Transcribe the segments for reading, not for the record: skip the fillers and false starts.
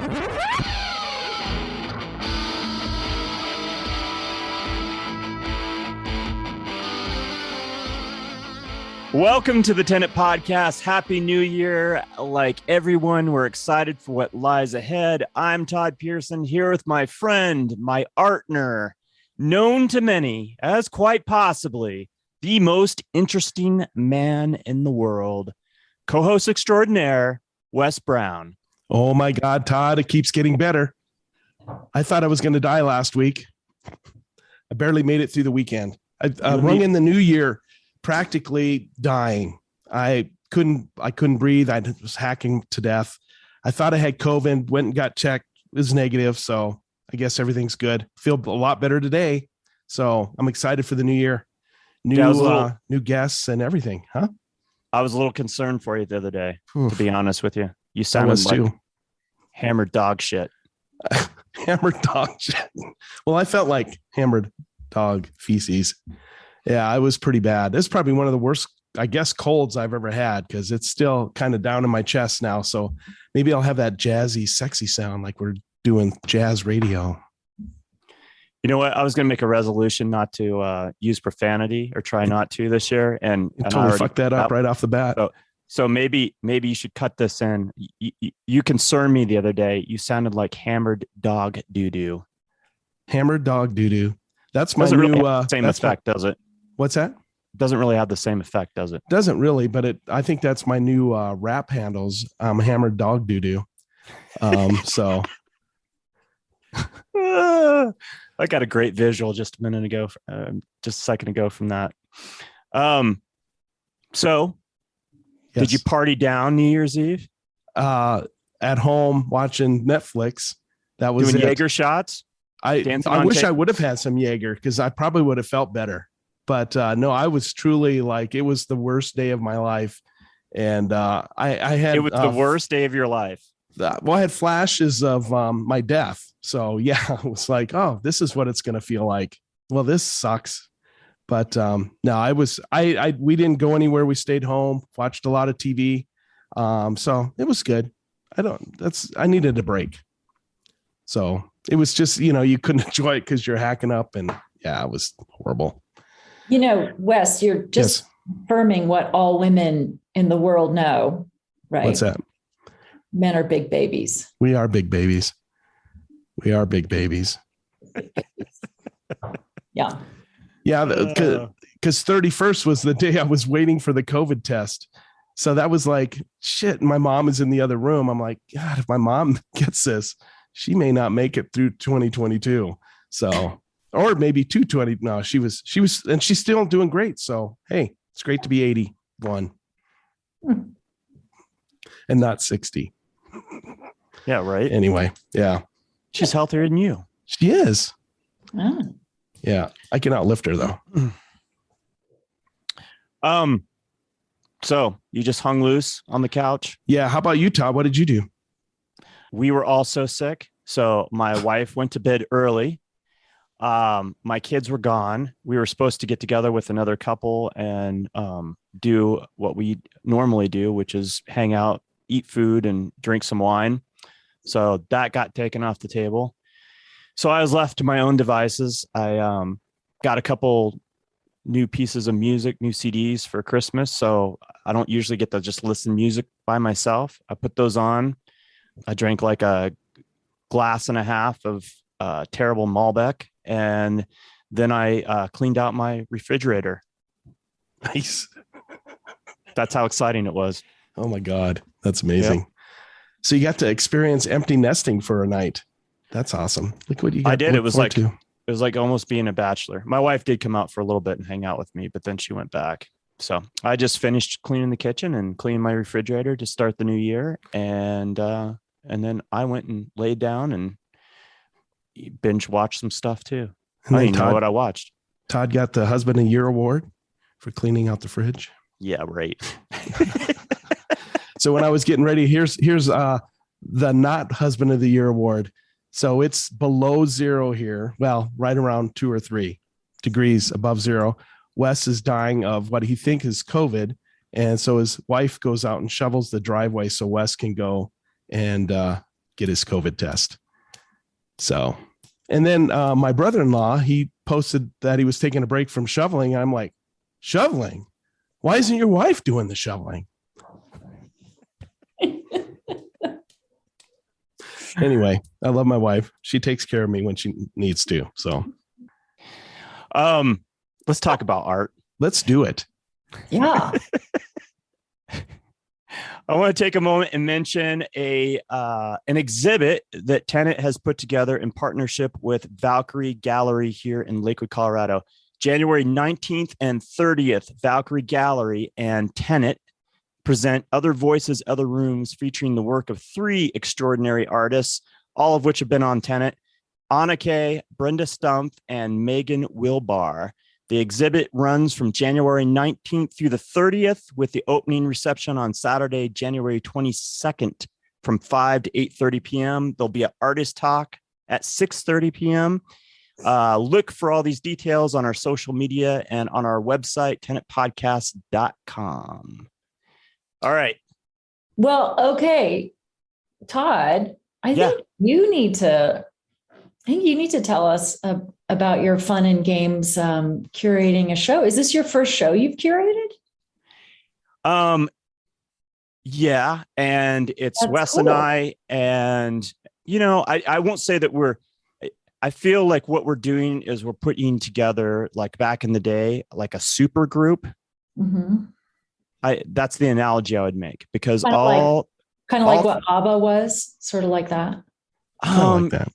Welcome to the Tenant Podcast. Happy New Year. Like everyone, we're excited for what lies ahead. I'm Todd Pearson here with my friend, my partner, known to many as quite possibly the most interesting man in the world, co-host extraordinaire, Wes Brown. Oh my God, Todd, it keeps getting better. I thought I was going to die last week. I barely made it through the weekend. I rung in the new year practically dying. I couldn't breathe. I was hacking to death. I thought I had COVID, went and got checked. It was negative. So I guess everything's good. Feel a lot better today. So I'm excited for the new year. New guests and everything. Huh? I was a little concerned for you the other day, to be honest with you. You sounded like hammered dog shit. Hammered dog shit. Well, I felt like hammered dog feces. Yeah, I was pretty bad. It's probably one of the worst, I guess, colds I've ever had because it's still kind of down in my chest now. So maybe I'll have that jazzy, sexy sound like we're doing jazz radio. You know what? I was going to make a resolution not to use profanity or try not to this year. And totally fucked that up right off the bat. So maybe you should cut this in. You concerned me the other day. You sounded like hammered dog doo-doo. Hammered dog doo-doo. That's my same effect, does it? What's that? Doesn't really have the same effect, does it? Doesn't really, but I think that's my new rap handles. Hammered dog doo-doo. So I got a great visual just a second ago from that. So yes. Did you party down New Year's Eve? At home watching Netflix. That was doing Jaeger shots. I wish I would have had some Jaeger because I probably would have felt better. But no, I was truly like, it was the worst day of my life. And I had... It was the worst day of your life. I had flashes of my death. So yeah, it was like, oh, this is what it's going to feel like. Well, this sucks. But no, we didn't go anywhere. We stayed home, watched a lot of TV. So it was good. I needed a break. So it was just, you couldn't enjoy it because you're hacking up and yeah, it was horrible. Wes, you're just affirming what all women in the world know, right? What's that? Men are big babies. We are big babies. Yeah. Yeah. Because 31st was the day I was waiting for the COVID test. So that was like, shit. My mom is in the other room. I'm like, God, if my mom gets this, she may not make it through 2022. So, or maybe 220. No, she was, and she's still doing great. So, hey, it's great to be 81 and not 60. Yeah. Right. Anyway. Yeah. She's healthier than you. She is. Oh. Yeah. I can outlift her though. So you just hung loose on the couch? Yeah. How about you, Todd? What did you do? We were also sick. So my wife went to bed early. My kids were gone. We were supposed to get together with another couple and do what we normally do, which is hang out, eat food, and drink some wine. So that got taken off the table. So I was left to my own devices. I got a couple new pieces of music, new CDs for Christmas. So I don't usually get to just listen to music by myself. I put those on. I drank like a glass and a half of terrible Malbec. And then I cleaned out my refrigerator. Nice. That's how exciting it was. Oh my God. That's amazing. Yep. So you got to experience empty nesting for a night. That's awesome. Look what you got. I did. It was like almost being a bachelor. My wife did come out for a little bit and hang out with me, but then she went back. So I just finished cleaning the kitchen and cleaning my refrigerator to start the new year. And then I went and laid down and binge watched some stuff too. I didn't know what I watched. Todd got the Husband of the Year award for cleaning out the fridge. Yeah, right. So when I was getting ready, here's the not Husband of the Year award. So it's below zero here. Well, right around 2 or 3 degrees above zero. Wes is dying of what he thinks is COVID. And so his wife goes out and shovels the driveway so Wes can go and get his COVID test. So, and then my brother-in-law, he posted that he was taking a break from shoveling. I'm like, shoveling? Why isn't your wife doing the shoveling? Anyway, I love my wife. She takes care of me when she needs to. So, let's talk about art. Let's do it. Yeah. I want to take a moment and mention an exhibit that Tenet has put together in partnership with Valkyrie Gallery here in Lakewood, Colorado. January 19th and 30th, Valkyrie Gallery and Tenet present Other Voices, Other Rooms, featuring the work of 3 extraordinary artists, all of which have been on Tenet: Anna Kay, Brenda Stumpf, and Megan Wilbar. The exhibit runs from January 19th through the 30th, with the opening reception on Saturday, January 22nd from 5 to 8:30 p.m. There'll be an artist talk at 6:30 p.m. Look for all these details on our social media and on our website, tenetpodcast.com. All right. Well, okay, Todd, I think you need to tell us about your fun and games curating a show. Is this your first show you've curated? Yeah, and it's That's Wes cool. and I, and I won't say that I feel like what we're doing is we're putting together, like back in the day, like a super group. Mm-hmm. That's the analogy I would make, because Kind of like what ABBA was, sort of like that. Like that.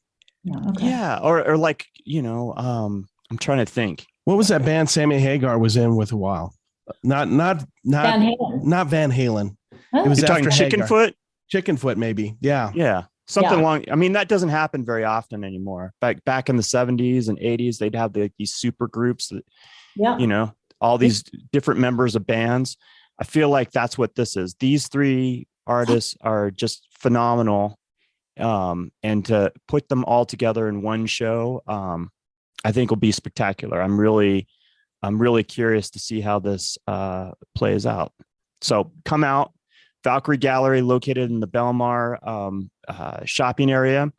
Yeah, okay. Yeah, or like, I'm trying to think. What was that band Sammy Hagar was in with a while? Not Van Halen. Not Van Halen. Oh. It was You're talking after Chicken Hagar. Foot? Chicken Foot, maybe. Yeah. Yeah. Something along. I mean, that doesn't happen very often anymore. Back in the 70s and 80s, they'd have these super groups that, all these different members of bands. I feel like that's what this is. These 3 artists are just phenomenal. And to put them all together in one show, I think will be spectacular. I'm really curious to see how this plays out. So come out. Valkyrie Gallery, located in the Belmar shopping area.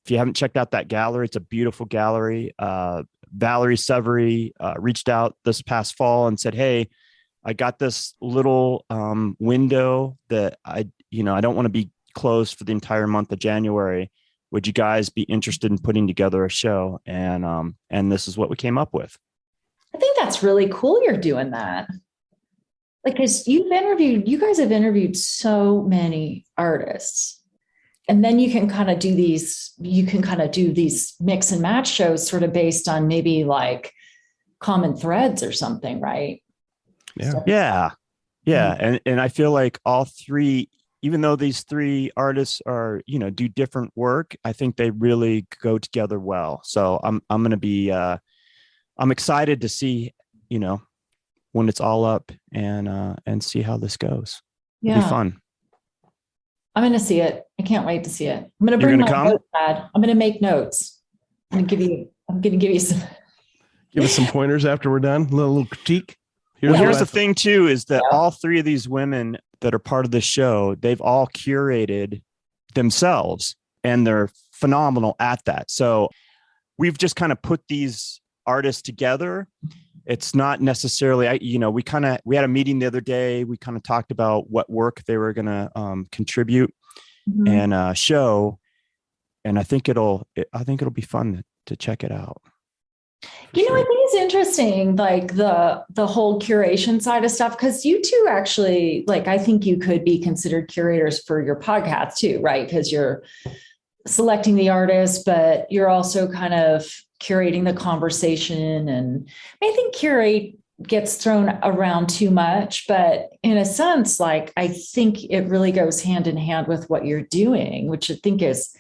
If you haven't checked out that gallery, it's a beautiful gallery. Valerie Severy reached out this past fall and said, "Hey, I got this little window that I don't want to be closed for the entire month of January. Would you guys be interested in putting together a show?" And this is what we came up with. I think that's really cool you're doing that. Because you guys have interviewed so many artists, and then you can kind of do these mix and match shows sort of based on maybe like common threads or something, right? Yeah. So, Yeah. And I feel like all 3, even though these 3 artists are, do different work, I think they really go together well. So I'm going to be, I'm excited to see, when it's all up and see how this goes. It'll be fun. I'm going to see it. I can't wait to see it. I'm going to bring my notepad. I'm going to make notes. I'm going to give you some. Give us some pointers after we're done. A little critique. Here's the thing too, is that all 3 of these women that are part of the show, they've all curated themselves, and they're phenomenal at that. So we've just kind of put these artists together. It's not necessarily, we had a meeting the other day. We kind of talked about what work they were going to contribute and show. And I think it'll be fun to check it out. I think it's interesting, like the whole curation side of stuff, because you two actually, like, I think you could be considered curators for your podcast too, right? Because you're selecting the artist, but you're also kind of curating the conversation. And I think curate gets thrown around too much, but in a sense, like, I think it really goes hand in hand with what you're doing, which I think is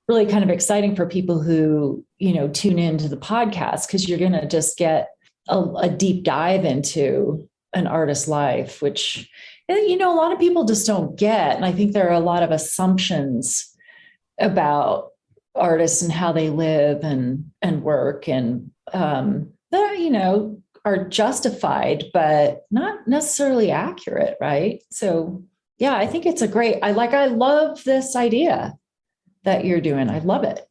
really kind of exciting for people who, tune into the podcast, because you're going to just get a deep dive into an artist's life, which, a lot of people just don't get. And I think there are a lot of assumptions about artists and how they live and work, and that, are justified, but not necessarily accurate. Right. So yeah, I think it's I love this idea. that you're doing. I love it.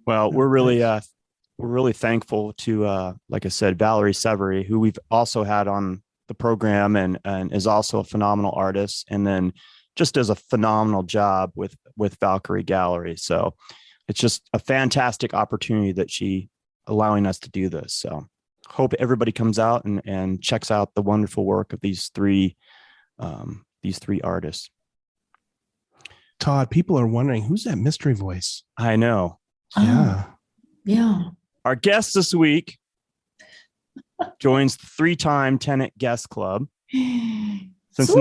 Well, we're really thankful to, like I said, Valerie Severy, who we've also had on the program and is also a phenomenal artist. And then just does a phenomenal job with Valkyrie Gallery. So it's just a fantastic opportunity that she allowing us to do this. So hope everybody comes out and checks out the wonderful work of these three artists. Todd, people are wondering, who's that mystery voice? I know. Yeah. Yeah. Our guest this week joins the 3-time Tenant Guest Club. Since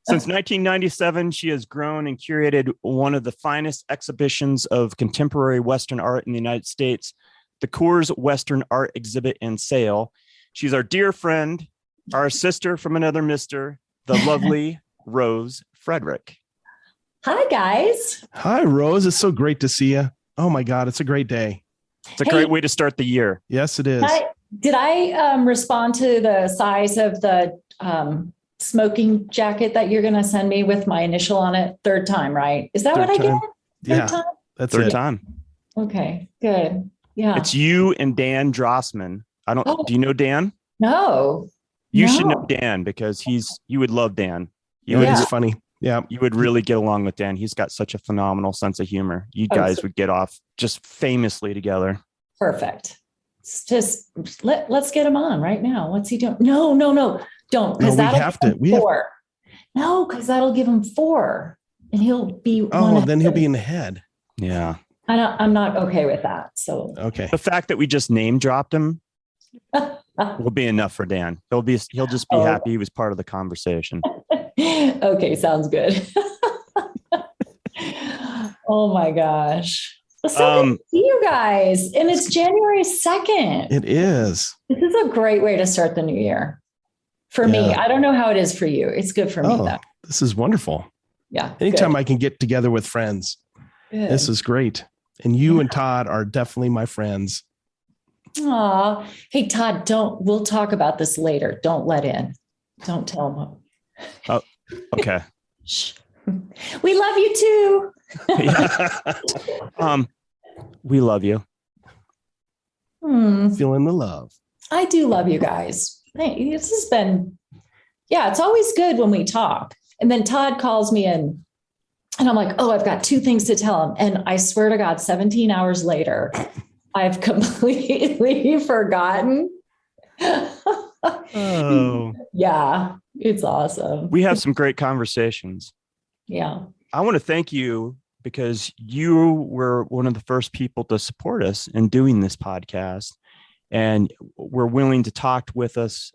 1997, she has grown and curated one of the finest exhibitions of contemporary Western art in the United States, the Coors Western Art Exhibit and Sale. She's our dear friend, our sister from another mister, the lovely Rose Frederick. Hi, guys. Hi, Rose. It's so great to see you. Oh my God, it's a great day. It's a great way to start the year. Yes, it is. Did I respond to the size of the smoking jacket that you're going to send me with my initial on it? Third time, right? Is that Third what I time. get? Yeah, time? that's Third it. time. Okay, good. Yeah. It's you and Dan Drossman. Do you know Dan? No. You should know Dan because you would love Dan. He's funny. Yeah. You would really get along with Dan. He's got such a phenomenal sense of humor. You guys would get off just famously together. Perfect. Just let's get him on right now. What's he doing? No. Don't, because No, because that'll give him 4 and he'll be. Then he'll be in the head. Yeah. I'm not okay with that. So okay. The fact that we just name dropped him will be enough for Dan. He'll just be happy he was part of the conversation. Okay, sounds good. Oh my gosh. Well, so good to see you guys. And it's January 2nd. It is. This is a great way to start the new year. For me, I don't know how it is for you. It's good for me though. This is wonderful. Yeah. Anytime I can get together with friends. Good. This is great. And you and Todd are definitely my friends. Aw. Hey, Todd, we'll talk about this later. Don't let in. Don't tell him. Oh, okay. We love you too. We love you. Feeling the love. I do love you guys. Hey, this has been, it's always good when we talk. And then Todd calls me and I'm like, I've got 2 things to tell him. And I swear to God, 17 hours later, I've completely forgotten. Oh. Yeah, it's awesome. We have some great conversations. Yeah. I want to thank you because you were one of the first people to support us in doing this podcast. And were willing to talk with us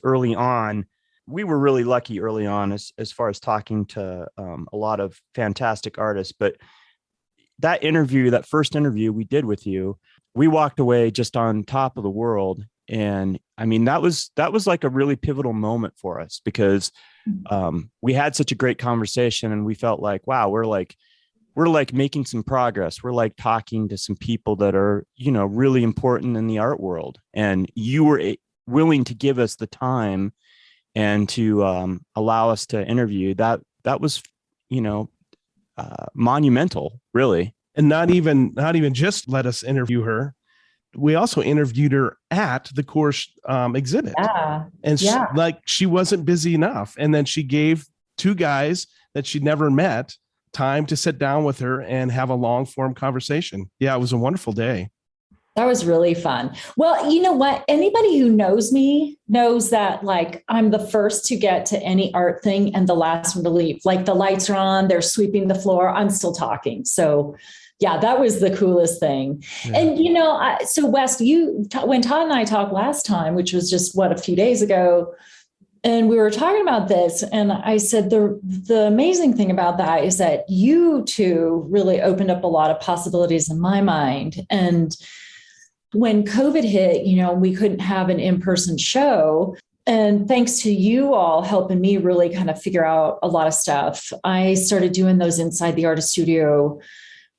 early on. We were really lucky early on as far as talking to a lot of fantastic artists. But that first interview we did with you, we walked away just on top of the world. And I mean, that was like a really pivotal moment for us because we had such a great conversation and we felt like, wow, we're like making some progress. We're like talking to some people that are, really important in the art world. And you were willing to give us the time and to allow us to interview. That was, monumental, really. And not even just let us interview her. We also interviewed her at the Coors exhibit. Yeah. And she wasn't busy enough. And then she gave 2 guys that she'd never met time to sit down with her and have a long form conversation. Yeah, it was a wonderful day. That was really fun. Well, you know what? Anybody who knows me knows that like I'm the first to get to any art thing and the last one to leave. Like the lights are on, they're sweeping the floor. I'm still talking. So yeah, that was the coolest thing. Yeah. And, so Wes, when Todd and I talked last time, which was just a few days ago, and we were talking about this, and I said, the amazing thing about that is that you two really opened up a lot of possibilities in my mind. And when COVID hit, we couldn't have an in-person show. And thanks to you all helping me really kind of figure out a lot of stuff, I started doing those inside the artist studio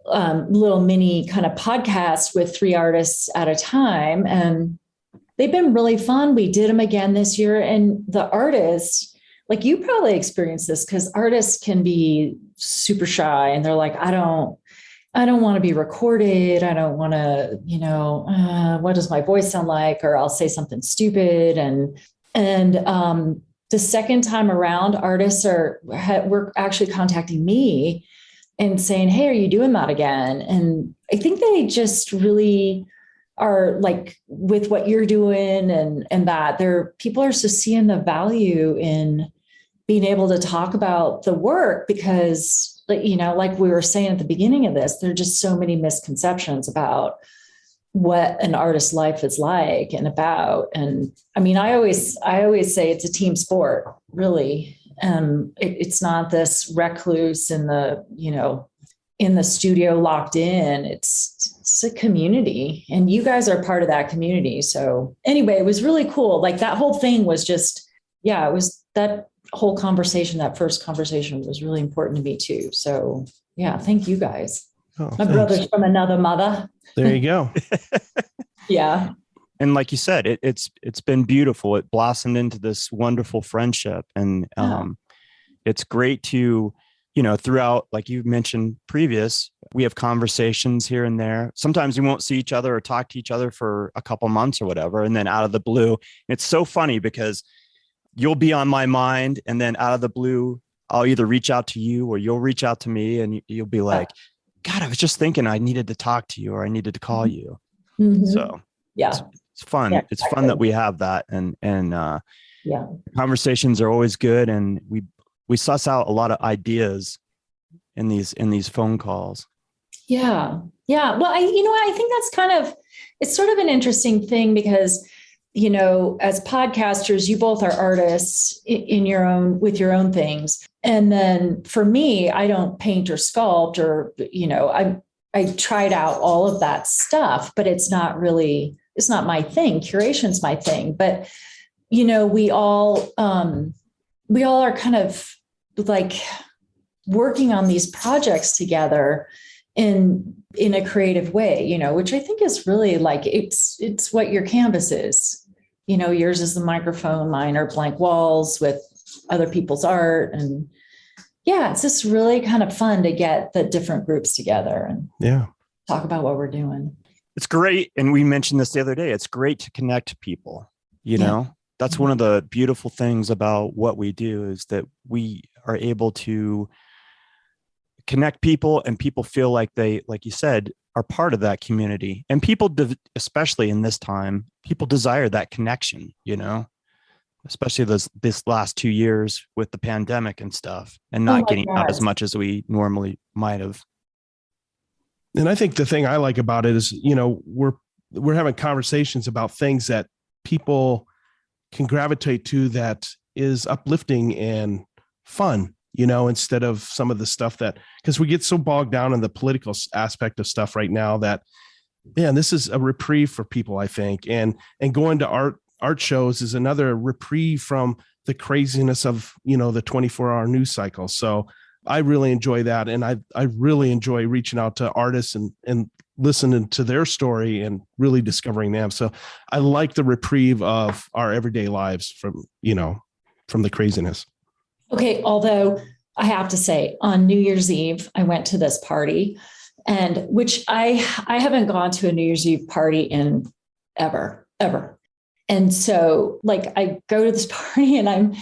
little mini kind of podcasts with 3 artists at a time. And they've been really fun. We did them again this year. And the artists, like you probably experienced this because artists can be super shy and they're like, I don't want to be recorded. I don't want to, what does my voice sound like? Or I'll say something stupid. And the second time around, artists were actually contacting me and saying, hey, are you doing that again? And I think they just really are like with what you're doing and that people are just seeing the value in being able to talk about the work because, like we were saying at the beginning of this, there are just so many misconceptions about what an artist's life is like and about. And I mean, I always say it's a team sport, really. It's not this recluse in the studio locked in. It's a community, and you guys are part of that community. So anyway, it was really cool. Like that whole thing was just, it was that whole conversation. That first conversation was really important to me too. So yeah, thank you guys. Oh, My brother's from another mother. There you go. Yeah. And like you said, it's been beautiful. It blossomed into this wonderful friendship. And it's great to, throughout, like you mentioned previous, we have conversations here and there. Sometimes we won't see each other or talk to each other for a couple months or whatever. And then out of the blue, it's so funny because you'll be on my mind. And then out of the blue, I'll either reach out to you or you'll reach out to me and you'll be like, God, I was just thinking I needed to talk to you or I needed to call you. Mm-hmm. So yeah, it's fun. Yeah, it's fun that we have that. And conversations are always good. And we suss out a lot of ideas in these phone calls. Yeah. Yeah. Well, I think that's it's sort of an interesting thing because, as podcasters, you both are artists with your own things. And then for me, I don't paint or sculpt or, I tried out all of that stuff, but it's not my thing. Curation's my thing. But, we all are kind of like working on these projects together in a creative way, which I think is really like, it's what your canvas is. Yours is the microphone, mine are blank walls with other people's art. And yeah, it's just really kind of fun to get the different groups together and talk about what we're doing. It's great. And we mentioned this the other day. It's great to connect people, That's one of the beautiful things about what we do is that we are able to connect people and people feel like they, like you said, are part of that community. And people, especially in this time, people desire that connection, especially this last 2 years with the pandemic and stuff and not getting out as much as we normally might have. And I think the thing I like about it is, we're having conversations about things that people can gravitate to that is uplifting and fun, instead of some of the stuff because we get so bogged down in the political aspect of stuff right now that, man, this is a reprieve for people, I think. And going to art shows is another reprieve from the craziness of, the 24-hour news cycle. So I really enjoy that. And I really enjoy reaching out to artists and listening to their story and really discovering them. So I like the reprieve of our everyday lives from the craziness. Okay. Although I have to say on New Year's Eve, I went to this party and which I haven't gone to a New Year's Eve party in ever. And so like I go to this party and I'm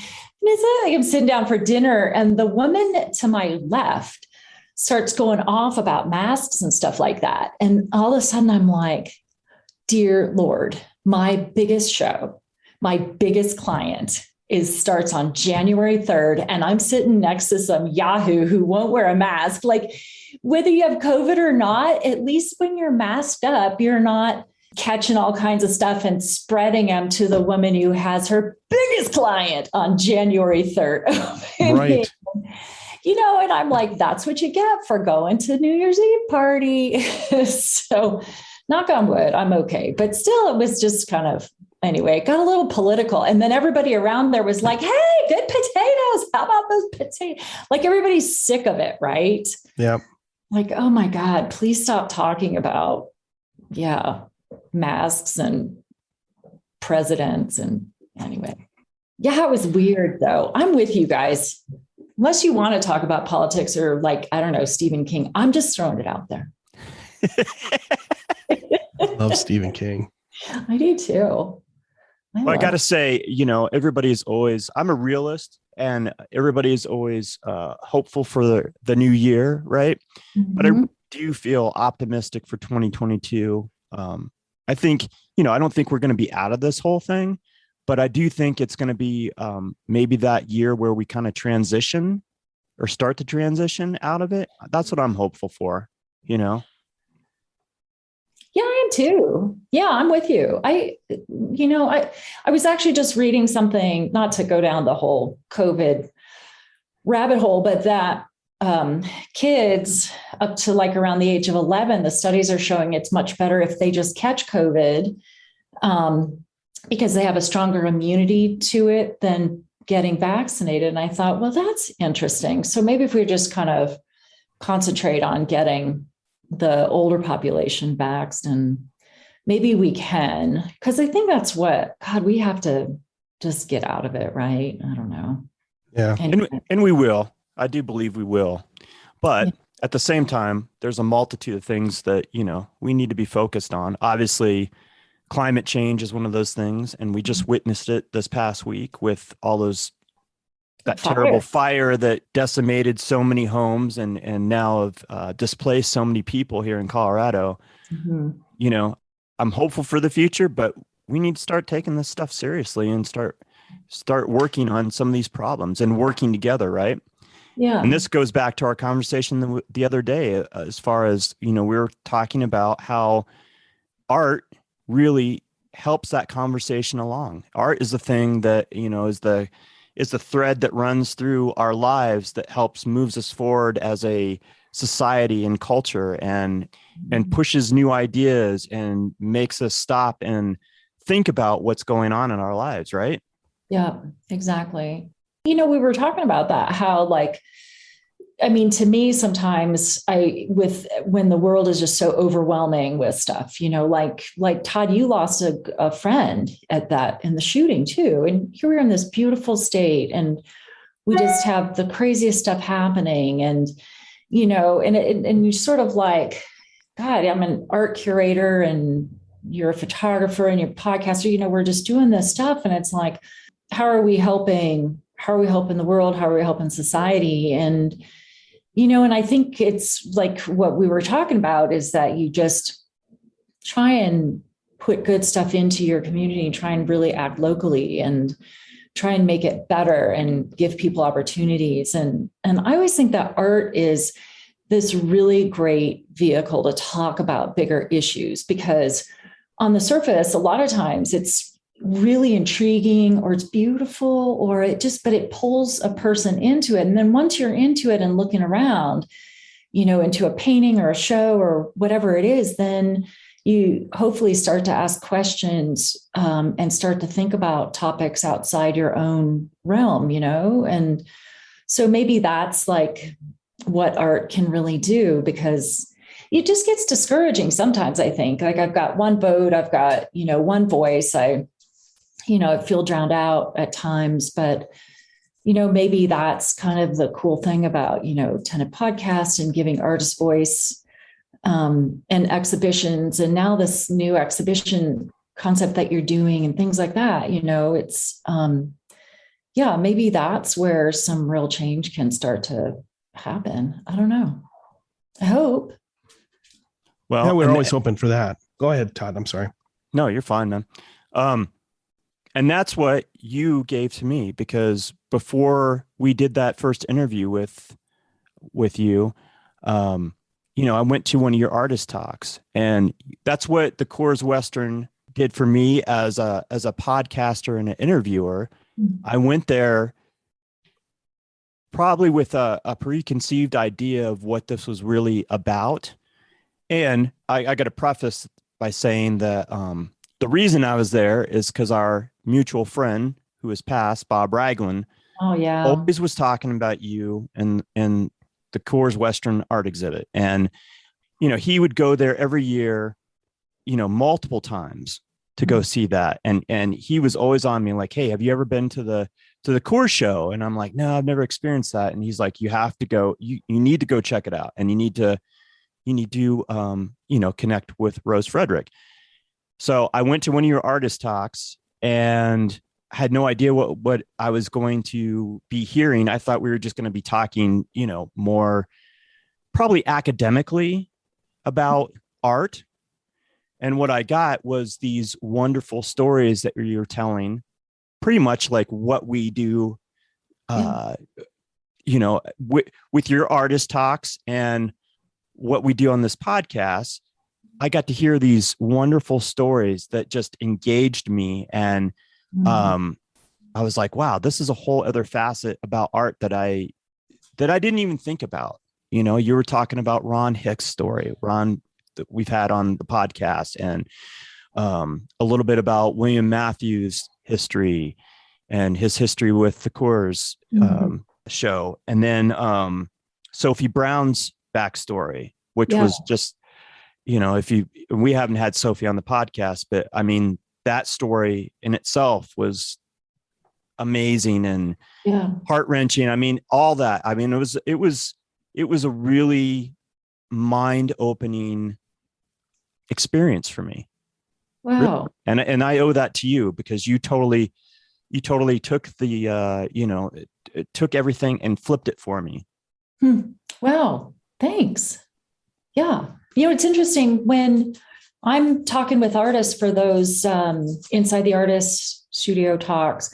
sitting down for dinner and the woman to my left starts going off about masks and stuff like that. And all of a sudden I'm like, dear Lord, my biggest show, my biggest client starts on January 3rd. And I'm sitting next to some Yahoo who won't wear a mask. Like whether you have COVID or not, at least when you're masked up, you're not catching all kinds of stuff and spreading them to the woman who has her biggest client on January 3rd. Right. And I'm like, that's what you get for going to New Year's Eve party. So knock on wood, I'm okay. But still, it was just kind of, anyway, it got a little political. And then everybody around there was like, hey, good potatoes. How about those potatoes? Like everybody's sick of it, right? Yeah. Like, oh my God, please stop talking about, masks and presidents. And anyway. Yeah, it was weird though. I'm with you guys. Unless you want to talk about politics or like, I don't know, Stephen King, I'm just throwing it out there. Love Stephen King. I do too. I got to say, everybody's always, I'm a realist and everybody's always hopeful for the new year, right? Mm-hmm. But I do feel optimistic for 2022. I think, I don't think we're going to be out of this whole thing, but I do think it's going to be maybe that year where we kind of transition or start to transition out of it. That's what I'm hopeful for, Yeah, I am too. Yeah, I'm with you. I was actually just reading something, not to go down the whole COVID rabbit hole, but that kids up to like around the age of 11, the studies are showing it's much better if they just catch COVID because they have a stronger immunity to it than getting vaccinated. And I thought, well, that's interesting. So maybe if we just kind of concentrate on getting the older population vaxxed, and maybe we can, because I think that's what, God, we have to just get out of it, right? I don't know. Yeah. And we will. I do believe we will. But at the same time, there's a multitude of things that, we need to be focused on. Obviously, climate change is one of those things. And we just witnessed it this past week with all that terrible fire that decimated so many homes and now have displaced so many people here in Colorado. Mm-hmm. I'm hopeful for the future, but we need to start taking this stuff seriously and start working on some of these problems and working together, right? Yeah. And this goes back to our conversation the other day, as far as, we were talking about how art really helps that conversation along. Art is the thing that, is the thread that runs through our lives that helps moves us forward as a society and culture and pushes new ideas and makes us stop and think about what's going on in our lives, right? Yeah, exactly. We were talking about that, how to me, sometimes when the world is just so overwhelming with stuff, like Todd, you lost a friend in the shooting too. And here we are in this beautiful state and we just have the craziest stuff happening. And, and you sort of like, God, I'm an art curator and you're a photographer and you're a podcaster, we're just doing this stuff. And it's like, how are we helping the world? How are we helping society? And, and I think it's like what we were talking about is that you just try and put good stuff into your community and try and really act locally and try and make it better and give people opportunities. And I always think that art is this really great vehicle to talk about bigger issues, because on the surface, a lot of times it's really intriguing or it's beautiful or but it pulls a person into it. And then once you're into it and looking around, into a painting or a show or whatever it is, then you hopefully start to ask questions and start to think about topics outside your own realm, and so maybe that's like what art can really do, because it just gets discouraging sometimes. I think like I've got one vote, I've got, one voice, I feel drowned out at times, but, maybe that's kind of the cool thing about, Tenet podcast and giving artists voice and exhibitions. And now this new exhibition concept that you're doing and things like that, it's, maybe that's where some real change can start to happen. I don't know. I hope. Well, yeah, we're always hoping for that. Go ahead, Todd. I'm sorry. No, you're fine, man. And that's what you gave to me, because before we did that first interview with you, I went to one of your artist talks, and that's what the Coors Western did for me as a podcaster and an interviewer. Mm-hmm. I went there probably with a preconceived idea of what this was really about. And I got to preface by saying that the reason I was there is because our mutual friend who has passed, Bob Ragland, always was talking about you and the Coors Western art exhibit. And, he would go there every year, multiple times. to go see that. And he was always on me like, hey, have you ever been to the Coors show? And I'm like, no, I've never experienced that. And he's like, you have to go, you need to go check it out. And you need to connect with Rose Frederick. So I went to one of your artist talks and had no idea what I was going to be hearing. I thought we were just going to be talking, more probably academically about art. And what I got was these wonderful stories that you're telling, pretty much like what we do, with your artist talks and what we do on this podcast. I got to hear these wonderful stories that just engaged me. And I was like, wow, this is a whole other facet about art that I didn't even think about. You were talking about Ron Hicks' story, Ron that we've had on the podcast, and a little bit about William Matthews' history and his history with the Coors show. And then Sophie Brown's backstory, which was just, we haven't had Sophie on the podcast, but I mean, that story in itself was amazing and heart wrenching. I mean, all that. I mean, it was a really mind opening experience for me. Wow. Really. And I owe that to you, because you totally took the, it took everything and flipped it for me. Wow. Thanks. Yeah. It's interesting when I'm talking with artists for those Inside the Artist Studio talks.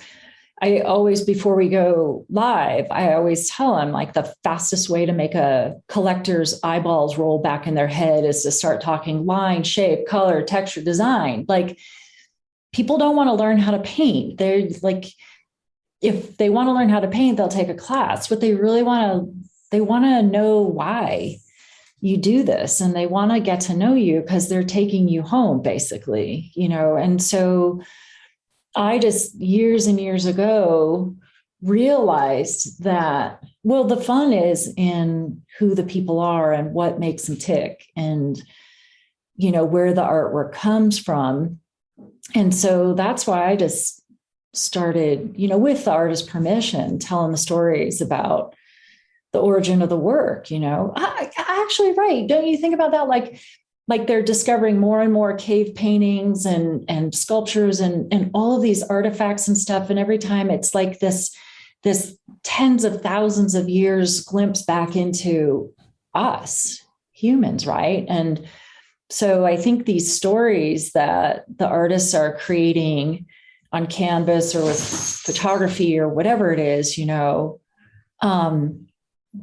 I always, before we go live, I always tell them like the fastest way to make a collector's eyeballs roll back in their head is to start talking line, shape, color, texture, design. Like, people don't want to learn how to paint. They're like, if they want to learn how to paint, they'll take a class. What they really they want to know why you do this, and they want to get to know you because they're taking you home, basically, and so I just years and years ago realized that, well, the fun is in who the people are and what makes them tick and, where the artwork comes from. And so that's why I just started, with the artist's permission, telling the stories about the origin of the work. I actually, right. Don't you think about that? Like they're discovering more and more cave paintings and sculptures and all of these artifacts and stuff. And every time it's like this tens of thousands of years glimpse back into us humans. Right. And so I think these stories that the artists are creating on canvas or with photography or whatever it is,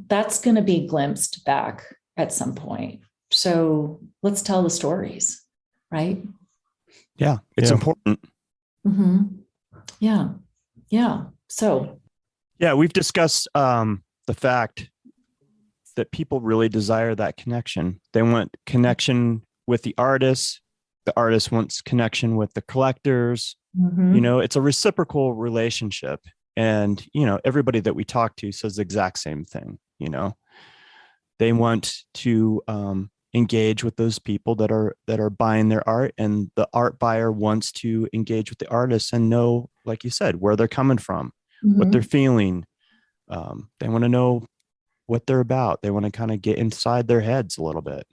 that's going to be glimpsed back at some point. So let's tell the stories, right? Yeah, it's important. Mm-hmm. Yeah. Yeah. So. Yeah, we've discussed the fact that people really desire that connection. They want connection with the artist. The artist wants connection with the collectors. Mm-hmm. It's a reciprocal relationship. And, everybody that we talk to says the exact same thing. They want to engage with those people that are buying their art, and the art buyer wants to engage with the artist and know, like you said, where they're coming from, what they're feeling. They want to know what they're about. They want to kind of get inside their heads a little bit.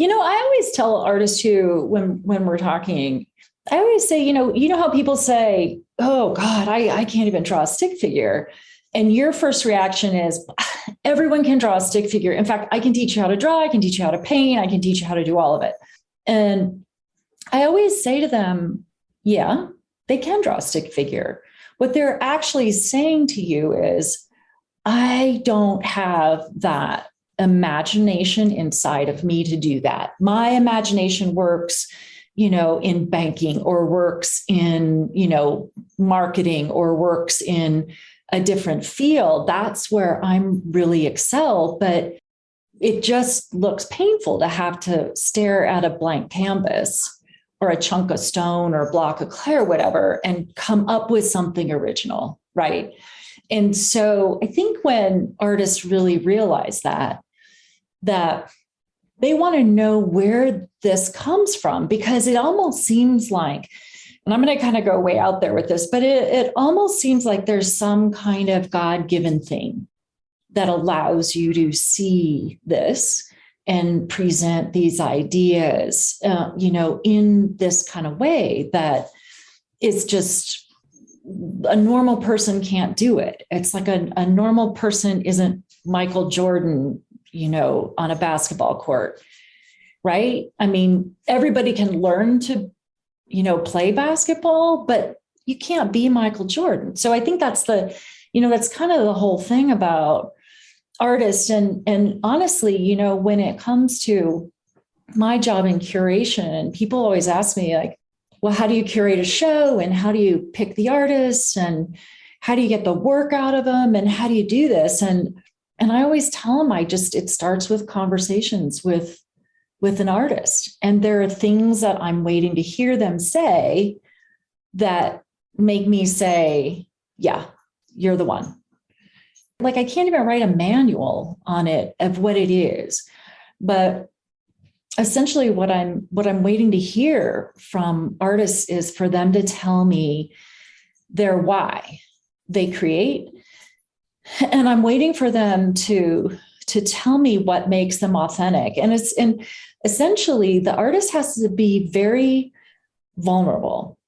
I always tell artists too, when we're talking, I always say, you know how people say, oh God, I can't even draw a stick figure. And your first reaction is, everyone can draw a stick figure. In fact, I can teach you how to draw. I can teach you how to paint. I can teach you how to do all of it. And I always say to them, yeah, they can draw a stick figure. What they're actually saying to you is, I don't have that imagination inside of me to do that. My imagination works, in banking, or works in, marketing, or works in a different field. That's where I'm really excel, but it just looks painful to have to stare at a blank canvas or a chunk of stone or a block of clay or whatever and come up with something original, right? And so I think when artists really realize that they want to know where this comes from, because it almost seems like and I'm going to kind of go way out there with this, but it almost seems like there's some kind of God-given thing that allows you to see this and present these ideas, in this kind of way that is just a normal person can't do it. It's like a normal person isn't Michael Jordan, on a basketball court, right? I mean, everybody can learn to, play basketball, but you can't be Michael Jordan. So I think that's that's kind of the whole thing about artists. And honestly, when it comes to my job in curation, and people always ask me like, well, how do you curate a show? And how do you pick the artists? And how do you get the work out of them? And how do you do this? And I always tell them, it starts with conversations with an artist. And there are things that I'm waiting to hear them say that make me say, yeah, you're the one. Like, I can't even write a manual on it of what it is, but essentially what I'm waiting to hear from artists is for them to tell me their why they create. And I'm waiting for them to tell me what makes them authentic. And essentially the artist has to be very vulnerable.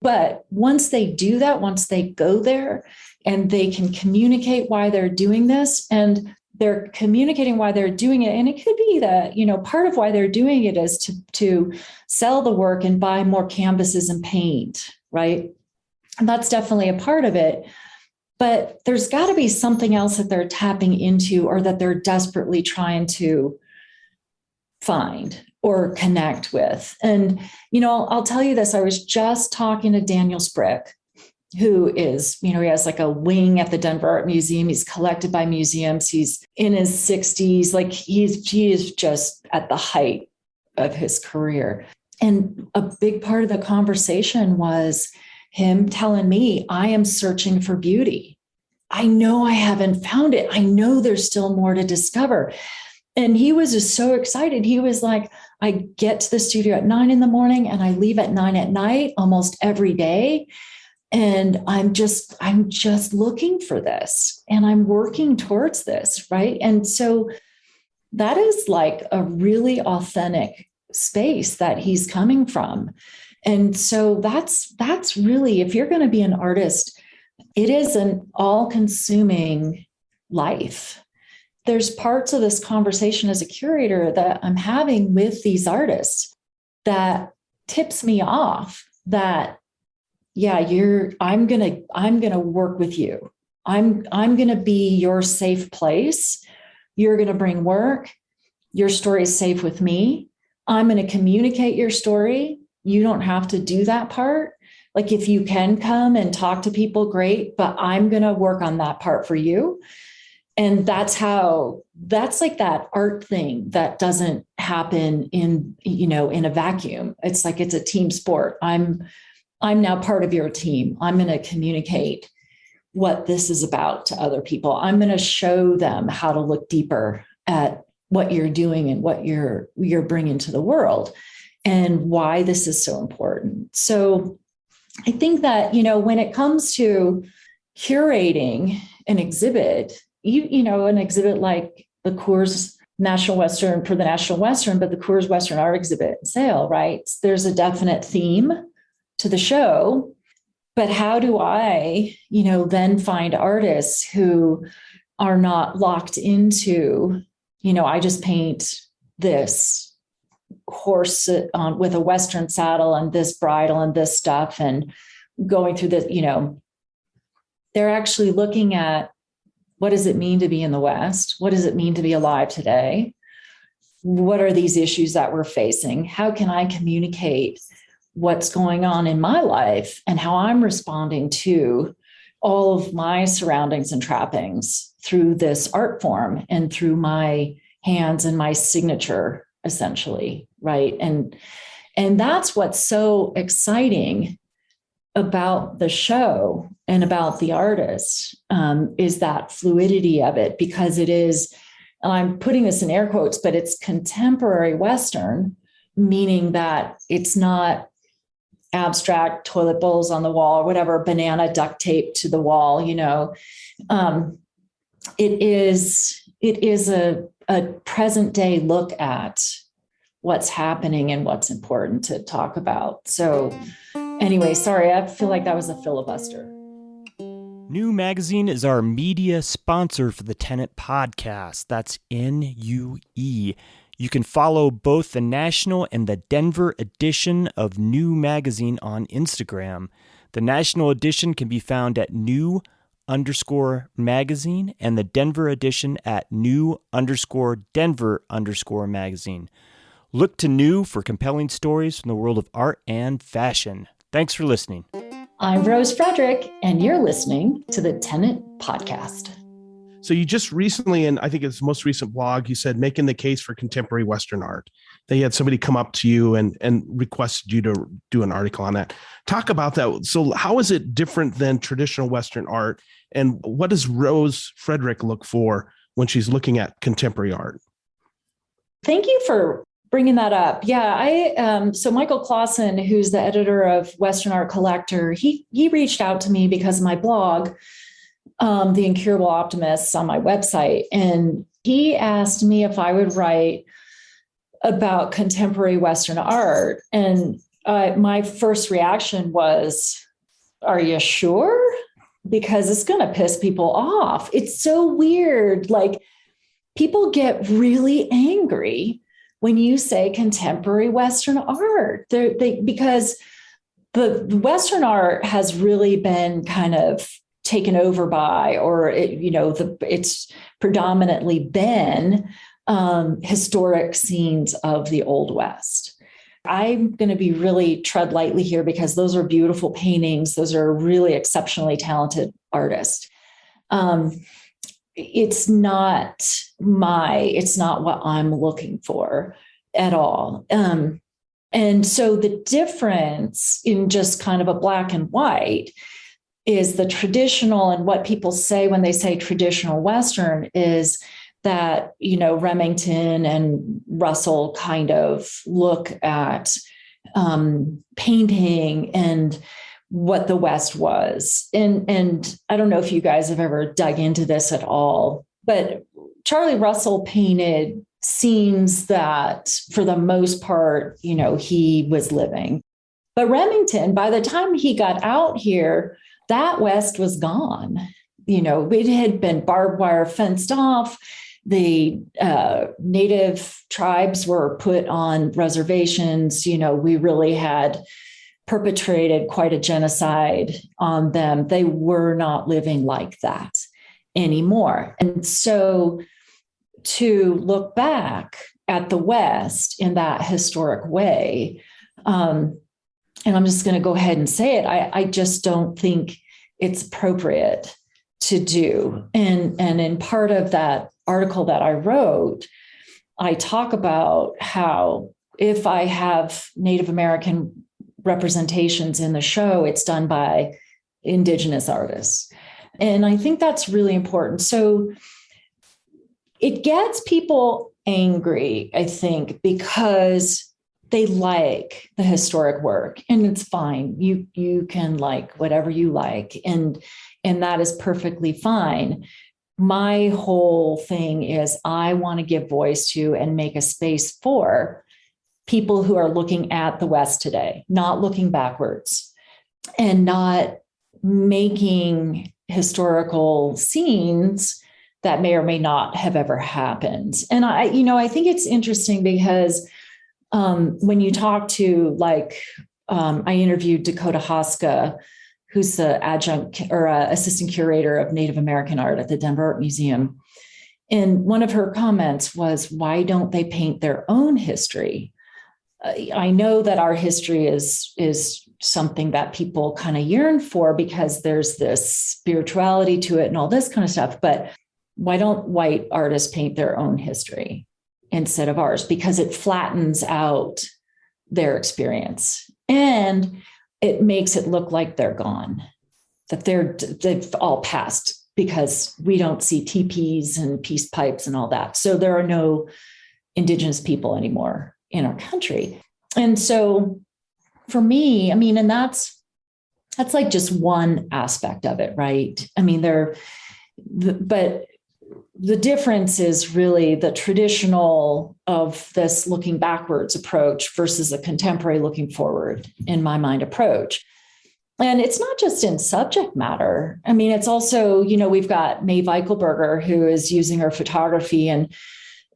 But once they do that, once they go there and they can communicate why they're doing this, and they're communicating why they're doing it. And it could be that, part of why they're doing it is to sell the work and buy more canvases and paint, right? And that's definitely a part of it. But there's got to be something else that they're tapping into, or that they're desperately trying to find or connect with. And, I'll tell you this, I was just talking to Daniel Sprick, who is, he has like a wing at the Denver Art Museum. He's collected by museums. He's in his 60s. Like he is just at the height of his career. And a big part of the conversation was him telling me, I am searching for beauty. I know I haven't found it. I know there's still more to discover. And he was just so excited. He was like, I get to the studio at 9 a.m. and I leave at 9 p.m. almost every day. And I'm just looking for this, and I'm working towards this. Right. And so that is like a really authentic space that he's coming from. And so that's really, if you're going to be an artist, it is an all-consuming life. There's parts of this conversation as a curator that I'm having with these artists that tips me off that, yeah, I'm going to work with you. I'm going to be your safe place. You're going to bring work. Your story is safe with me. I'm going to communicate your story. You don't have to do that part. Like, if you can come and talk to people, great, but I'm going to work on that part for you. And that's like that art thing that doesn't happen in a vacuum. It's like, it's a team sport. I'm now part of your team. I'm going to communicate what this is about to other people. I'm going to show them how to look deeper at what you're doing and what you're bringing to the world and why this is so important. So I think that, when it comes to curating an exhibit, an exhibit like the Coors National Western for the National Western, but the Coors Western Art Exhibit and Sale, right? There's a definite theme to the show, but how do I, then find artists who are not locked into, I just paint this horse with a Western saddle and this bridle and this stuff and going through this, they're actually looking at, what does it mean to be in the West? What does it mean to be alive today? What are these issues that we're facing? How can I communicate what's going on in my life and how I'm responding to all of my surroundings and trappings through this art form and through my hands and my signature, essentially, right? And that's what's so exciting about the show and about the artist, is that fluidity of it, because it is, and I'm putting this in air quotes, but it's contemporary Western, meaning that it's not abstract toilet bowls on the wall, or whatever, banana duct tape to the wall, it is a present day look at what's happening and what's important to talk about. So anyway, sorry, I feel like that was a filibuster. New Magazine is our media sponsor for the Tenet podcast. That's NUE. You can follow both the national and the Denver edition of New Magazine on Instagram. The national edition can be found at new_magazine and the Denver edition at new_Denver_magazine. Look to New for compelling stories from the world of art and fashion. Thanks for listening. I'm Rose Frederick, and you're listening to the Tenet podcast. So you just recently, and I think it's the most recent blog, you said making the case for contemporary Western art. They had somebody come up to you and requested you to do an article on that. Talk about that. So how is it different than traditional Western art? And what does Rose Frederick look for when she's looking at contemporary art? Thank you for bringing that up. Yeah, so Michael Clausen, who's the editor of Western Art Collector, he reached out to me because of my blog, The Incurable Optimists, on my website. And he asked me if I would write about contemporary Western art. And my first reaction was, are you sure? Because it's going to piss people off. It's so weird. Like, people get really angry when you say contemporary Western art, because the Western art has really been kind of taken over by, or it's predominantly been historic scenes of the Old West. I'm going to be really tread lightly here because those are beautiful paintings. Those are really exceptionally talented artists. It's not what I'm looking for at all. And so the difference in just kind of a black and white is the traditional, and what people say when they say traditional Western is that, Remington and Russell kind of look at painting and what the West was. And I don't know if you guys have ever dug into this at all, but Charlie Russell painted scenes that for the most part, he was living. But Remington, by the time he got out here, that West was gone. It had been barbed wire fenced off. The native tribes were put on reservations. We really had perpetrated quite a genocide on them. They were not living like that anymore. And so to look back at the West in that historic way, and I'm just going to go ahead and say it, I just don't think it's appropriate to do. And in part of that article that I wrote, I talk about how if I have Native American representations in the show, it's done by Indigenous artists. And I think that's really important. So it gets people angry, I think, because they like the historic work, and it's fine. You can like whatever you like, and that is perfectly fine. My whole thing is I want to give voice to and make a space for people who are looking at the West today, not looking backwards, and not making historical scenes that may or may not have ever happened. And I think it's interesting because when you talk to I interviewed Dakota Hoska, who's the adjunct or assistant curator of Native American art at the Denver Art Museum. And one of her comments was, why don't they paint their own history? I know that our history is something that people kind of yearn for because there's this spirituality to it and all this kind of stuff. But why don't white artists paint their own history instead of ours? Because it flattens out their experience and it makes it look like they're gone, that they've all passed, because we don't see teepees and peace pipes and all that. So there are no Indigenous people anymore in our country. And so for me, I mean, and that's like just one aspect of it, right? I mean, but the difference is really the traditional of this looking backwards approach versus a contemporary looking forward, in my mind, approach. And it's not just in subject matter. I mean, it's also, we've got Mae Weichelberger, who is using her photography and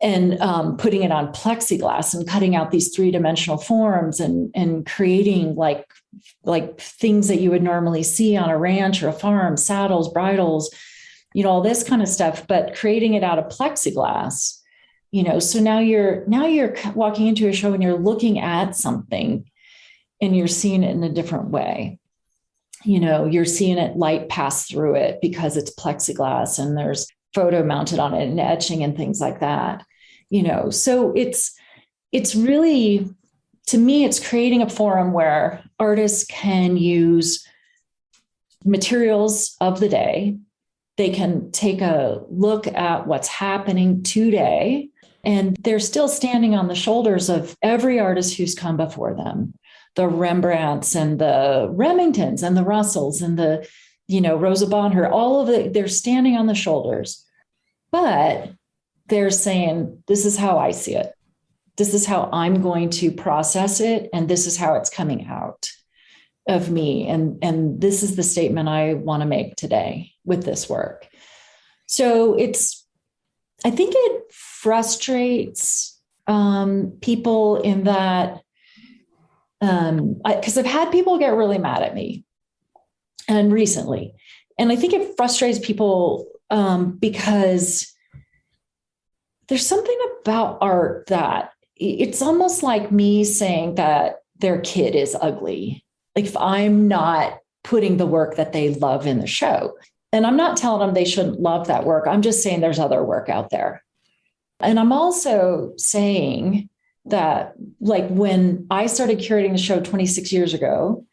putting it on plexiglass and cutting out these three-dimensional forms and creating like things that you would normally see on a ranch or a farm, saddles, bridles, all this kind of stuff, but creating it out of plexiglass, so now you're walking into a show and you're looking at something and you're seeing it in a different way. You're seeing it light pass through it because it's plexiglass and there's photo mounted on it and etching and things like that. So it's really, to me, it's creating a forum where artists can use materials of the day. They can take a look at what's happening today, and they're still standing on the shoulders of every artist who's come before them. The Rembrandts and the Remingtons and the Russells and the, Rosa Bonheur, all of it, they're standing on the shoulders, but they're saying, this is how I see it. This is how I'm going to process it. And this is how it's coming out of me. And this is the statement I want to make today with this work. So I think it frustrates people in that, because I've had people get really mad at me and recently, and I think it frustrates people because there's something about art that it's almost like me saying that their kid is ugly. Like if I'm not putting the work that they love in the show, and I'm not telling them they shouldn't love that work. I'm just saying there's other work out there. And I'm also saying that, like, when I started curating the show 26 years ago,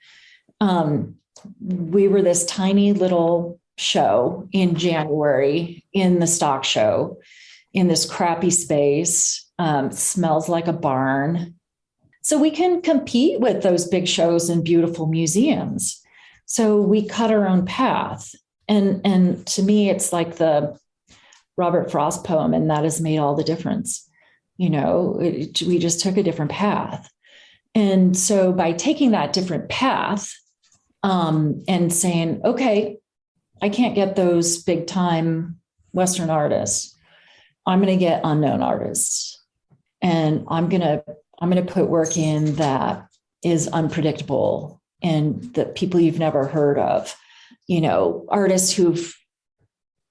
we were this tiny little show in January in the stock show in this crappy space, smells like a barn. So we can compete with those big shows in beautiful museums. So we cut our own path. And to me, it's like the Robert Frost poem, and that has made all the difference. We just took a different path. And so by taking that different path and saying, okay, I can't get those big time Western artists. I'm going to get unknown artists, and I'm going to put work in that is unpredictable and the people you've never heard of, artists who've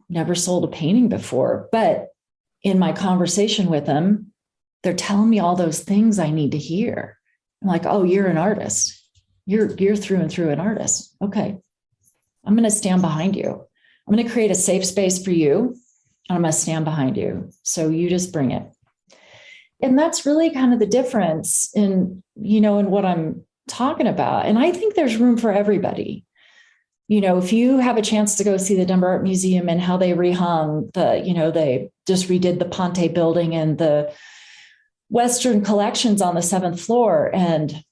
never sold a painting before. But in my conversation with them, they're telling me all those things I need to hear. I'm like, oh, you're an artist. You're through and through an artist. Okay. I'm going to stand behind you. I'm going to create a safe space for you. And I'm going to stand behind you. So you just bring it. And that's really kind of the difference in what I'm talking about. And I think there's room for everybody. If you have a chance to go see the Denver Art Museum and how they rehung they just redid the Ponte building and the Western collections on the 7th floor. And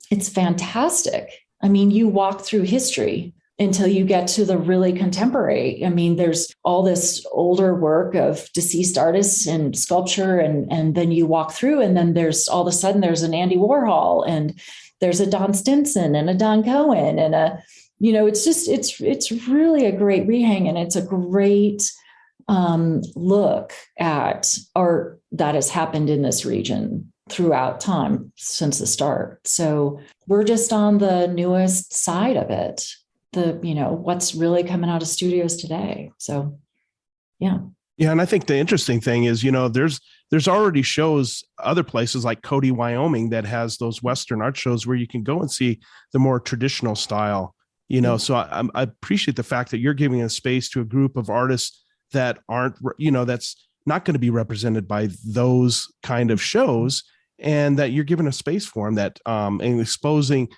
it's fantastic. I mean, you walk through history until you get to the really contemporary. I mean, there's all this older work of deceased artists and sculpture, and then you walk through, and then there's all of a sudden there's an Andy Warhol, and there's a Don Stinson and a Don Cohen, and it's really a great rehang, and it's a great look at art that has happened in this region throughout time since the start. So we're just on the newest side of it. What's really coming out of studios today. So, yeah. Yeah. And I think the interesting thing is, there's already shows other places like Cody, Wyoming, that has those Western art shows where you can go and see the more traditional style, so I appreciate the fact that you're giving a space to a group of artists that aren't, that's not going to be represented by those kind of shows, and that you're giving a space for them that, and exposing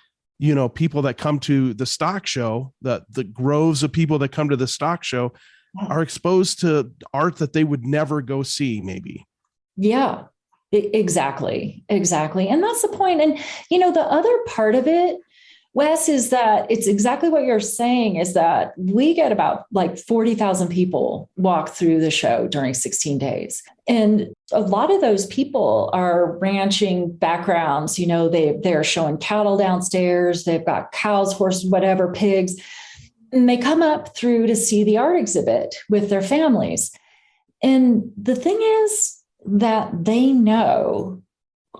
people that come to the stock show, the groves of people that come to the stock show are exposed to art that they would never go see, maybe. Yeah. Exactly. Exactly. And that's the point. And, the other part of it, Wes, is that it's exactly what you're saying, is that we get about like 40,000 people walk through the show during 16 days. And a lot of those people are ranching backgrounds. They're showing cattle downstairs. They've got cows, horses, whatever, pigs. And they come up through to see the art exhibit with their families. And the thing is that they know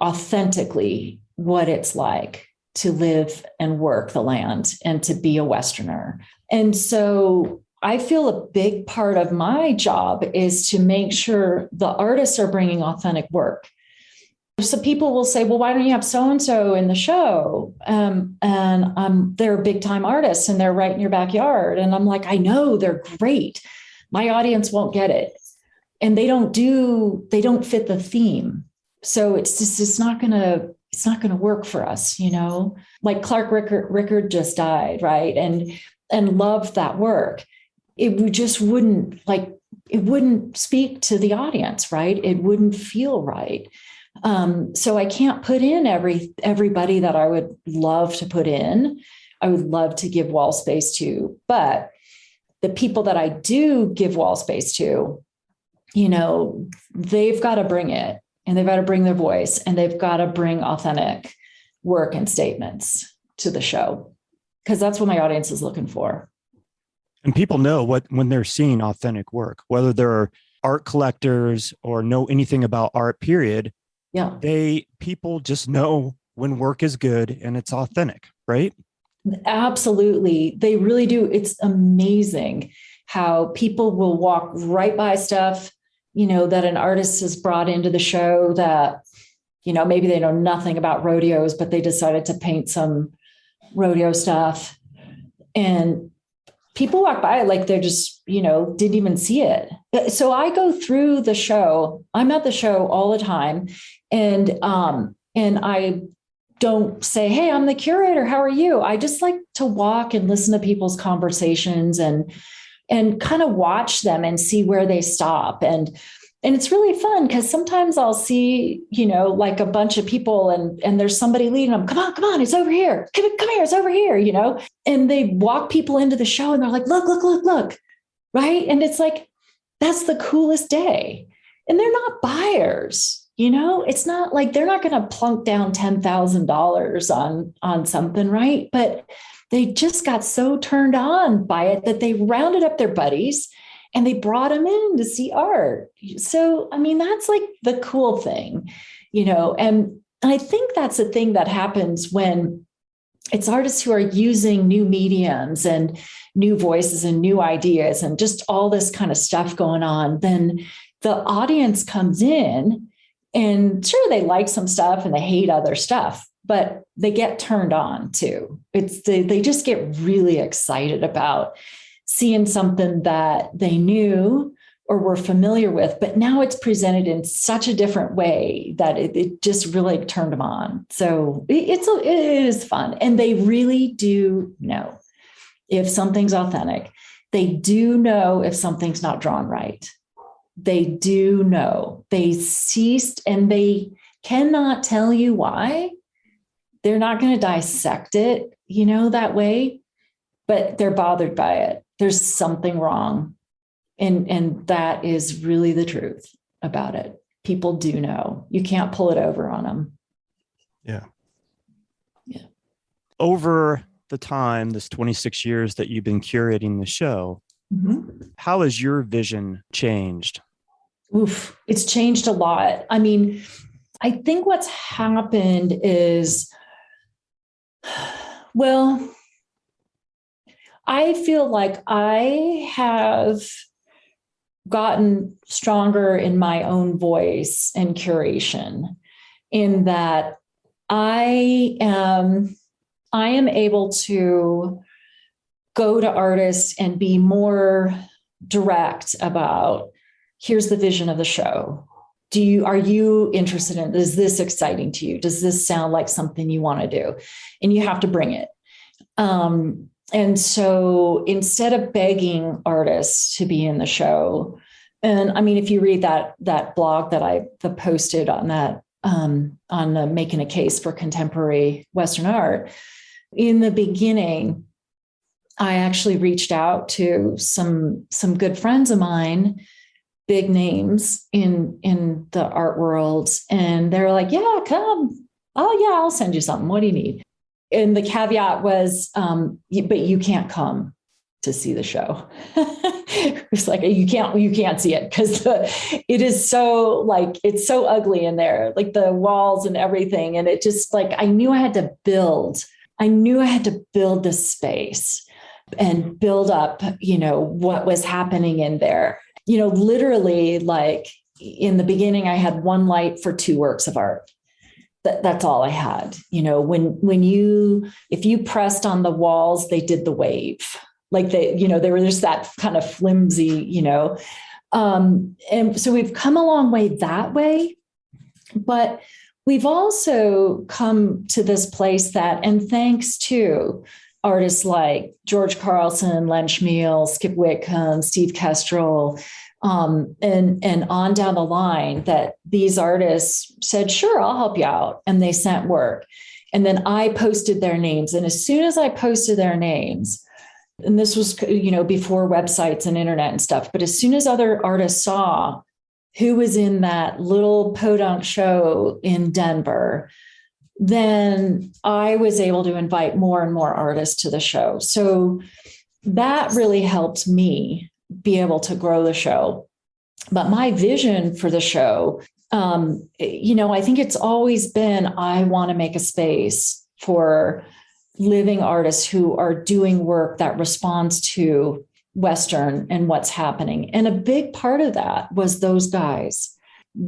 authentically what it's like to live and work the land and to be a Westerner. And so I feel a big part of my job is to make sure the artists are bringing authentic work. So people will say, well, why don't you have so-and-so in the show? They're a big time artist and they're right in your backyard. And I'm like, I know they're great. My audience won't get it. And they don't fit the theme. So it's not going to work for us, like Clark Rickard just died. Right. And loved that work. It just wouldn't speak to the audience. Right. It wouldn't feel right. So I can't put in everybody that I would love to put in. I would love to give wall space to, but the people that I do give wall space to, they've got to bring it, and they've got to bring their voice, and they've got to bring authentic work and statements to the show, because that's what my audience is looking for. And people know when they're seeing authentic work, whether they're art collectors or know anything about art, period. Yeah. People just know when work is good and it's authentic, right? Absolutely. They really do. It's amazing how people will walk right by stuff, that an artist has brought into the show that, maybe they know nothing about rodeos, but they decided to paint some rodeo stuff. And people walk by like they're just, didn't even see it. So I go through the show. I'm at the show all the time. And I don't say, hey, I'm the curator. How are you? I just like to walk and listen to people's conversations and kind of watch them and see where they stop. And it's really fun because sometimes I'll see, like a bunch of people and there's somebody leading them. Come on, it's over here. Come here, it's over here, and they walk people into the show and they're like, look. Right. And it's like, that's the coolest day. And they're not buyers. It's not like they're not going to plunk down $10,000 on something, right? But they just got so turned on by it that they rounded up their buddies and they brought them in to see art. So, that's like the cool thing, and I think that's the thing that happens when it's artists who are using new mediums and new voices and new ideas and just all this kind of stuff going on. Then the audience comes in. And sure, they like some stuff and they hate other stuff, but they get turned on too. They just get really excited about seeing something that they knew or were familiar with, but now it's presented in such a different way that it just really turned them on. So it is fun. And they really do know if something's authentic. They do know if something's not drawn right. They do know. They ceased, and they cannot tell you why. They're not going to dissect it, that way, but they're bothered by it. There's something wrong. And that is really the truth about it. People do know. You can't pull it over on them. Yeah. Yeah. Over the time, this 26 years that you've been curating the show, how has your vision changed? It's changed a lot. I think what's happened is, I feel like I have gotten stronger in my own voice and curation, in that I am able to go to artists and be more direct about, here's the vision of the show. Are you interested in, is this exciting to you? Does this sound like something you want to do? And you have to bring it. And so instead of begging artists to be in the show, And I mean, if you read that blog that I posted on that, on making a case for contemporary Western art, in the beginning, I actually reached out to some good friends of mine, big names in the art world, and they're like, "Yeah, come. Oh yeah, I'll send you something. What do you need?" And the caveat was, but you can't come to see the show. It's like, you can't see it because it is so like, it's so ugly in there, like the walls and everything. And it just like, I knew I had to build this space and build up, what was happening in there. Literally, like in the beginning, I had one light for 2 works of art. That's all I had. If you pressed on the walls, they did the wave. Like they were just that kind of flimsy, and so we've come a long way that way, but we've also come to this place that, and thanks to artists like George Carlson, Len Schmiel, Skip Whitcomb, Steve Kestrel, and on down the line, that these artists said, "Sure, I'll help you out." And they sent work. And then I posted their names. And as soon as I posted their names, and this was, before websites and internet and stuff, but as soon as other artists saw who was in that little podunk show in Denver, then I was able to invite more and more artists to the show. So that really helped me be able to grow the show. But my vision for the show, I think it's always been, I want to make a space for living artists who are doing work that responds to Western and what's happening. And a big part of that was those guys,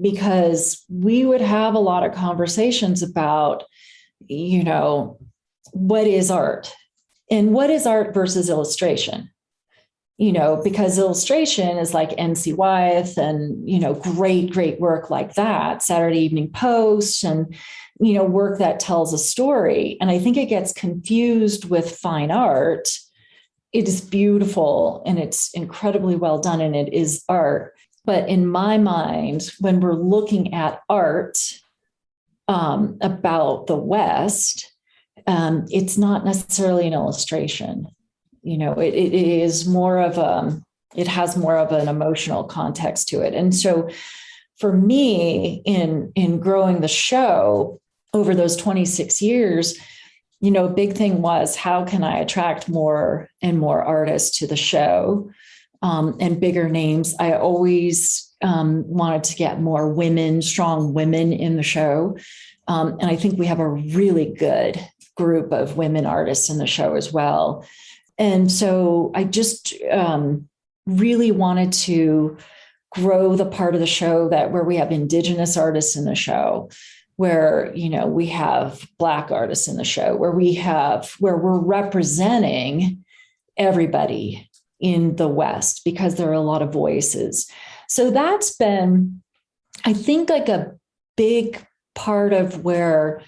because we would have a lot of conversations about, what is art and what is art versus illustration, because illustration is like N.C. Wyeth and, great work like that, Saturday Evening Post, and, work that tells a story. And I think it gets confused with fine art. It is beautiful and it's incredibly well done and it is art. But in my mind, when we're looking at art about the West, it's not necessarily an illustration. It is more of it has more of an emotional context to it. And so for me, in growing the show over those 26 years, a big thing was, how can I attract more and more artists to the show, and bigger names? I always wanted to get more women, strong women in the show. And I think we have a really good group of women artists in the show as well. And so I just really wanted to grow the part of the show where we have Indigenous artists in the show, where, we have Black artists in the show, where we're representing everybody in the West, because there are a lot of voices. So that's been, I think, like a big part of where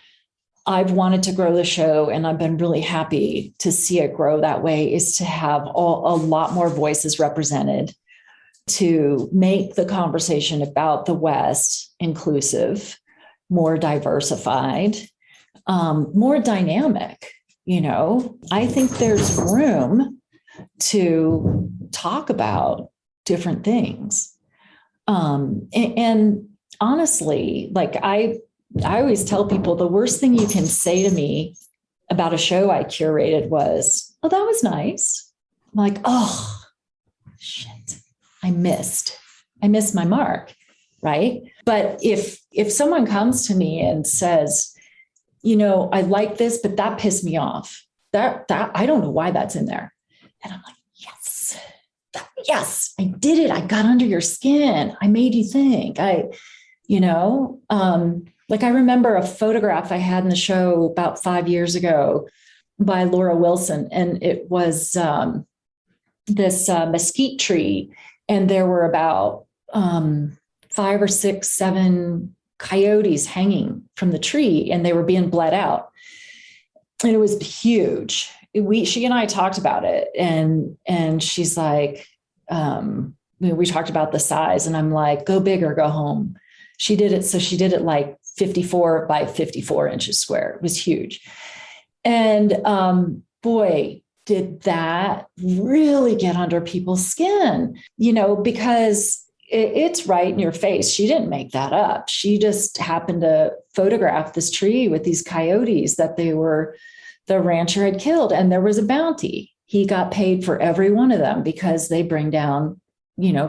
I've wanted to grow the show, and I've been really happy to see it grow that way, is to have a lot more voices represented, to make the conversation about the West inclusive, more diversified, more dynamic. I think there's room to talk about different things. And honestly, like I always tell people, the worst thing you can say to me about a show I curated was, "Oh, that was nice." I'm like, "Oh, shit, I missed my mark." Right. But if someone comes to me and says, "I like this, but that pissed me off. That I don't know why that's in there." And I'm like, yes, I did it. I got under your skin. I made you think. Like I remember a photograph I had in the show about 5 years ago by Laura Wilson. And it was this mesquite tree. And there were about 5 or 6, 7 coyotes hanging from the tree, and they were being bled out. And it was huge. She and I talked about it, and she's like, we talked about the size, and I'm like, go big or go home. She did it. So she did it like 54 by 54 inches square. It was huge. And boy, did that really get under people's skin, because it's right in your face. She didn't make that up. She just happened to photograph this tree with these coyotes that the rancher had killed. And there was a bounty. He got paid for every one of them because they bring down,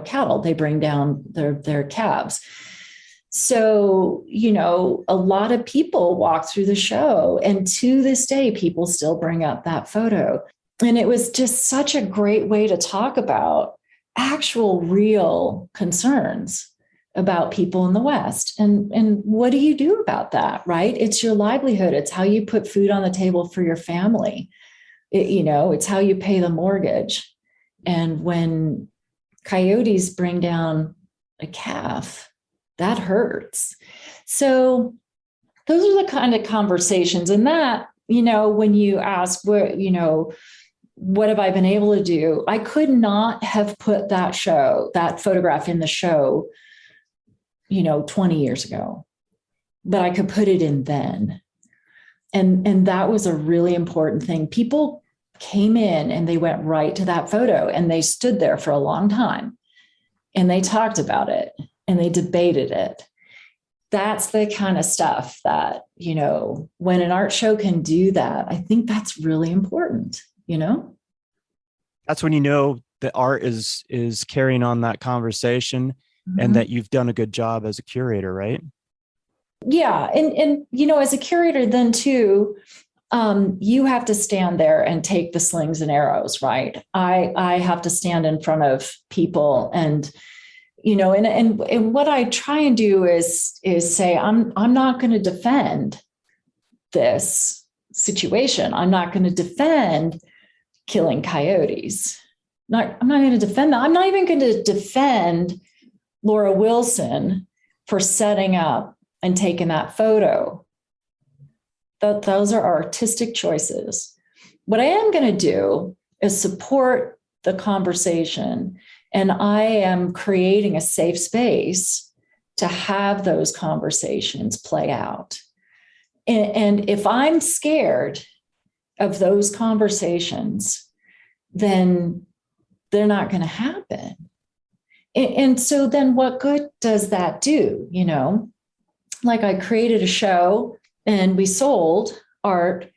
cattle. They bring down their calves. So, a lot of people walked through the show, and to this day, people still bring up that photo. And it was just such a great way to talk about actual real concerns about people in the West. And what do you do about that, right? It's your livelihood. It's how you put food on the table for your family. It's how you pay the mortgage. And when coyotes bring down a calf, that hurts. So those are the kind of conversations. And that, when you ask what have I been able to do? I could not have put that photograph in the show, 20 years ago, but I could put it in then. And that was a really important thing. People came in and they went right to that photo, and they stood there for a long time, and they talked about it and they debated it. That's the kind of stuff that, when an art show can do that, I think that's really important. That's when that art is carrying on that conversation, mm-hmm. and that you've done a good job as a curator, right? Yeah. And as a curator then too, you have to stand there and take the slings and arrows, right? I have to stand in front of people, and and what I try and do is say, I'm not going to defend this situation. I'm not going to defend killing coyotes. I'm not going to defend that. I'm not even going to defend Laura Wilson for setting up and taking that photo. Those are artistic choices. What I am going to do is support the conversation, and I am creating a safe space to have those conversations play out. And if I'm scared of those conversations, then they're not going to happen. And so then what good does that do? Like I created a show and we sold art,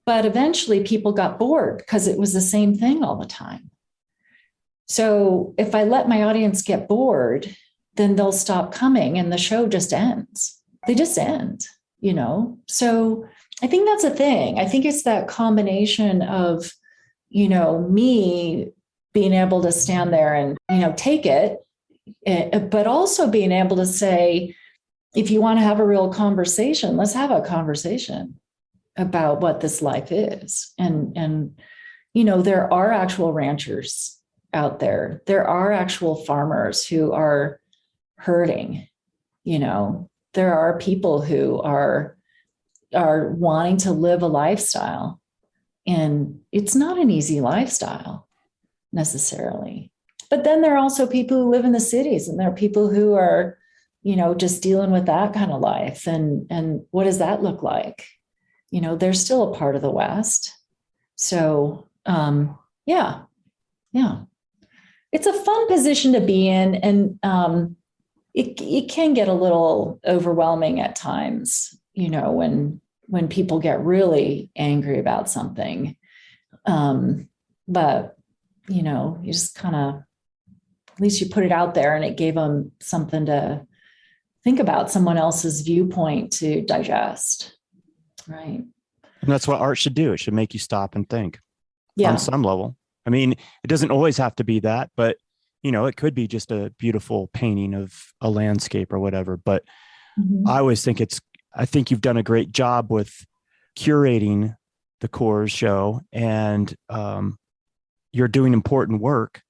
but eventually people got bored because it was the same thing all the time. So if I let my audience get bored, then they'll stop coming and the show just ends. They just end, So I think that's a thing. I think it's that combination of, me being able to stand there and, take it, but also being able to say, if you want to have a real conversation, let's have a conversation about what this life is. And there are actual ranchers out there. There are actual farmers who are hurting. There are people who are wanting to live a lifestyle, and it's not an easy lifestyle necessarily. But then there are also people who live in the cities, and there are people who are, just dealing with that kind of life. And what does that look like? They're still a part of the West. So, yeah. It's a fun position to be in. And it can get a little overwhelming at times, when people get really angry about something. But, you just kind of, at least you put it out there, and it gave them something to think about, someone else's viewpoint to digest. Right. And that's what art should do. It should make you stop and think on some level. I mean, it doesn't always have to be that, but it could be just a beautiful painting of a landscape or whatever. But I always think I think you've done a great job with curating the Coors show, and you're doing important work.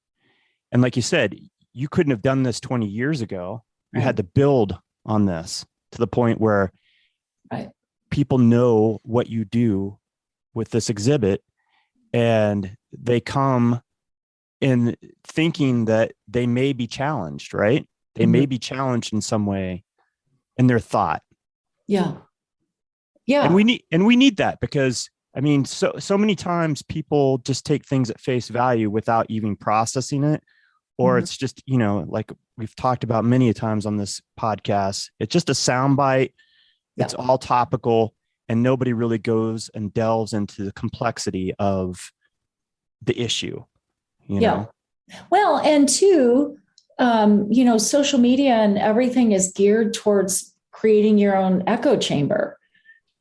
And like you said, you couldn't have done this 20 years ago. You had to build on this to the point where people know what you do with this exhibit, and they come in thinking that they may be challenged, right? They may be challenged in some way in their thought. Yeah. Yeah. And we need that, because I mean, so many times people just take things at face value without even processing it. Or it's just, like we've talked about many times on this podcast, it's just a soundbite. It's all topical, and nobody really goes and delves into the complexity of the issue. You know? Well, and two, social media and everything is geared towards creating your own echo chamber,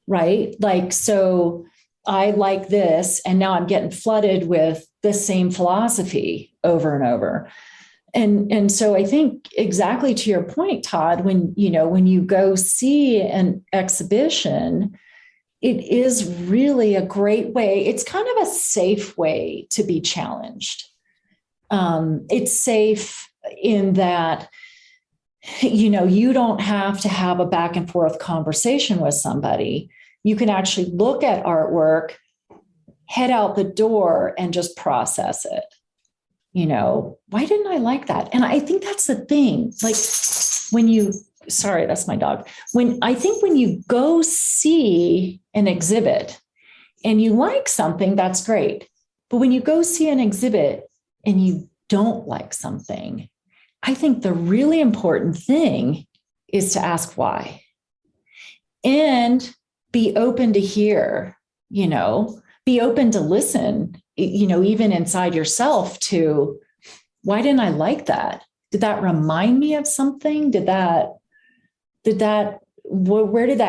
right? Like, so I like this, and now I'm getting flooded with the same philosophy over and over. And so I think exactly to your point, Todd, when you go see an exhibition, it is really a great way. It's kind of a safe way to be challenged. It's safe in that, you don't have to have a back and forth conversation with somebody. You can actually look at artwork, head out the door, and just process it. Why didn't I like that? And I think that's the thing. Like sorry, that's my dog. When you go see an exhibit and you like something, that's great. But when you go see an exhibit and you don't like something, I think the really important thing is to ask why and be open to hear, be open to listen, even inside yourself, to why didn't I like that? Did that remind me of something? Where did that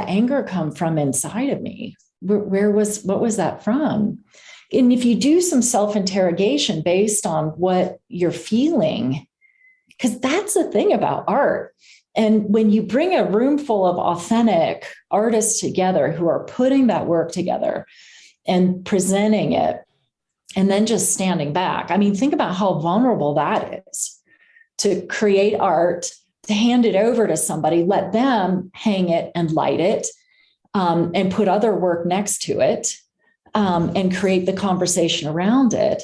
anger come from inside of me? What was that from? And if you do some self-interrogation based on what you're feeling, because that's the thing about art. And when you bring a room full of authentic artists together who are putting that work together and presenting it, and then just standing back. I mean, think about how vulnerable that is, to create art, to hand it over to somebody, let them hang it and light it, and put other work next to it, and create the conversation around it.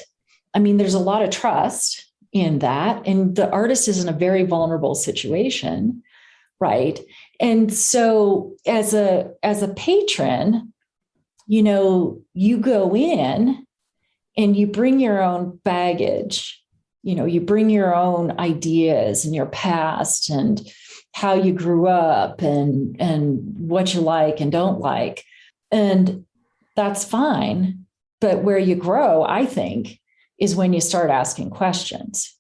I mean, there's a lot of trust in that. And the artist is in a very vulnerable situation, right? And so as a patron, you go in and you bring your own baggage, you bring your own ideas and your past and how you grew up and what you like and don't like. And that's fine. But where you grow, I think, is when you start asking questions.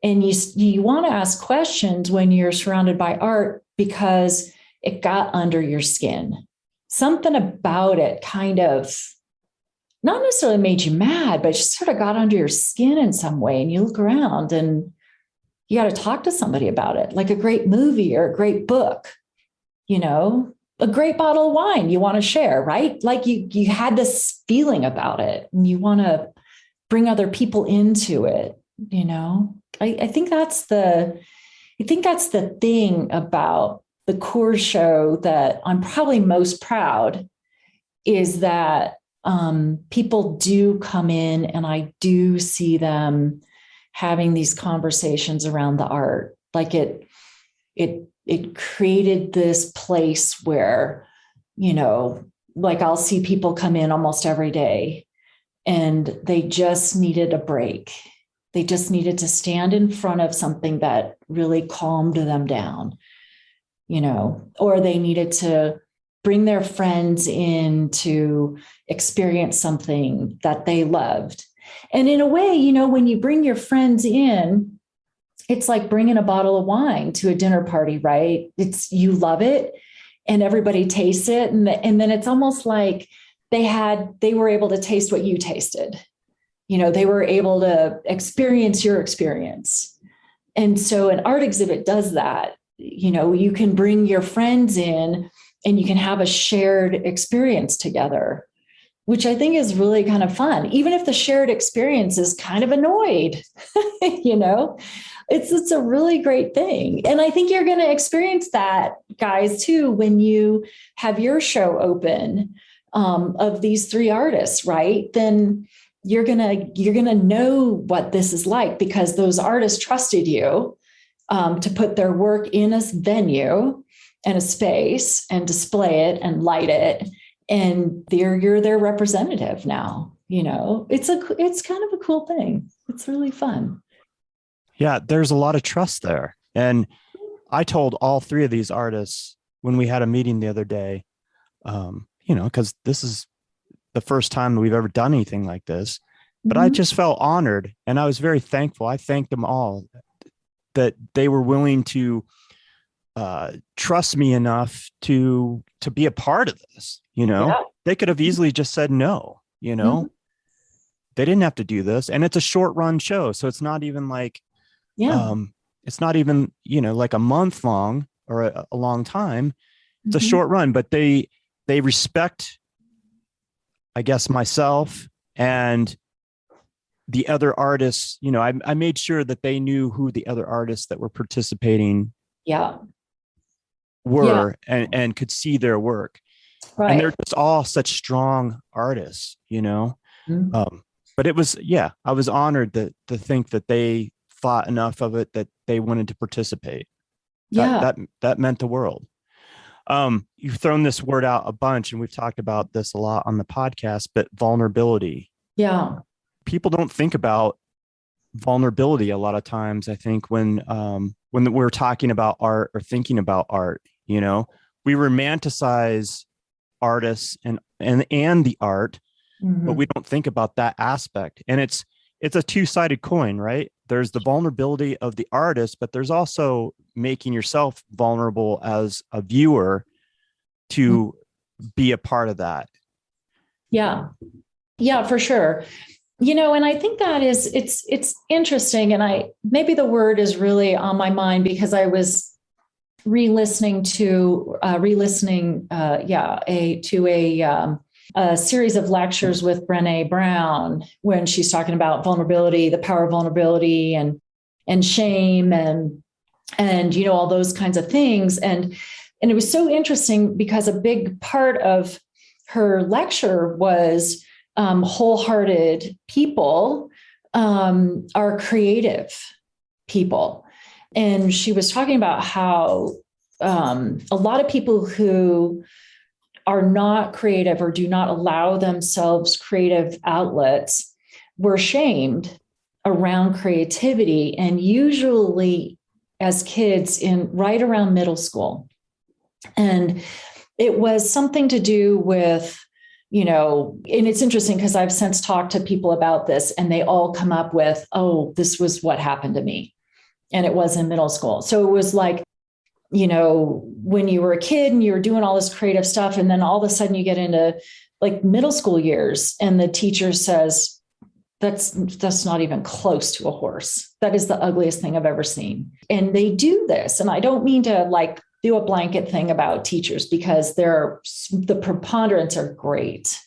And you want to ask questions when you're surrounded by art, because it got under your skin. Something about it kind of not necessarily made you mad, but just sort of got under your skin in some way. And you look around and you got to talk to somebody about it, like a great movie or a great book, a great bottle of wine you want to share, right? Like you had this feeling about it and you want to bring other people into it. I think that's the thing about the Coors show that I'm probably most proud, is that people do come in and I do see them having these conversations around the art. Like it created this place where, like I'll see people come in almost every day and they just needed a break. They just needed to stand in front of something that really calmed them down, or they needed to bring their friends in to experience something that they loved. And in a way, when you bring your friends in, it's like bringing a bottle of wine to a dinner party, right? You love it and everybody tastes it. And then it's almost like they were able to taste what you tasted. They were able to experience your experience. And so an art exhibit does that. You can bring your friends in and you can have a shared experience together, which I think is really kind of fun. Even if the shared experience is kind of annoyed, it's a really great thing. And I think you're going to experience that, guys, too, when you have your show open, of these three artists, right? Then you're gonna know what this is like because those artists trusted you to put their work in a venue and a space and display it and light it, and you're their representative now. It's kind of a cool thing. It's really fun. Yeah, there's a lot of trust there. And I told all three of these artists when we had a meeting the other day, because this is the first time that we've ever done anything like this, but I just felt honored and I was very thankful. I thanked them all that they were willing to trust me enough to be a part of this. They could have easily just said no, they didn't have to do this. And it's a short run show. So it's not even like, it's not even, like a month long or a long time. It's a short run, but they respect, I guess, myself and the other artists. I made sure that they knew who the other artists that were participating were and could see their work. Right. And they're just all such strong artists, but it was, I was honored to think that they thought enough of it that they wanted to participate. That meant the world. You've thrown this word out a bunch and we've talked about this a lot on the podcast, but vulnerability. Yeah. People don't think about vulnerability a lot of times. I think when we're talking about art or thinking about art, we romanticize artists and the art, but we don't think about that aspect. And it's a two-sided coin, right? There's the vulnerability of the artist, but there's also making yourself vulnerable as a viewer to be a part of that. Yeah, for sure. And I think that it's interesting. And maybe the word is really on my mind because I was re-listening to a series of lectures with Brené Brown when she's talking about vulnerability, the power of vulnerability and shame and all those kinds of things. And it was so interesting because a big part of her lecture was wholehearted people are creative people. And she was talking about how a lot of people who are not creative or do not allow themselves creative outlets were shamed around creativity, and usually as kids right around middle school. And it was something to do with, and it's interesting because I've since talked to people about this and they all come up with, oh, this was what happened to me. And it was in middle school. So it was like, when you were a kid and you were doing all this creative stuff, and then all of a sudden you get into like middle school years and the teacher says, that's not even close to a horse. That is the ugliest thing I've ever seen. And they do this. And I don't mean to like do a blanket thing about teachers because the preponderance are great.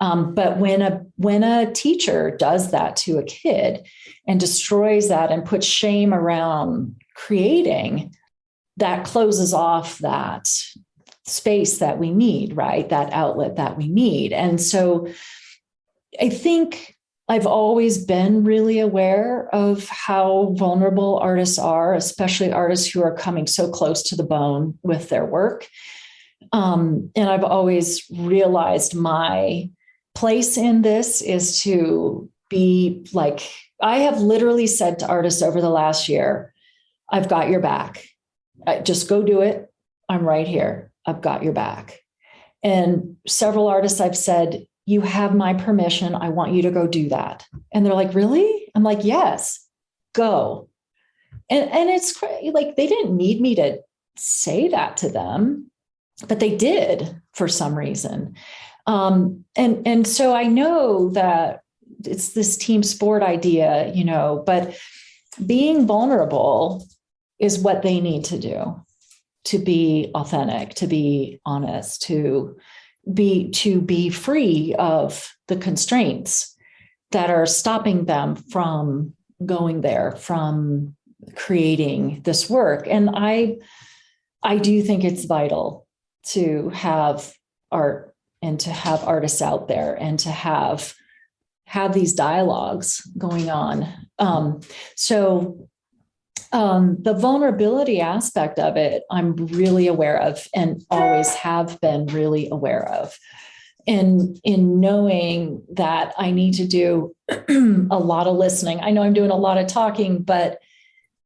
But when a teacher does that to a kid and destroys that and puts shame around creating, that closes off that space that we need, right? That outlet that we need. And so I think I've always been really aware of how vulnerable artists are, especially artists who are coming so close to the bone with their work. And I've always realized my place in this is to be like, I have literally said to artists over the last year, I've got your back. Just go do it. I'm right here. I've got your back. And several artists I've said, you have my permission. I want you to go do that. And they're like, really? I'm like, yes, go. And it's crazy. Like, they didn't need me to say that to them, but they did for some reason. And so I know that it's this team sport idea, but being vulnerable is what they need to do to be authentic, to be honest, to be free of the constraints that are stopping them from going there, from creating this work. And I do think it's vital to have art and to have artists out there and to have have these dialogues going on. The vulnerability aspect of it, I'm really aware of and always have been really aware of. And in knowing that I need to do a lot of listening. I know I'm doing a lot of talking, but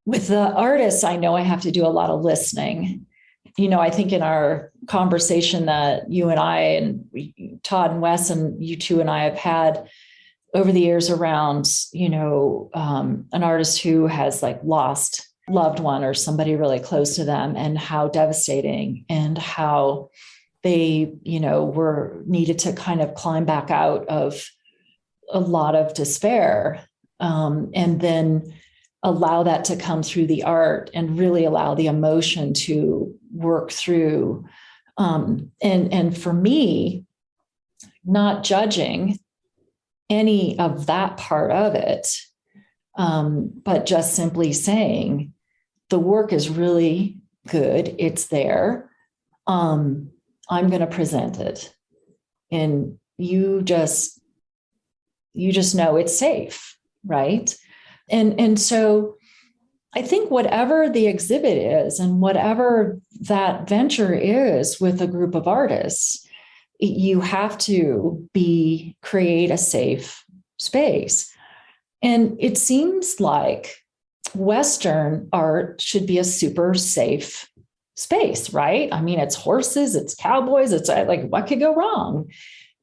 with the artists, I know I have to do a lot of listening. I think in our conversation that you and I and Todd and Wes and you two and I have had over the years around, an artist who has like lost a loved one or somebody really close to them, and how devastating, and how they, were needed to kind of climb back out of a lot of despair, and then allow that to come through the art and really allow the emotion to work through. And for me, not judging any of that part of it, but just simply saying the work is really good. It's there. I'm going to present it, and you just know it's safe, right? And so I think whatever the exhibit is and whatever that venture is with a group of artists, you have to create a safe space. And it seems like Western art should be a super safe space, right? I mean, it's horses, it's cowboys, it's like, what could go wrong?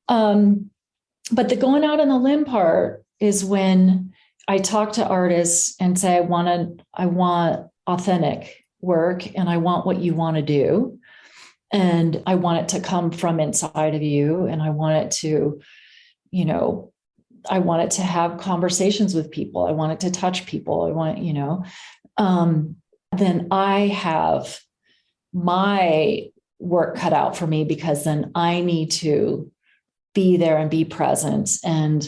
But the going out on the limb part is when I talk to artists and say, I want authentic work, and I want what you want to do. And I want it to come from inside of you. And I want it to, I want it to have conversations with people. I want it to touch people. I want, then I have my work cut out for me, because then I need to be there and be present and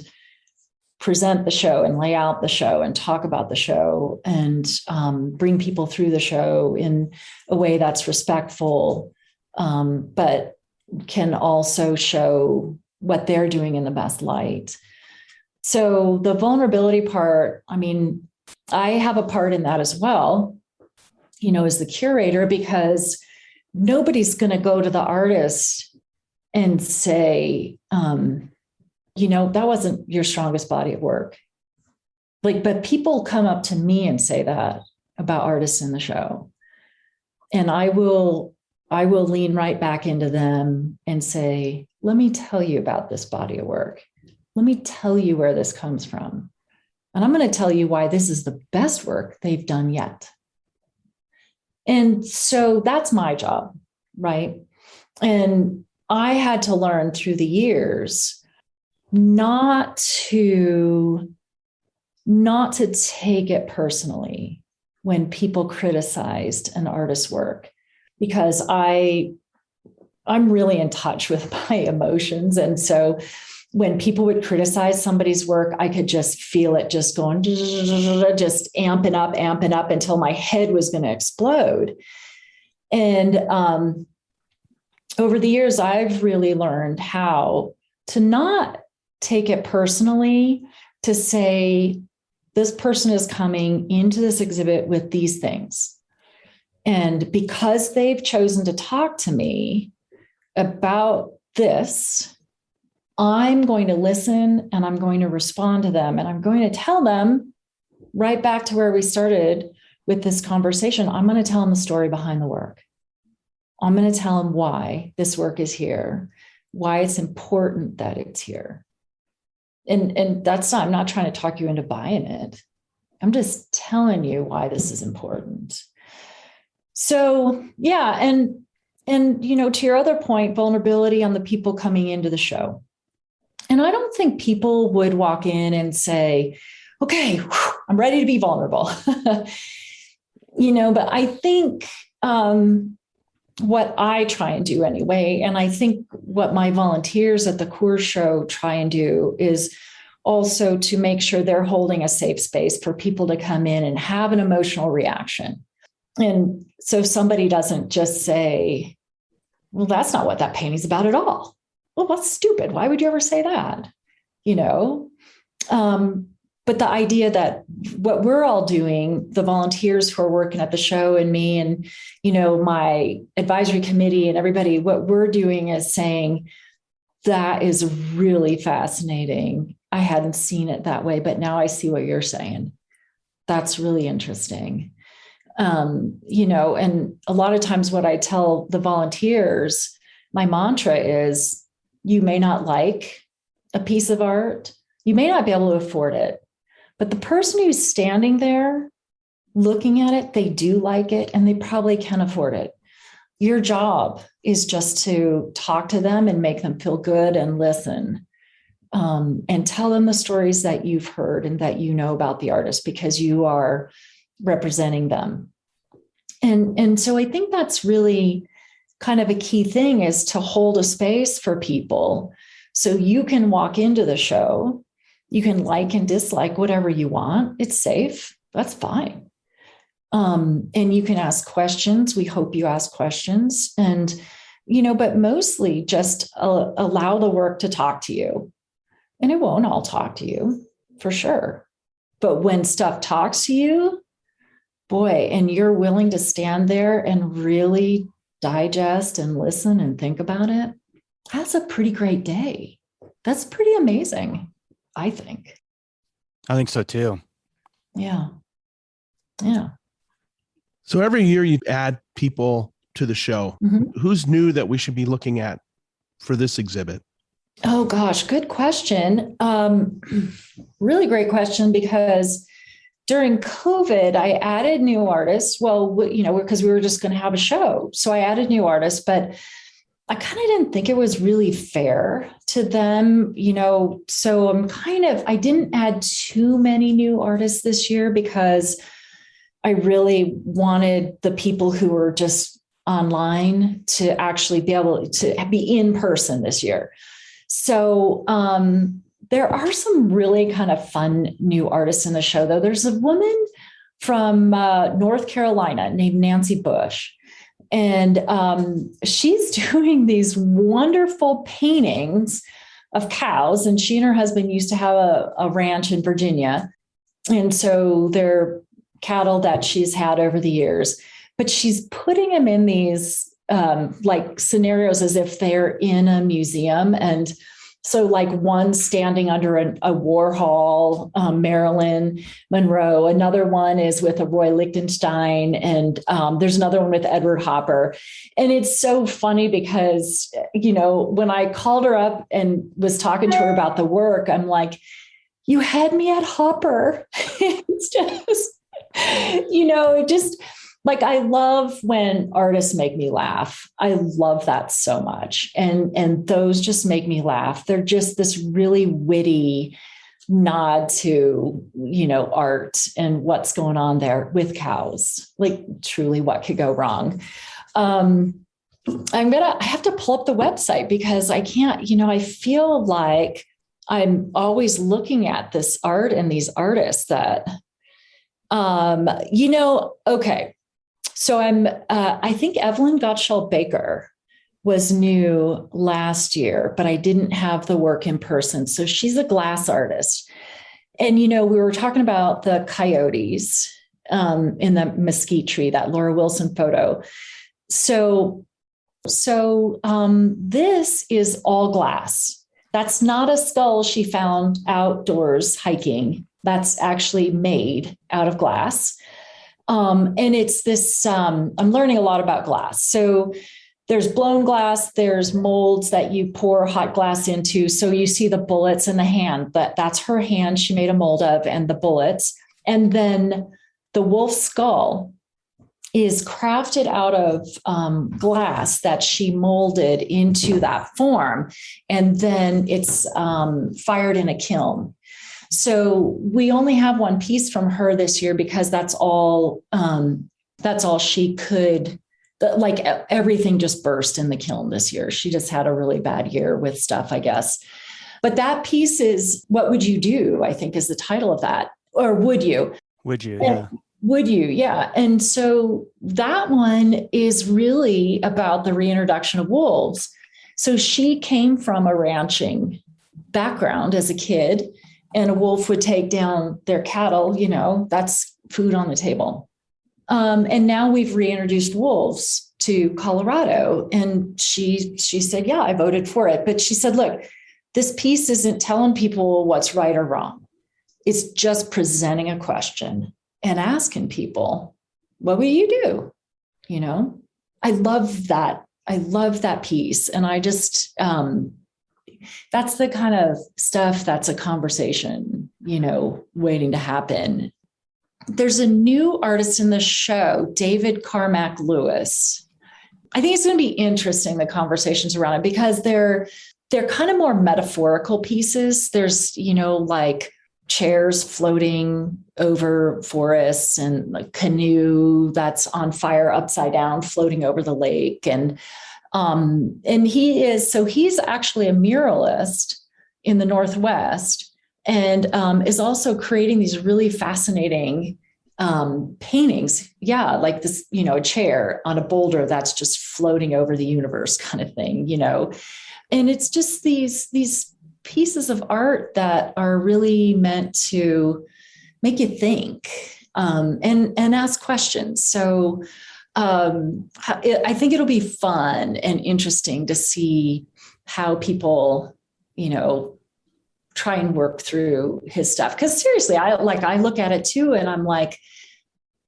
present the show and lay out the show and talk about the show and bring people through the show in a way that's respectful, but can also show what they're doing in the best light. So the vulnerability part, I mean, I have a part in that as well, as the curator, because nobody's going to go to the artist and say, that wasn't your strongest body of work. But people come up to me and say that about artists in the show. And I will lean right back into them and say, let me tell you about this body of work. Let me tell you where this comes from. And I'm going to tell you why this is the best work they've done yet. And so that's my job, right? And I had to learn through the years not to take it personally when people criticized an artist's work, because I'm really in touch with my emotions. And so when people would criticize somebody's work, I could just feel it just going, just amping up until my head was going to explode. And over the years, I've really learned how to not take it personally, to say, this person is coming into this exhibit with these things. And because they've chosen to talk to me about this, I'm going to listen and I'm going to respond to them. And I'm going to tell them, right back to where we started with this conversation, I'm going to tell them the story behind the work. I'm going to tell them why this work is here, why it's important that it's here. And that's not, I'm not trying to talk you into buying it. I'm just telling you why this is important. So, yeah. And to your other point, vulnerability on the people coming into the show. And I don't think people would walk in and say, okay, I'm ready to be vulnerable. But I think what I try and do anyway, and I think what my volunteers at the Coors show try and do, is also to make sure they're holding a safe space for people to come in and have an emotional reaction. And so somebody doesn't just say, well, that's not what that painting's about at all. Well, that's stupid. Why would you ever say that? But the idea that what we're all doing, the volunteers who are working at the show and me and, my advisory committee and everybody, what we're doing is saying, that is really fascinating. I hadn't seen it that way, but now I see what you're saying. That's really interesting. And a lot of times what I tell the volunteers, my mantra is, you may not like a piece of art. You may not be able to afford it, but the person who's standing there looking at it, they do like it and they probably can afford it. Your job is just to talk to them and make them feel good and listen, and tell them the stories that you've heard and that you know about the artist because you are representing them. And so I think that's really kind of a key thing, is to hold a space for people so you can walk into the show. You can like and dislike whatever you want. It's safe. That's fine. And you can ask questions. We hope you ask questions, and, but mostly just allow the work to talk to you. And it won't all talk to you, for sure. But when stuff talks to you, boy, and you're willing to stand there and really digest and listen and think about it, that's a pretty great day. That's pretty amazing, I think. I think so too. Yeah. So every year you add people to the show. Mm-hmm. Who's new that we should be looking at for this exhibit? Oh gosh, good question. Really great question, because during COVID, I added new artists. Well, because we were just going to have a show. So I added new artists, but I kind of didn't think it was really fair to them, so I didn't add too many new artists this year because I really wanted the people who were just online to actually be able to be in person this year. So there are some really kind of fun new artists in the show, though. There's a woman from North Carolina named Nancy Bush, and she's doing these wonderful paintings of cows. And she and her husband used to have a ranch in Virginia. And so they're cattle that she's had over the years, but she's putting them in these like scenarios as if they're in a museum. And so like one standing under a Warhol, Marilyn Monroe, another one is with a Roy Lichtenstein, and there's another one with Edward Hopper. And it's so funny because, when I called her up and was talking to her about the work, I'm like, you had me at Hopper. It's just, it just, like, I love when artists make me laugh. I love that so much. And those just make me laugh. They're just this really witty nod to, art and what's going on there with cows. Like, truly, what could go wrong? I have to pull up the website because I can't, I feel like I'm always looking at this art and these artists that, okay. So I think Evelyn Gottschall Baker was new last year, but I didn't have the work in person. So she's a glass artist. And, we were talking about the coyotes in the mesquite tree, that Laura Wilson photo. So this is all glass. That's not a skull she found outdoors hiking. That's actually made out of glass. And it's this, I'm learning a lot about glass. So there's blown glass, there's molds that you pour hot glass into. So you see the bullets in the hand, that's her hand she made a mold of, and the bullets. And then the wolf skull is crafted out of glass that she molded into that form. And then it's fired in a kiln. So we only have one piece from her this year because that's all she could, like, everything just burst in the kiln this year. She just had a really bad year with stuff, I guess. But that piece is What Would You Do, I think is the title of that. Or Would You? Would you? Yeah. Would you? Yeah. And so that one is really about the reintroduction of wolves. So she came from a ranching background as a kid. and a wolf would take down their cattle, that's food on the table. And now we've reintroduced wolves to Colorado. And she said, yeah, I voted for it. But she said, look, this piece isn't telling people what's right or wrong. It's just presenting a question and asking people, what will you do? I love that. I love that piece. And I just, that's the kind of stuff that's a conversation, waiting to happen. There's a new artist in the show, David Carmack Lewis. I think it's going to be interesting, the conversations around it, because they're kind of more metaphorical pieces. There's, like chairs floating over forests and a canoe that's on fire upside down, floating over the lake. And he's actually a muralist in the Northwest, and is also creating these really fascinating paintings. Yeah. Like this, a chair on a boulder that's just floating over the universe kind of thing, and it's just these pieces of art that are really meant to make you think, and ask questions. So I think it'll be fun and interesting to see how people, try and work through his stuff. Because seriously, I look at it too, and I'm like,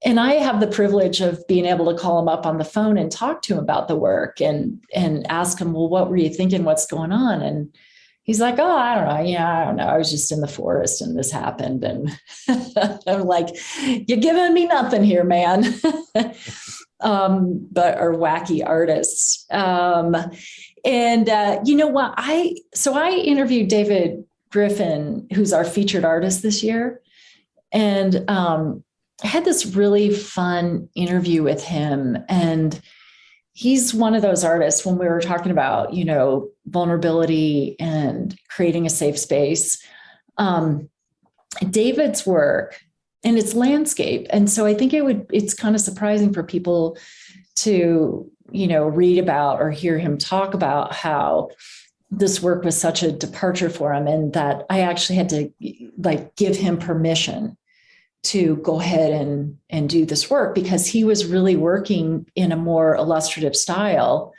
and I have the privilege of being able to call him up on the phone and talk to him about the work and ask him, well, what were you thinking? What's going on? And he's like, oh, I don't know. Yeah, I don't know. I was just in the forest and this happened. And I'm like, you're giving me nothing here, man. But are wacky artists. And you know what? I interviewed David Griffin, who's our featured artist this year. And I had this really fun interview with him. And he's one of those artists, when we were talking about, vulnerability and creating a safe space, David's work, and it's landscape. And so I think it's kind of surprising for people to, read about or hear him talk about how this work was such a departure for him, and that I actually had to give him permission to go ahead and do this work, because he was really working in a more illustrative style,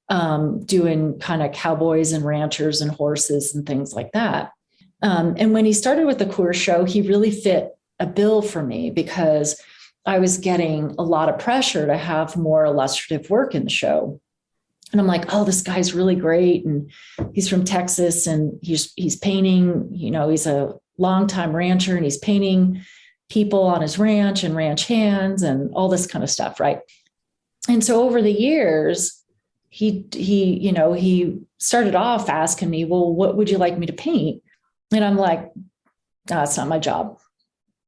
doing kind of cowboys and ranchers and horses and things like that. And when he started with the Coors show, he really fit a bill for me, because I was getting a lot of pressure to have more illustrative work in the show. And I'm like, oh, this guy's really great. And he's from Texas, and he's painting, he's a longtime rancher, and he's painting people on his ranch and ranch hands and all this kind of stuff. Right. And so over the years, he started off asking me, well, what would you like me to paint? And I'm like, no, it's not my job.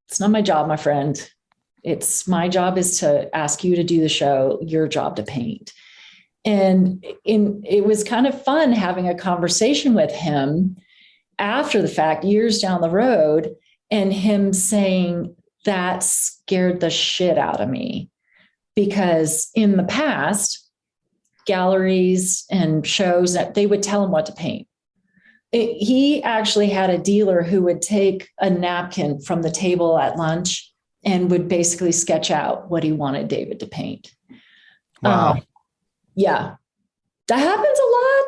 It's not my job, my friend. My job is to ask you to do the show, your job to paint. And it was kind of fun having a conversation with him after the fact, years down the road, and him saying, that scared the shit out of me, because in the past, galleries and shows, that they would tell him what to paint. He actually had a dealer who would take a napkin from the table at lunch and would basically sketch out what he wanted David to paint. Wow. Yeah, that happens a lot.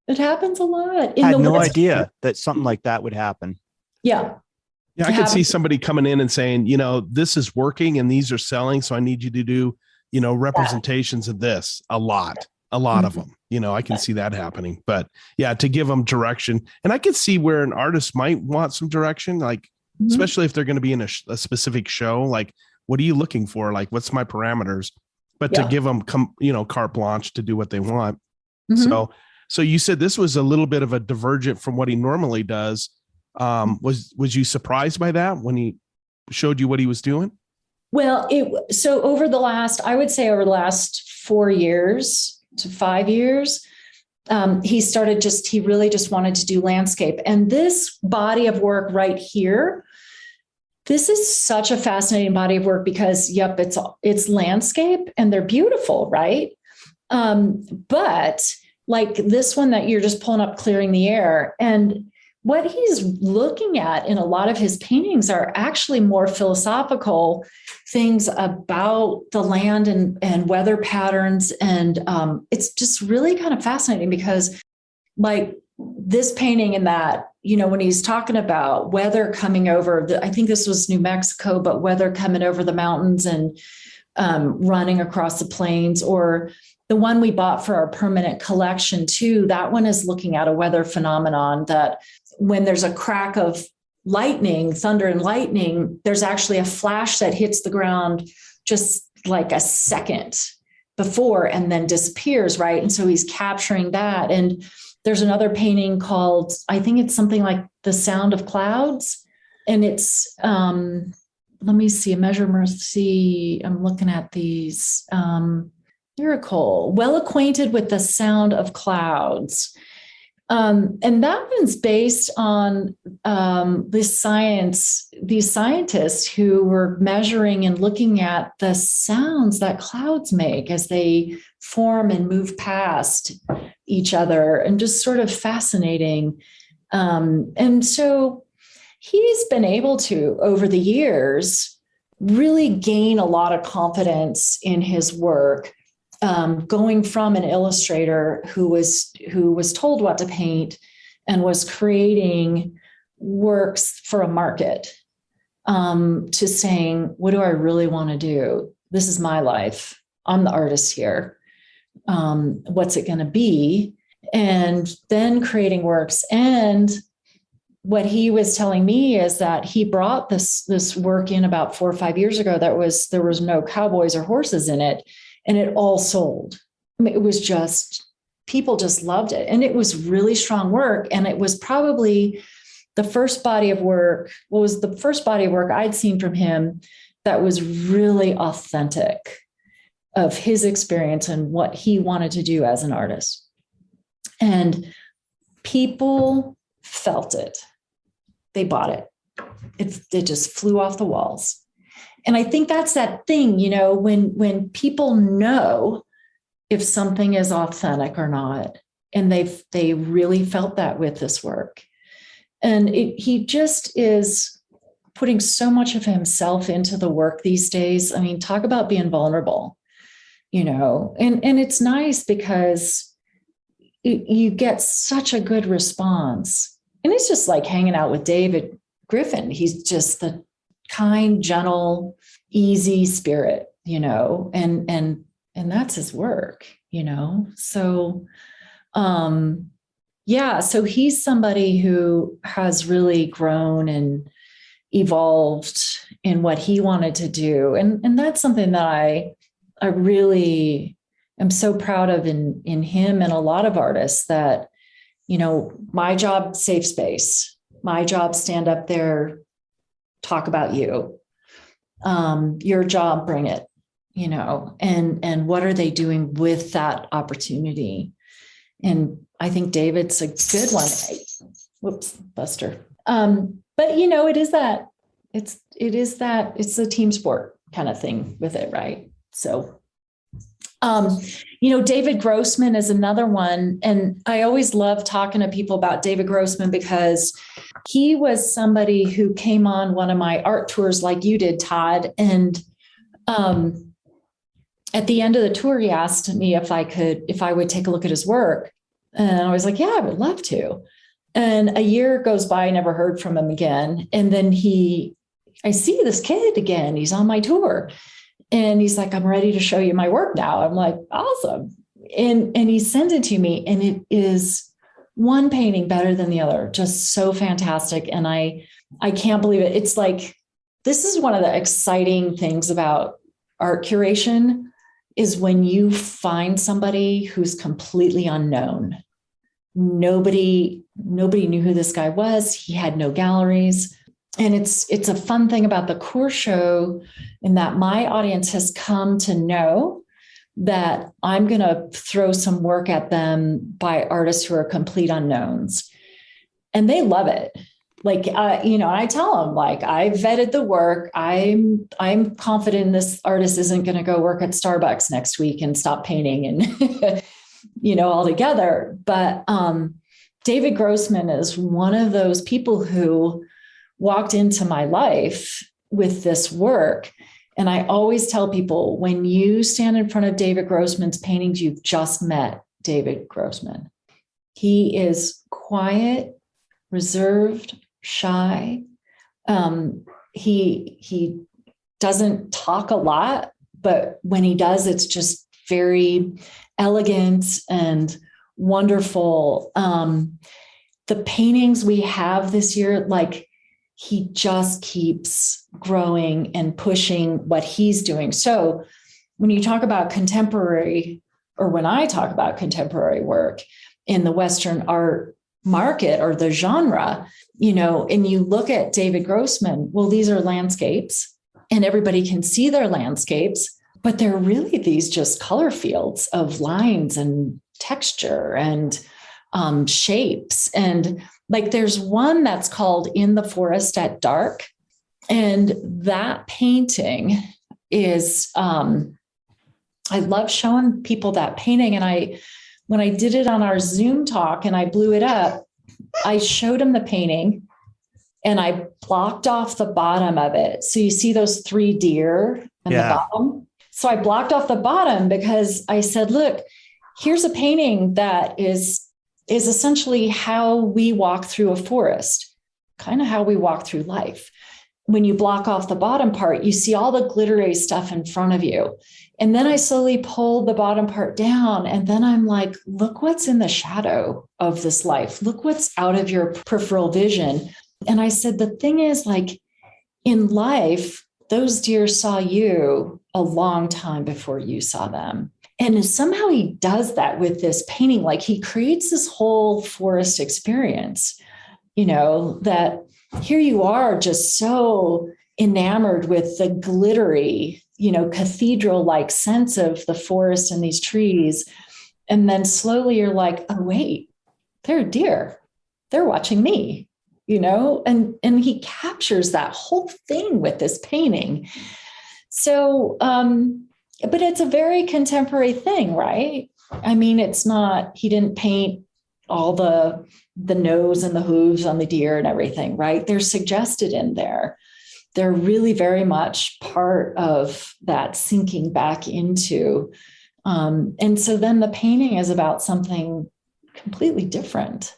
It happens a lot. I had no idea that something like that would happen. Yeah. Yeah, I could see somebody coming in and saying, this is working and these are selling, so I need you to do, representations of this. A lot of them. I can see that happening. But yeah, to give them direction. And I could see where an artist might want some direction, especially if they're going to be in a specific show. Like, what are you looking for? Like, what's my parameters? But to give them, carte blanche to do what they want. Mm-hmm. So you said this was a little bit of a divergent from what he normally does. Was you surprised by that when he showed you what he was doing? Well, over the last 4 years to 5 years, he really just wanted to do landscape. And this body of work right here, this is such a fascinating body of work, because it's landscape and they're beautiful, right? But like this one that you're just pulling up, Clearing the Air, and what he's looking at in a lot of his paintings are actually more philosophical things about the land and weather patterns. And it's just really kind of fascinating because like this painting and that, when he's talking about weather coming over, I think this was New Mexico, but weather coming over the mountains and running across the plains, or the one we bought for our permanent collection too, that one is looking at a weather phenomenon that when there's a crack of lightning, thunder and lightning, there's actually a flash that hits the ground just like a second before and then disappears, right? And so he's capturing that. And there's another painting called, I think it's something like The Sound of Clouds. And it's, let me see, a Measure Mercy. I'm looking at these. Miracle, well acquainted with the sound of clouds. And that one's based on these scientists who were measuring and looking at the sounds that clouds make as they form and move past each other, and just sort of fascinating. And so he's been able to, over the years, really gain a lot of confidence in his work. Going from an illustrator who was told what to paint and was creating works for a market, to saying, what do I really want to do? This is my life. I'm the artist here. What's it going to be? And then creating works. And what he was telling me is that he brought this work in about 4 or 5 years ago. There was no cowboys or horses in it. And it all sold. I mean, it was just, people just loved it. And it was really strong work. And it was probably the first body of work, I'd seen from him that was really authentic of his experience and what he wanted to do as an artist. And people felt it. They bought it. It just flew off the walls. And I think that's that thing, when people know if something is authentic or not, and they really felt that with this work. And he just is putting so much of himself into the work these days. I mean, talk about being vulnerable, and it's nice because you get such a good response. And it's just like hanging out with David Griffin. He's just the kind, gentle, easy spirit, and that's his work, So, so he's somebody who has really grown and evolved in what he wanted to do. And that's something that I really am so proud of in him and a lot of artists that, my job, safe space, my job, stand up there, talk about you, your job, bring it, and what are they doing with that opportunity? And I think David's a good one. Whoops, Buster. But it is that it's a team sport kind of thing with it. Right. So, David Grossman is another one. And I always love talking to people about David Grossman because he was somebody who came on one of my art tours like you did, Todd. And at the end of the tour, he asked me if I would take a look at his work. And I was like, yeah, I would love to. And a year goes by, I never heard from him again. And then I see this kid again. He's on my tour. And he's like, I'm ready to show you my work now. I'm like, awesome. And he sends it to me, and it is one painting better than the other, just so fantastic. And I can't believe it. It's like, this is one of the exciting things about art curation is when you find somebody who's completely unknown. Nobody knew who this guy was. He had no galleries. And it's a fun thing about the Coors show in that my audience has come to know that I'm going to throw some work at them by artists who are complete unknowns. And they love it. Like, I tell them, like, I vetted the work. I'm confident this artist isn't going to go work at Starbucks next week and stop painting and, altogether. But David Grossman is one of those people who walked into my life with this work. And I always tell people, when you stand in front of David Grossman's paintings, you've just met David Grossman. He is quiet, reserved, shy. He doesn't talk a lot, but when he does, it's just very elegant and wonderful. The paintings we have this year, like, he just keeps growing and pushing what he's doing. So when you talk about contemporary, or when I talk about contemporary work in the Western art market or the genre, and you look at David Grossman, well, these are landscapes and everybody can see their landscapes, but they're really these just color fields of lines and texture and shapes. And like, there's one that's called In the Forest at Dark. And that painting is, I love showing people that painting. And when I did it on our Zoom talk and I blew it up, I showed him the painting and I blocked off the bottom of it. So you see those 3 deer in the bottom. So I blocked off the bottom because I said, look, here's a painting that is essentially how we walk through a forest, kind of how we walk through life. When you block off the bottom part, you see all the glittery stuff in front of you. And then I slowly pulled the bottom part down. And then I'm like, look what's in the shadow of this life. Look what's out of your peripheral vision. And I said, the thing is, like, in life, those deer saw you a long time before you saw them. And somehow he does that with this painting. Like, he creates this whole forest experience, that here you are just so enamored with the glittery, cathedral-like sense of the forest and these trees. And then slowly you're like, oh, wait, they're a deer. They're watching me, and he captures that whole thing with this painting. So, but it's a very contemporary thing, right? I mean, it's not, he didn't paint all the nose and the hooves on the deer and everything, right? They're suggested in there. They're really very much part of that sinking back into. And so then the painting is about something completely different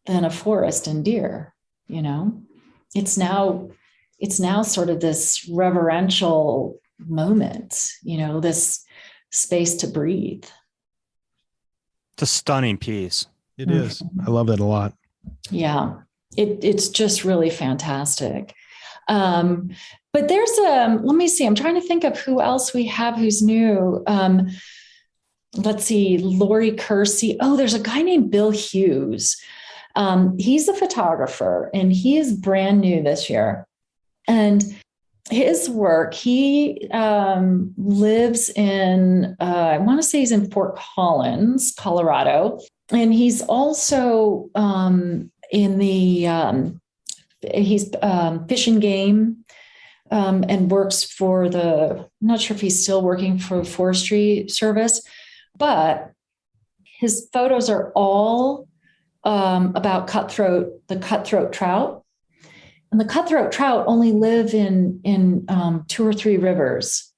than a forest and deer, It's now sort of this reverential moment, this space to breathe. It's a stunning piece. It is. I love that a lot. Yeah, it's just really fantastic. But there's let me see, I'm trying to think of who else we have who's new. Let's see, Lori Kersey. Oh, there's a guy named Bill Hughes. He's a photographer and he is brand new this year. And his work, he lives in, I want to say he's in Fort Collins, Colorado. And he's also in the, he's Fish and Game and works for I'm not sure if he's still working for the Forestry Service, but his photos are all about the cutthroat trout. And the cutthroat trout only live in 2 or 3 rivers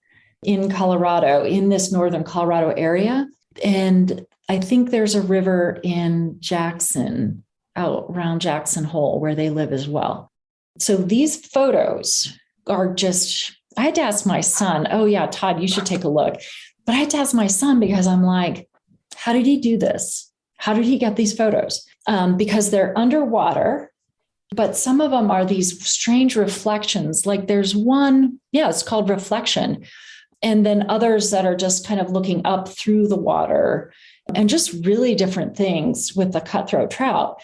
in Colorado, in this northern Colorado area. And I think there's a river in Jackson, out around Jackson Hole, where they live as well. So these photos are just, I had to ask my son, oh yeah, Todd, you should take a look. But I had to ask my son because I'm like, how did he do this? How did he get these photos? Because they're underwater, but some of them are these strange reflections. Like there's one, it's called Reflection. And then others that are just kind of looking up through the water and just really different things with the cutthroat trout.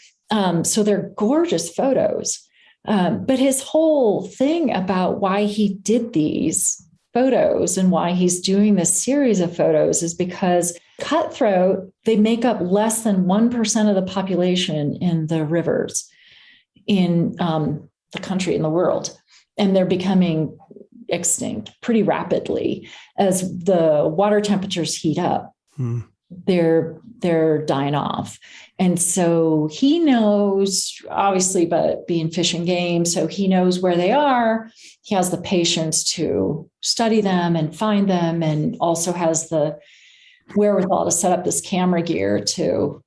So they're gorgeous photos. But his whole thing about why he did these photos and why he's doing this series of photos is because cutthroat, they make up less than 1% of the population in the rivers in the country, in the world. And they're becoming extinct pretty rapidly as the water temperatures heat up. They're they're dying off. And so he knows, obviously, but being Fish and Game, so he knows where they are. He has the patience to study them and find them, and also has the wherewithal to set up this camera gear to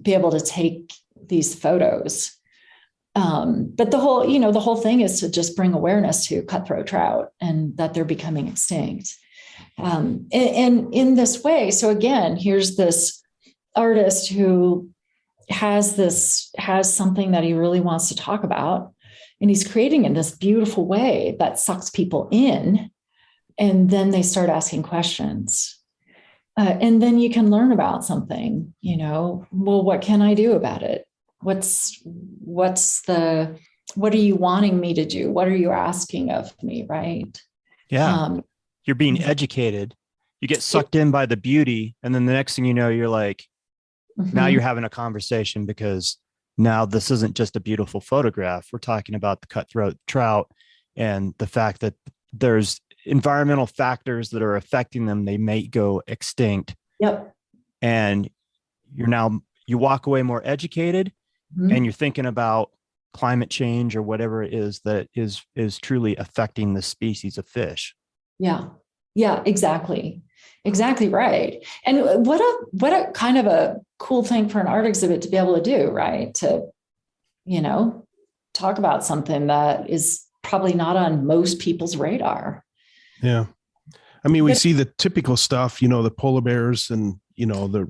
be able to take these photos. But the whole thing is to just bring awareness to cutthroat trout and that they're becoming extinct. And in this way, so again, here's this artist who has something that he really wants to talk about, and he's creating in this beautiful way that sucks people in, and then they start asking questions. And then you can learn about something, well, what can I do about it? What are you wanting me to do? What are you asking of me? Right. Yeah. You're being educated. You get sucked in by the beauty. And then the next thing you know, you're like, now you're having a conversation, because now this isn't just a beautiful photograph. We're talking about the cutthroat trout and the fact that there's environmental factors that are affecting them. They may go extinct. Yep. And you walk away more educated, and you're thinking about climate change or whatever it is that is truly affecting the species of fish. Yeah. Yeah, exactly. Exactly right. And what a kind of a cool thing for an art exhibit to be able to do, right? To, talk about something that is probably not on most people's radar. Yeah. I mean, we see the typical stuff, the polar bears and, the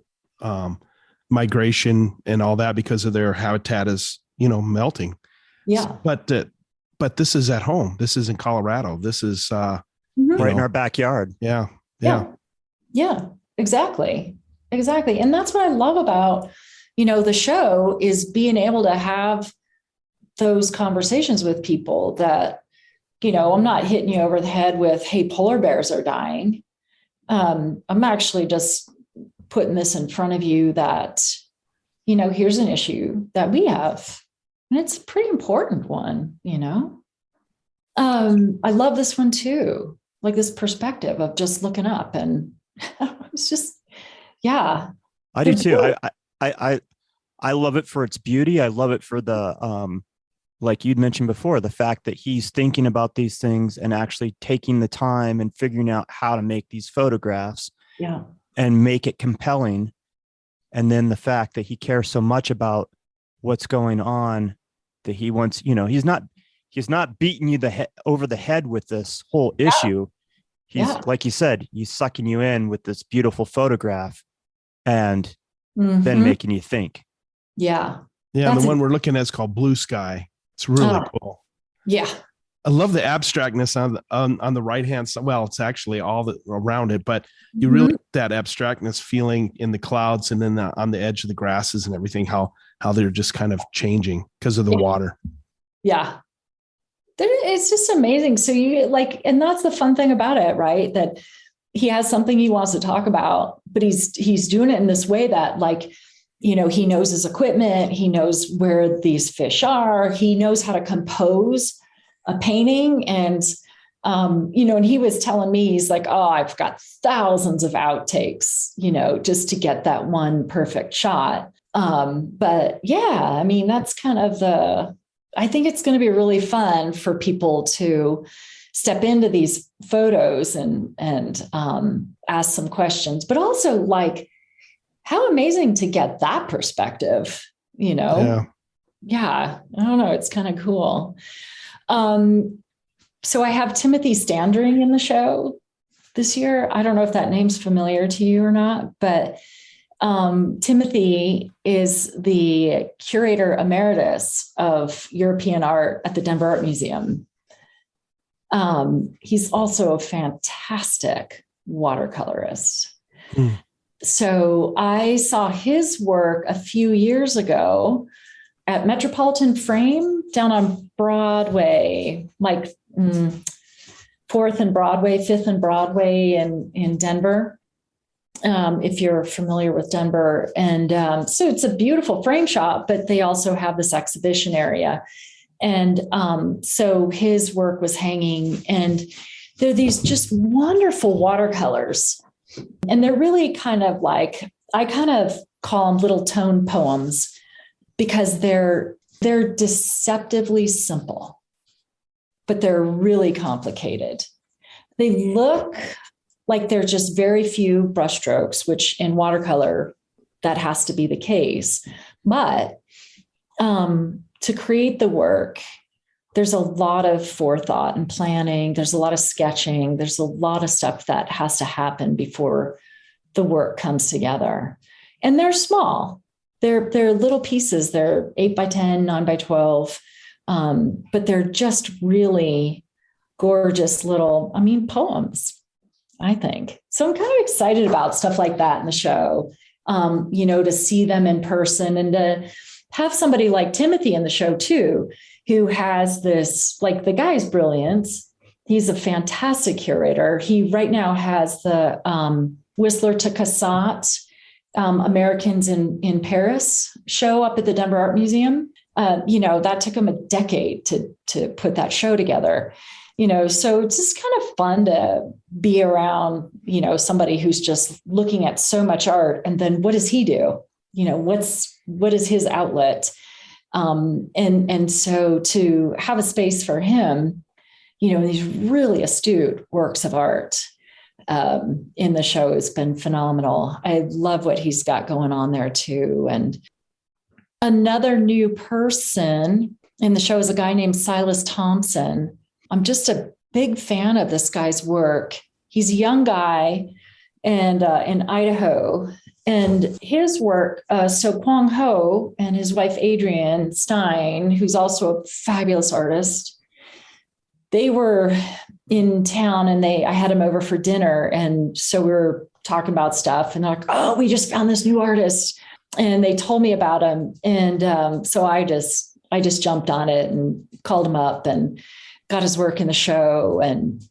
migration and all that because of their habitat is, melting. Yeah. But this is at home. This is in Colorado. This is right in our backyard. Yeah. Yeah, exactly. Exactly. And that's what I love about, the show, is being able to have those conversations with people that, I'm not hitting you over the head with, hey, polar bears are dying. I'm actually just putting this in front of you that, here's an issue that we have, and it's a pretty important one, I love this one too. Like this perspective of just looking up, and it's just, yeah. I do too. I love it for its beauty. I love it for the, like you'd mentioned before, the fact that he's thinking about these things and actually taking the time and figuring out how to make these photographs and make it compelling. And then the fact that he cares so much about what's going on that he wants, he's not beating you over the head with this whole issue. He's like you said, he's sucking you in with this beautiful photograph and then making you think. Yeah. Yeah. And the one we're looking at is called Blue Sky. It's really cool. Yeah. I love the abstractness on the right hand side. Well, it's actually all around it, but you really get that abstractness feeling in the clouds, and then on the edge of the grasses and everything, how they're just kind of changing because of the water. Yeah. It's just amazing. So you and that's the fun thing about it, right? That he has something he wants to talk about, but he's doing it in this way that he knows his equipment. He knows where these fish are. He knows how to compose a painting. And, and he was telling me, he's like, oh, I've got thousands of outtakes, just to get that one perfect shot. But yeah, I mean, that's kind of I think it's going to be really fun for people to step into these photos and ask some questions, but also how amazing to get that perspective, Yeah. I don't know. It's kind of cool. So I have Timothy Standring in the show this year. I don't know if that name's familiar to you or not, but Timothy is the curator emeritus of European art at the Denver Art Museum. He's also a fantastic watercolorist. So I saw his work a few years ago at Metropolitan Frame down on Broadway, 4th and Broadway, 5th and Broadway in Denver. If you're familiar with Denver. And so it's a beautiful frame shop, but they also have this exhibition area. And so his work was hanging, and there are these just wonderful watercolors. And they're really kind of I kind of call them little tone poems because they're deceptively simple, but they're really complicated. They look like they're just very few brushstrokes, which in watercolor, that has to be the case. But to create the work, there's a lot of forethought and planning. There's a lot of sketching. There's a lot of stuff that has to happen before the work comes together. And they're small. They're little pieces. They're 8x10, 9x12. But they're just really gorgeous little, poems, I think. So I'm kind of excited about stuff like that in the show, to see them in person and to have somebody like Timothy in the show too, who has this, like, the guy's brilliant. He's a fantastic curator. He right now has the Whistler to Cassatt Americans in Paris show up at the Denver Art Museum. That took him a decade to put that show together. So it's just kind of fun to be around, somebody who's just looking at so much art. And then what does he do? What is his outlet? And so to have a space for him, these really astute works of art in the show has been phenomenal. I love what he's got going on there too. And another new person in the show is a guy named Silas Thompson. I'm just a big fan of this guy's work. He's a young guy and in Idaho. And his work, so Kwang Ho and his wife, Adrienne Stein, who's also a fabulous artist, they were in town and I had him over for dinner. And so we were talking about stuff and they're like, oh, we just found this new artist. And they told me about him. And so I just jumped on it and called him up and got his work in the show and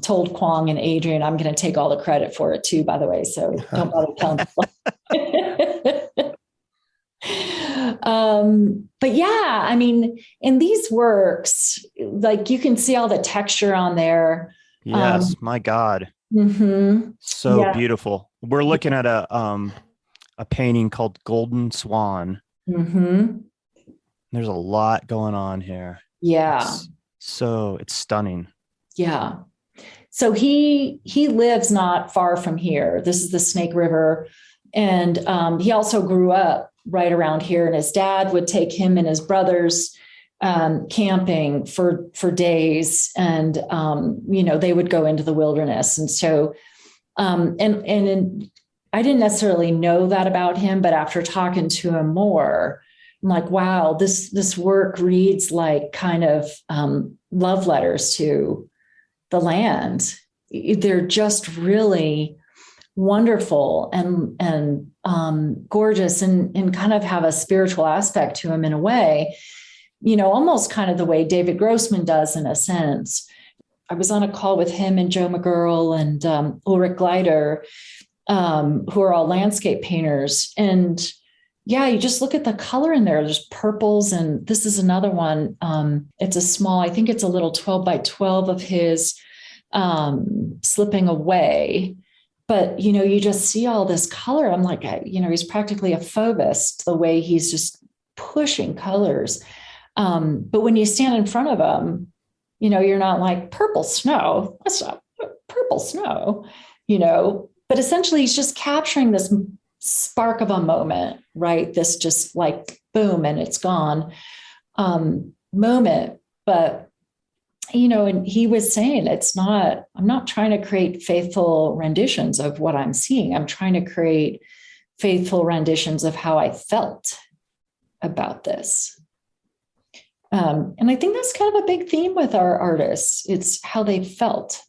told Kwang and Adrian, I'm going to take all the credit for it too, by the way. So don't bother telling people. But yeah, in these works, like you can see all the texture on there. Yes, my God. Mm-hmm. So beautiful. We're looking at a painting called Golden Swan. Mm-hmm. There's a lot going on here. Yeah. It's stunning. Yeah. So he lives not far from here. This is the Snake River. And he also grew up right around here. And his dad would take him and his brothers camping for days. And, they would go into the wilderness. And so, I didn't necessarily know that about him, but after talking to him more, I'm like, wow, this work reads like kind of love letters to the land. They're just really wonderful and gorgeous and kind of have a spiritual aspect to them in a way, almost kind of the way David Grossman does in a sense. I was on a call with him and Joe McGurl and Ulrich Gleider, who are all landscape painters. And yeah, you just look at the color in there. There's purples. And this is another one. It's a small, I think it's a little 12x12 of his slipping away. But, you just see all this color. I'm like, he's practically a Fauvist, the way he's just pushing colors. But when you stand in front of him, you're not like purple snow. That's not purple snow, but essentially he's just capturing this spark of a moment, right? This just like boom, and it's gone moment. But, and he was saying I'm not trying to create faithful renditions of what I'm seeing. I'm trying to create faithful renditions of how I felt about this. And I think that's kind of a big theme with our artists. It's how they felt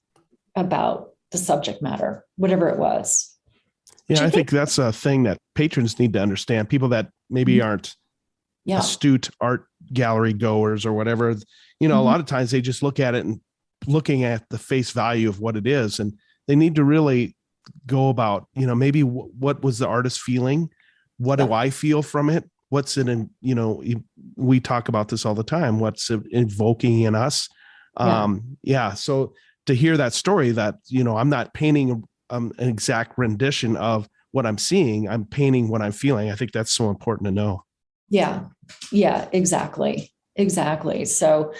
about the subject matter, whatever it was. Yeah, I think that's a thing that patrons need to understand. People that maybe aren't astute art gallery goers or whatever, a lot of times they just look at it and looking at the face value of what it is. And they need to really go about, maybe what was the artist feeling? What do I feel from it? What's it in, we talk about this all the time. What's it invoking in us? So to hear that story that, I'm not painting an exact rendition of what I'm seeing. I'm painting what I'm feeling. I think that's so important to know. Yeah. Yeah, exactly. Exactly. So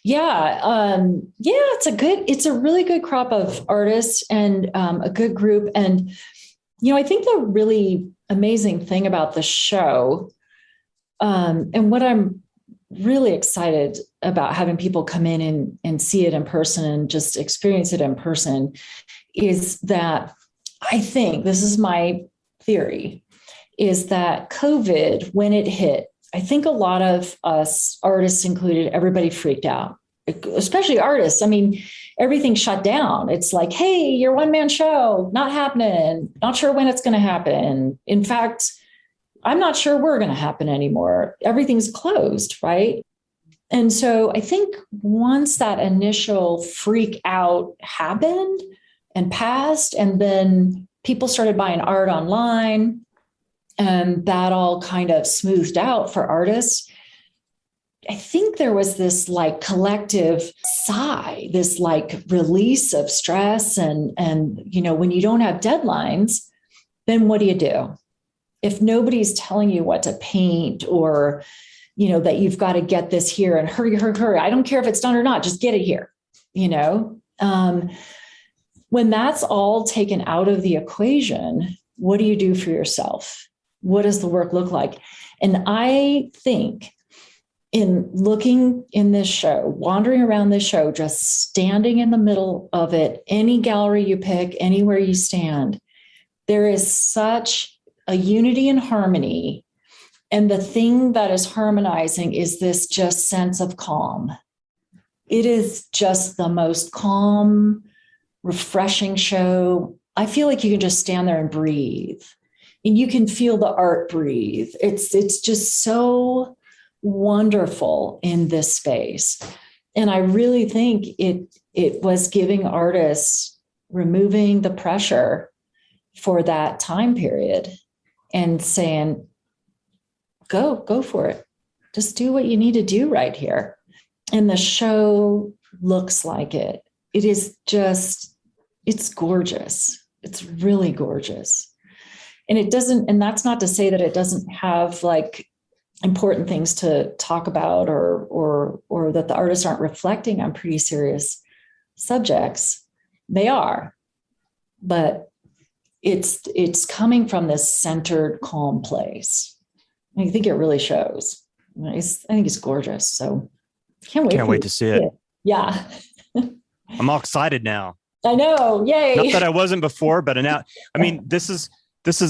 it's a really good crop of artists and a good group. And, I think the really amazing thing about the show, and what I'm really excited about having people come in and see it in person and just experience it in person, is that I think, this is my theory, is that COVID, when it hit, I think a lot of us, artists included, everybody freaked out, especially artists. I mean, everything shut down. It's like, hey, your one-man show, not happening, not sure when it's going to happen. In fact, I'm not sure we're going to happen anymore. Everything's closed, right? And so I think once that initial freak out happened and passed, and then people started buying art online, and that all kind of smoothed out for artists, I think there was this like collective sigh, this like release of stress. And when you don't have deadlines, then what do you do? If nobody's telling you what to paint, or, that you've got to get this here and hurry, hurry, hurry. I don't care if it's done or not, just get it here, when that's all taken out of the equation, what do you do for yourself? What does the work look like? And I think, in looking in this show, wandering around this show, just standing in the middle of it, any gallery you pick, anywhere you stand, there is such a unity and harmony. And the thing that is harmonizing is this just sense of calm. It is just the most calm, refreshing show. I feel like you can just stand there and breathe, and you can feel the art breathe. It's just so wonderful in this space. And I really think it was giving artists, removing the pressure for that time period and saying, go for it. Just do what you need to do right here. And the show looks like it. It is just, it's gorgeous. It's really gorgeous. And that's not to say that it doesn't have like important things to talk about, or that the artists aren't reflecting on pretty serious subjects. They are, but it's coming from this centered, calm place. And I think it really shows. I think it's gorgeous. So can't wait to see it. Yeah. I'm all excited now. I know. Yay. Not that I wasn't before, but now, I mean, this is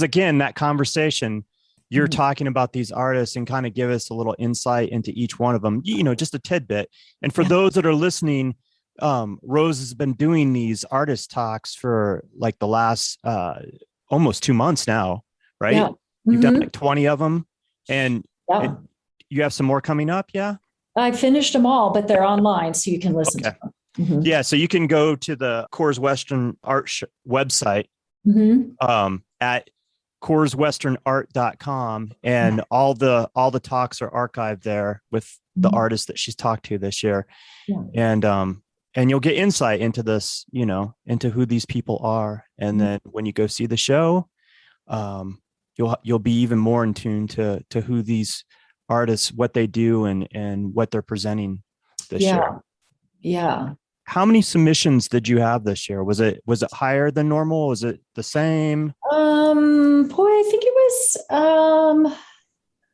again, that conversation. You're talking about these artists and kind of give us a little insight into each one of them, just a tidbit. And for those that are listening, Rose has been doing these artist talks for like the last almost 2 months now, right? Yeah. You've done like 20 of them, and you have some more coming up. Yeah. I finished them all, but they're online, so you can listen to them. Mm-hmm. Yeah. So you can go to the Coors Western Art website at CoorsWesternArt.com, and all the talks are archived there with the artists that she's talked to this year. Yeah. And you'll get insight into this, into who these people are. And then when you go see the show, you'll be even more in tune to who these artists, what they do, and what they're presenting this year. Yeah. How many submissions did you have this year? Was it higher than normal? Was it the same?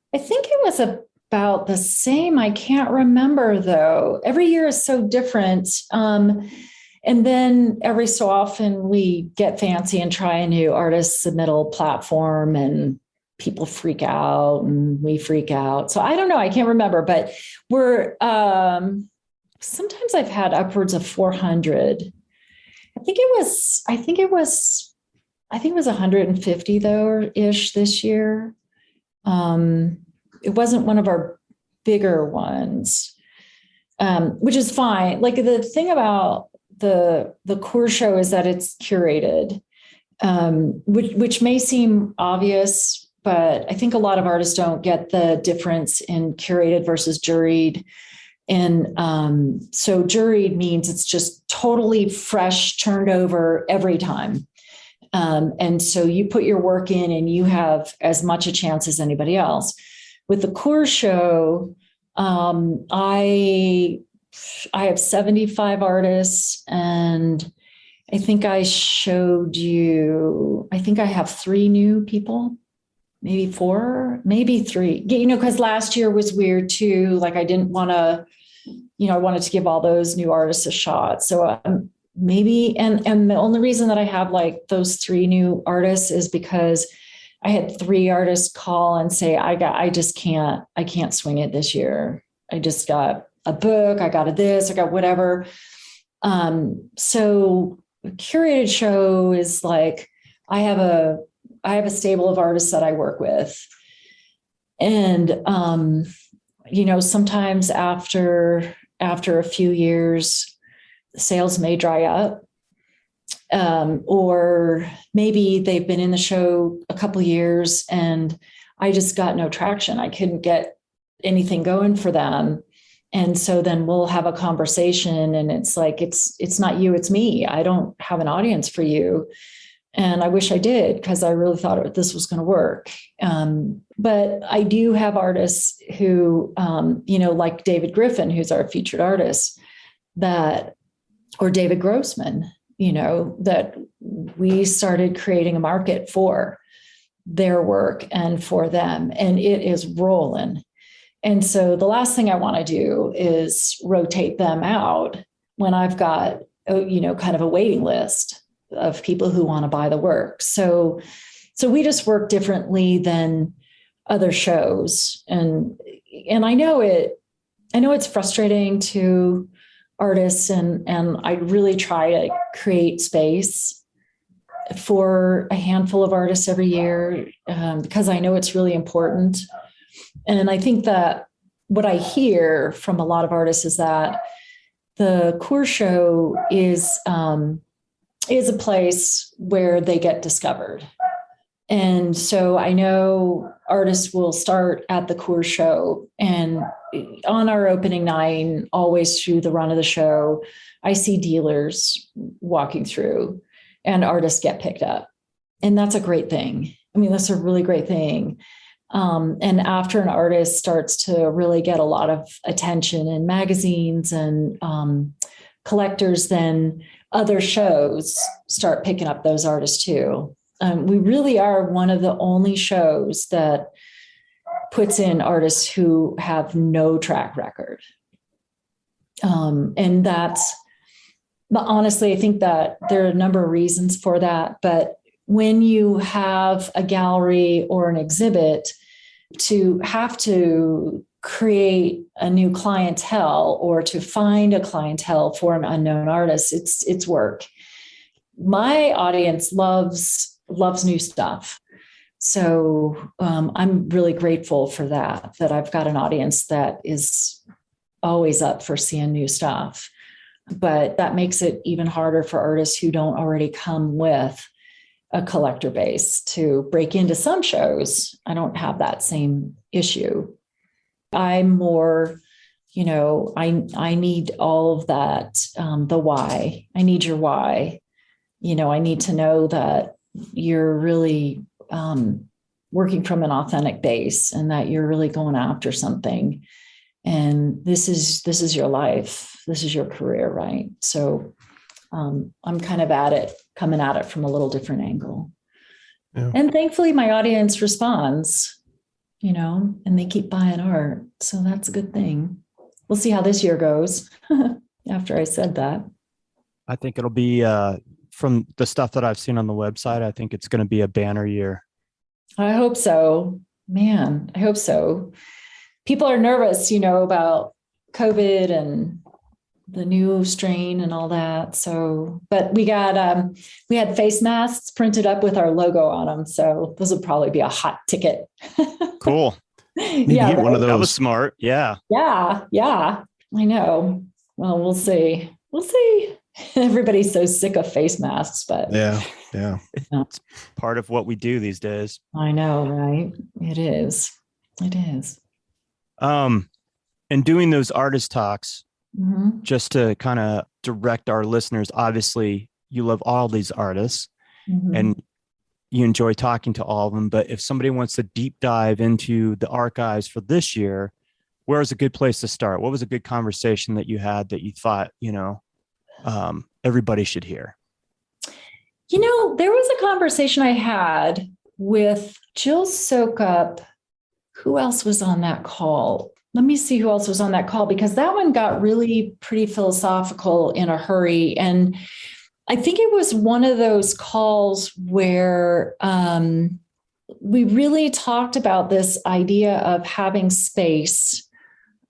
I think it was about the same. I can't remember though. Every year is so different. And then every so often we get fancy and try a new artist submittal platform, and people freak out and we freak out. So I don't know. I can't remember, but we're, sometimes I've had upwards of 400. I think it was 150 though, ish this year. It wasn't one of our bigger ones, which is fine. Like the thing about the Coors show is that it's curated, which may seem obvious, but I think a lot of artists don't get the difference in curated versus juried. And so juried means it's just totally fresh, turned over every time. And so you put your work in and you have as much a chance as anybody else. With the Coors show, I have 75 artists, and I think I showed you, I think I have 3 new people, maybe 4, maybe 3, because last year was weird too. Like I didn't want to, I wanted to give all those new artists a shot. So maybe, and the only reason that I have like those 3 new artists is because I had 3 artists call and say, I can't swing it this year. I just got a book, I got I got whatever. So curated show is like, I have a stable of artists that I work with. And, sometimes after a few years, sales may dry up. Or maybe they've been in the show a couple of years and I just got no traction. I couldn't get anything going for them. And so then we'll have a conversation and it's like, it's not you, it's me. I don't have an audience for you. And I wish I did, because I really thought this was going to work. But I do have artists who, like David Griffin, who's our featured artist, or David Grossman, that we started creating a market for their work and for them. And it is rolling. And so the last thing I want to do is rotate them out when I've got, kind of a waiting list of people who want to buy the work. So we just work differently than other shows. And I know it's frustrating to artists, and I really try to create space for a handful of artists every year, because I know it's really important. And I think that what I hear from a lot of artists is that the Coors show is a place where they get discovered. And so I know artists will start at the Coors show, and on our opening night, always through the run of the show, I see dealers walking through and artists get picked up. And that's a great thing. I mean, that's a really great thing. And after an artist starts to really get a lot of attention in magazines and collectors, then other shows start picking up those artists too. We really are one of the only shows that puts in artists who have no track record. But honestly, I think that there are a number of reasons for that. But when you have a gallery or an exhibit, to have to create a new clientele or to find a clientele for an unknown artist, it's work. My audience loves new stuff. So I'm really grateful for that I've got an audience that is always up for seeing new stuff. But that makes it even harder for artists who don't already come with a collector base to break into some shows. I don't have that same issue. I'm more, I need all of that, the why. I need your why. I need to know that you're really working from an authentic base and that you're really going after something. And this is your life. This is your career, right? So I'm kind of coming at it from a little different angle. Yeah. And thankfully my audience responds, and they keep buying art. So that's a good thing. We'll see how this year goes after I said that. I think it'll be, from the stuff that I've seen on the website, I think it's going to be a banner year. I hope so. Man, I hope so. People are nervous, about COVID and the new strain and all that. So, but we had face masks printed up with our logo on them. So those would probably be a hot ticket. Cool. Yeah, get one of those. That was smart. Yeah. Yeah. I know. Well, we'll see. Everybody's so sick of face masks, but yeah. It's part of what we do these days. I know, right? It is. And doing those artist talks, mm-hmm. just to kind of direct our listeners, obviously you love all these artists, mm-hmm. and you enjoy talking to all of them. But if somebody wants to deep dive into the archives for this year, where is a good place to start? What was a good conversation that you had that you thought, everybody should hear? There was a conversation I had with Jill Sokup. Who else was on that call? Let me see who else was on that call, because that one got really pretty philosophical in a hurry. And I think it was one of those calls where we really talked about this idea of having space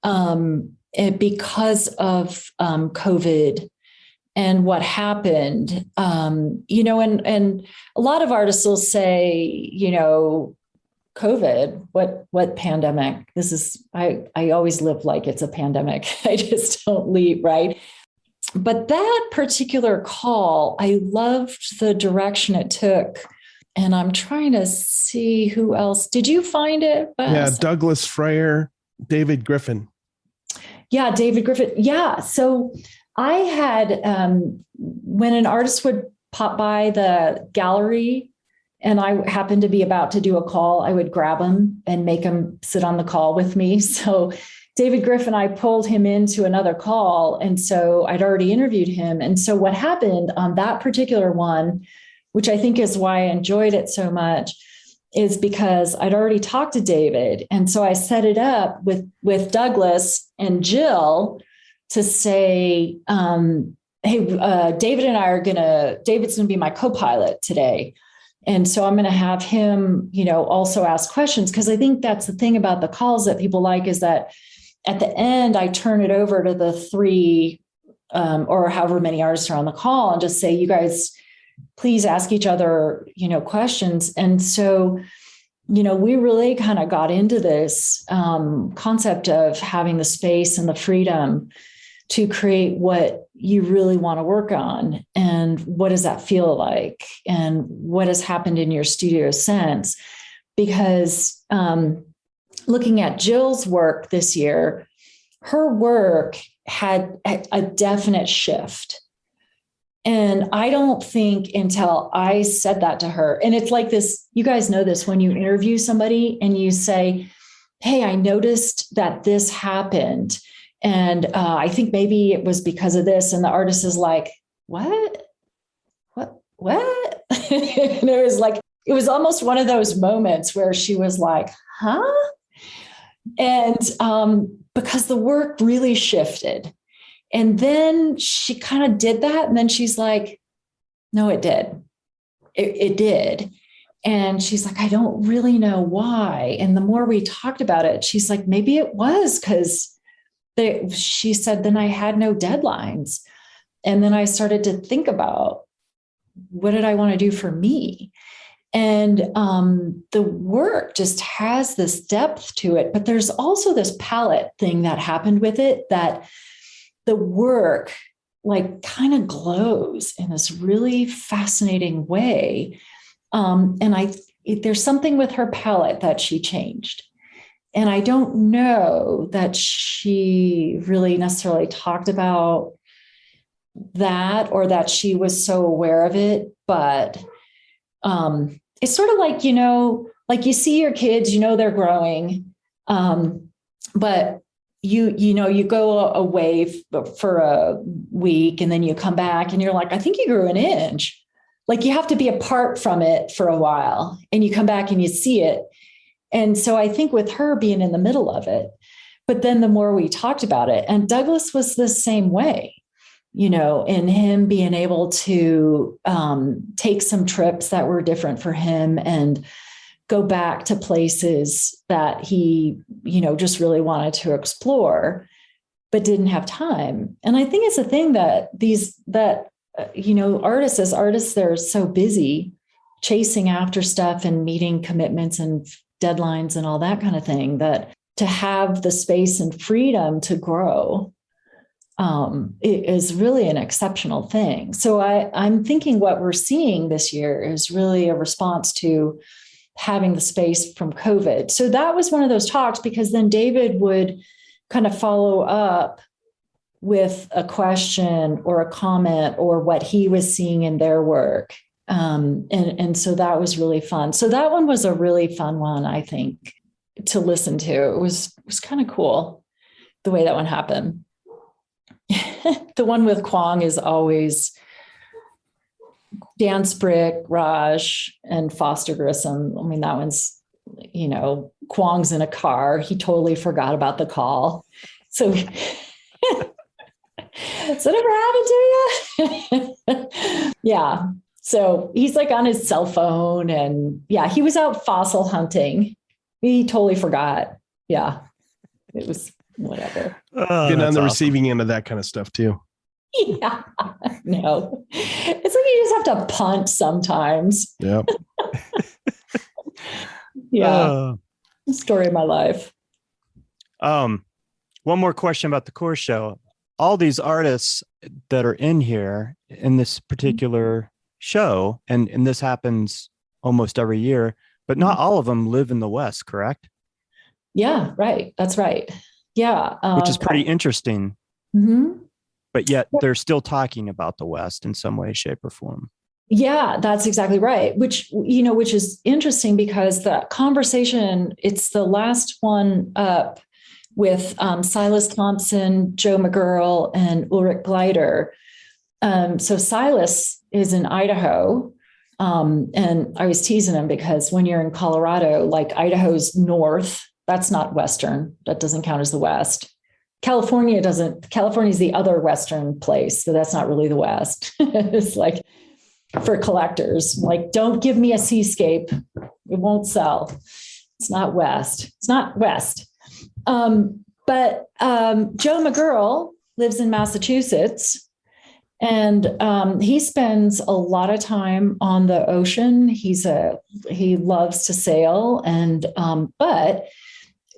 because of COVID and what happened. And a lot of artists will say, COVID, what pandemic? This is, I always live like it's a pandemic. I just don't leave, right? But that particular call, I loved the direction it took. And I'm trying to see who else. Did you find it? Yeah, Douglas Freyer, David Griffin. Yeah, David Griffin. Yeah. So I had, when an artist would pop by the gallery and I happened to be about to do a call, I would grab him and make him sit on the call with me. So David Griffin, I pulled him into another call. And so I'd already interviewed him. And so what happened on that particular one, which I think is why I enjoyed it so much, is because I'd already talked to David. And so I set it up with Douglas and Jill to say, hey, David and I David's going to be my co-pilot today. And so I'm going to have him, also ask questions, because I think that's the thing about the calls that people like, is that at the end, I turn it over to the three or however many artists are on the call and just say, you guys, please ask each other, questions. And so, we really kind of got into this concept of having the space and the freedom to create what you really want to work on. And what does that feel like? And what has happened in your studio since? Because looking at Jill's work this year, her work had a definite shift. And I don't think until I said that to her, and it's like this, you guys know this, when you interview somebody and you say, hey, I noticed that this happened. And I think maybe it was because of this. And the artist is like, what? And it was almost one of those moments where she was like, huh? And because the work really shifted. And then she kind of did that. And then she's like, no, it did. It did. And she's like, I don't really know why. And the more we talked about it, she's like, maybe it was because she said, then I had no deadlines. And then I started to think about, what did I want to do for me? And the work just has this depth to it. But there's also this palette thing that happened with it, that the work kind of glows in this really fascinating way. And there's something with her palette that she changed. And I don't know that she really necessarily talked about that, or that she was so aware of it. But it's sort of like, like you see your kids, they're growing. But you go away for a week and then you come back and you're like, I think you grew an inch. Like you have to be apart from it for a while and you come back and you see it. And so I think with her being in the middle of it, but then the more we talked about it, and Douglas was the same way, in him being able to take some trips that were different for him and go back to places that he, just really wanted to explore, but didn't have time. And I think it's a thing that artists, as artists, they're so busy chasing after stuff and meeting commitments and deadlines and all that kind of thing, that to have the space and freedom to grow it is really an exceptional thing. So I'm thinking what we're seeing this year is really a response to having the space from COVID. So that was one of those talks, because then David would kind of follow up with a question or a comment or what he was seeing in their work. And so that was really fun. So that one was a really fun one, I think, to listen to. It was kind of cool the way that one happened. The one with Kwong is always Dan Sprick, Raj, and Foster Grissom. I mean, that one's, Kwong's in a car. He totally forgot about the call. So has that ever happened to you? Yeah. So he's like on his cell phone, and yeah, he was out fossil hunting. He totally forgot. Yeah. It was whatever. Been on the receiving end of that kind of stuff too. Yeah. No. It's like you just have to punt sometimes. Yeah. Yeah. Story of my life. One more question about the Coors show. All these artists that are in here in this particular show, and this happens almost every year, but not all of them live in the West, correct? Yeah, right. That's right. Yeah. Which is pretty interesting. Mm-hmm. But yet they're still talking about the West in some way, shape, or form. Yeah, that's exactly right. Which is interesting because the conversation, it's the last one up with Silas Thompson, Joe McGurl, and Ulrich Gleider. So Silas is in Idaho. And I was teasing him because when you're in Colorado, like Idaho's north, that's not Western. That doesn't count as the West. California doesn't. California is the other Western place. So that's not really the West. It's like for collectors, like, don't give me a seascape. It won't sell. It's not West. It's not West. But Joe McGurl lives in Massachusetts, and he spends a lot of time on the ocean. He loves to sail, and but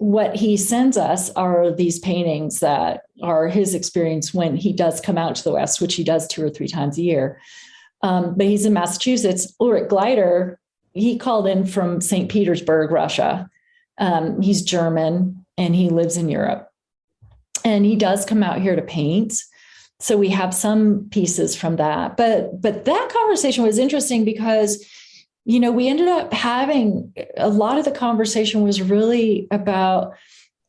what he sends us are these paintings that are his experience when he does come out to the West, which he does 2 or 3 times a year. But he's in Massachusetts. Ulrich Gleider, he called in from St. Petersburg, Russia. He's German and he lives in Europe. And he does come out here to paint. So we have some pieces from that. But that conversation was interesting because we ended up having a lot of the conversation was really about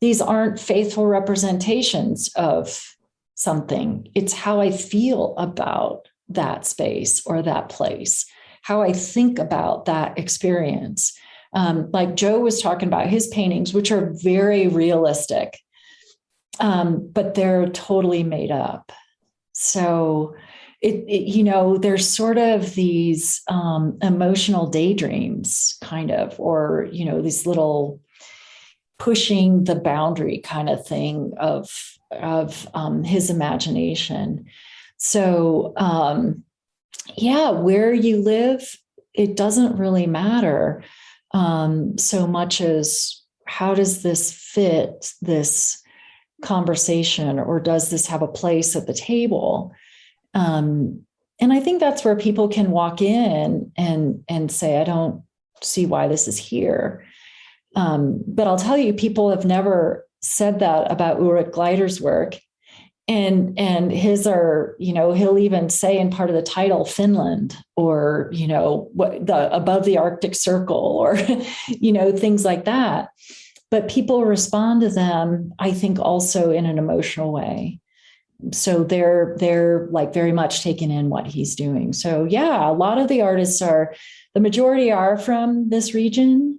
these aren't faithful representations of something. It's how I feel about that space or that place, how I think about that experience. Like Joe was talking about his paintings, which are very realistic, but they're totally made up. So there's sort of these emotional daydreams kind of, or, these little pushing the boundary kind of thing of his imagination. So, where you live, it doesn't really matter so much as how does this fit this conversation, or does this have a place at the table? And I think that's where people can walk in and say, I don't see why this is here. But I'll tell you, people have never said that about Ulrich Gleider's work. And his are, he'll even say in part of the title, Finland, or, what the above the Arctic Circle, or, things like that. But people respond to them, I think, also in an emotional way. So they're like very much taking in what he's doing. So yeah, a lot of the artists the majority are from this region.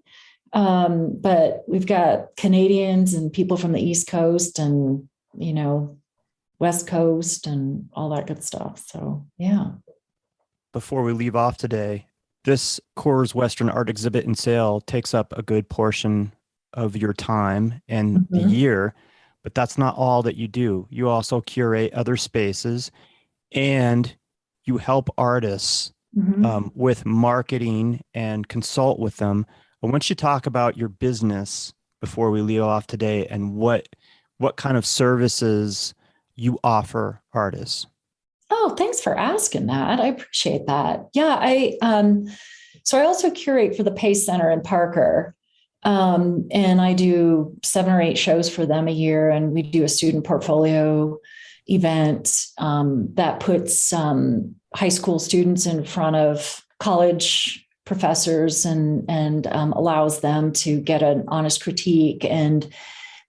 But we've got Canadians and people from the East Coast and, West Coast and all that good stuff. So yeah. Before we leave off today, this Coors Western Art Exhibit and Sale takes up a good portion of your time and the year. But that's not all that you do. You also curate other spaces and you help artists with marketing and consult with them. I want you to talk about your business before we leave off today and what kind of services you offer artists. Oh, thanks for asking that. I appreciate that. Yeah, so I also curate for the Pace Center in Parker. And I do 7 or 8 shows for them a year, and we do a student portfolio event that puts high school students in front of college professors and allows them to get an honest critique, and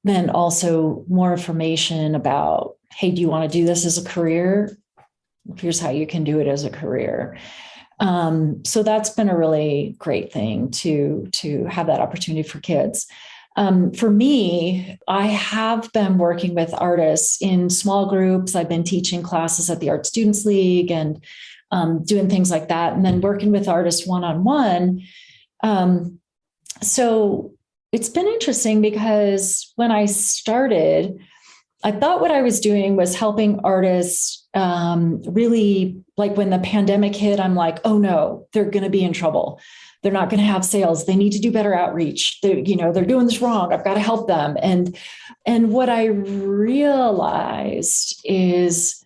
then also more information about, hey, do you want to do this as a career? Here's how you can do it as a career. So that's been a really great thing to have that opportunity for kids. For me, I have been working with artists in small groups. I've been teaching classes at the Art Students League and doing things like that, and then working with artists one-on-one. So it's been interesting because when I started, I thought what I was doing was helping artists really, like when the pandemic hit, I'm like, oh no, they're going to be in trouble. They're not going to have sales. They need to do better outreach. They're doing this wrong. I've got to help them. And what I realized is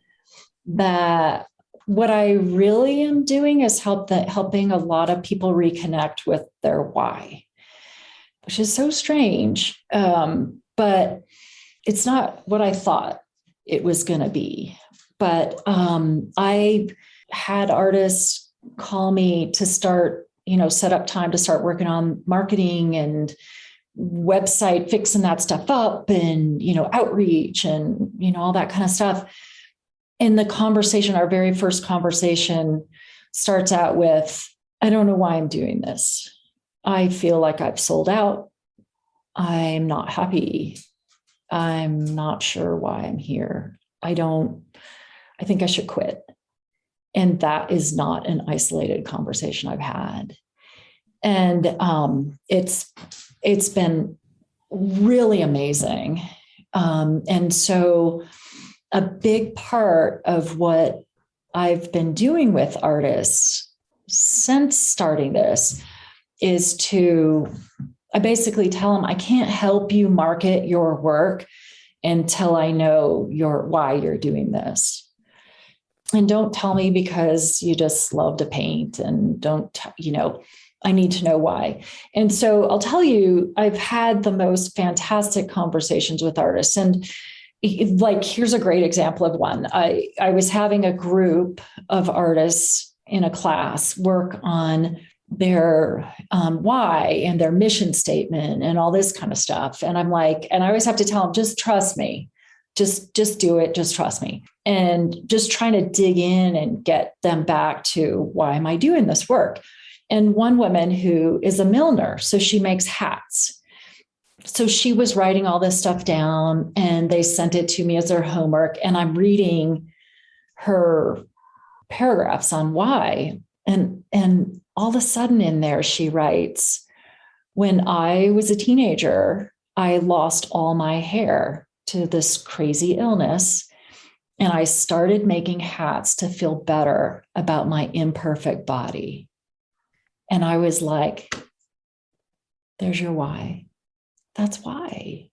that what I really am doing is helping a lot of people reconnect with their why, which is so strange. But it's not what I thought it was going to be. But I had artists call me to start, set up time to start working on marketing and website, fixing that stuff up and, outreach and, all that kind of stuff. And the conversation, our very first conversation starts out with, I don't know why I'm doing this. I feel like I've sold out. I'm not happy. I'm not sure why I'm here. I think I should quit. And that is not an isolated conversation I've had. And it's been really amazing. And so a big part of what I've been doing with artists since starting this is I basically tell them, I can't help you market your work until I know why you're doing this. And don't tell me because you just love to paint, and I need to know why. And so I'll tell you, I've had the most fantastic conversations with artists. And like, here's a great example of one. I was having a group of artists in a class work on their why and their mission statement and all this kind of stuff. And I'm like, and I always have to tell them, just trust me, just do it. Just trust me. And just trying to dig in and get them back to, why am I doing this work? And one woman who is a milliner, so she makes hats. So she was writing all this stuff down and they sent it to me as their homework. And I'm reading her paragraphs on why. And all of a sudden in there, she writes, when I was a teenager, I lost all my hair to this crazy illness. And I started making hats to feel better about my imperfect body. And I was like, there's your why. That's why.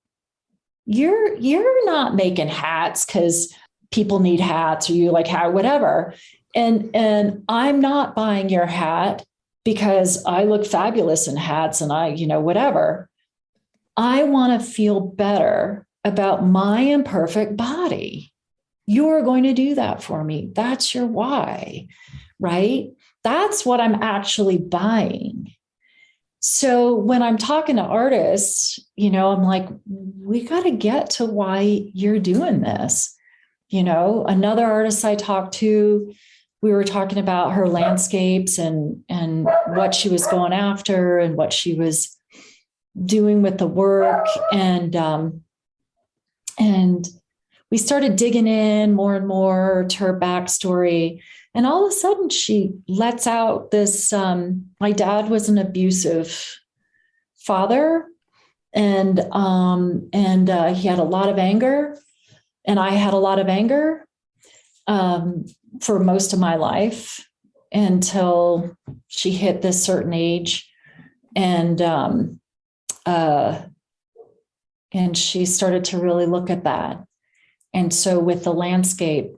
You're not making hats because people need hats or you like hat, whatever. And I'm not buying your hat because I look fabulous in hats and whatever. I want to feel better about my imperfect body. You're going to do that for me. That's your why, right? That's what I'm actually buying. So when I'm talking to artists, I'm like, we got to get to why you're doing this. Another artist I talked to, we were talking about her landscapes and what she was going after and what she was doing with the work. And we started digging in more and more to her backstory. And all of a sudden she lets out this, my dad was an abusive father and he had a lot of anger, and I had a lot of anger for most of my life until she hit this certain age. And she started to really look at that. And so with the landscape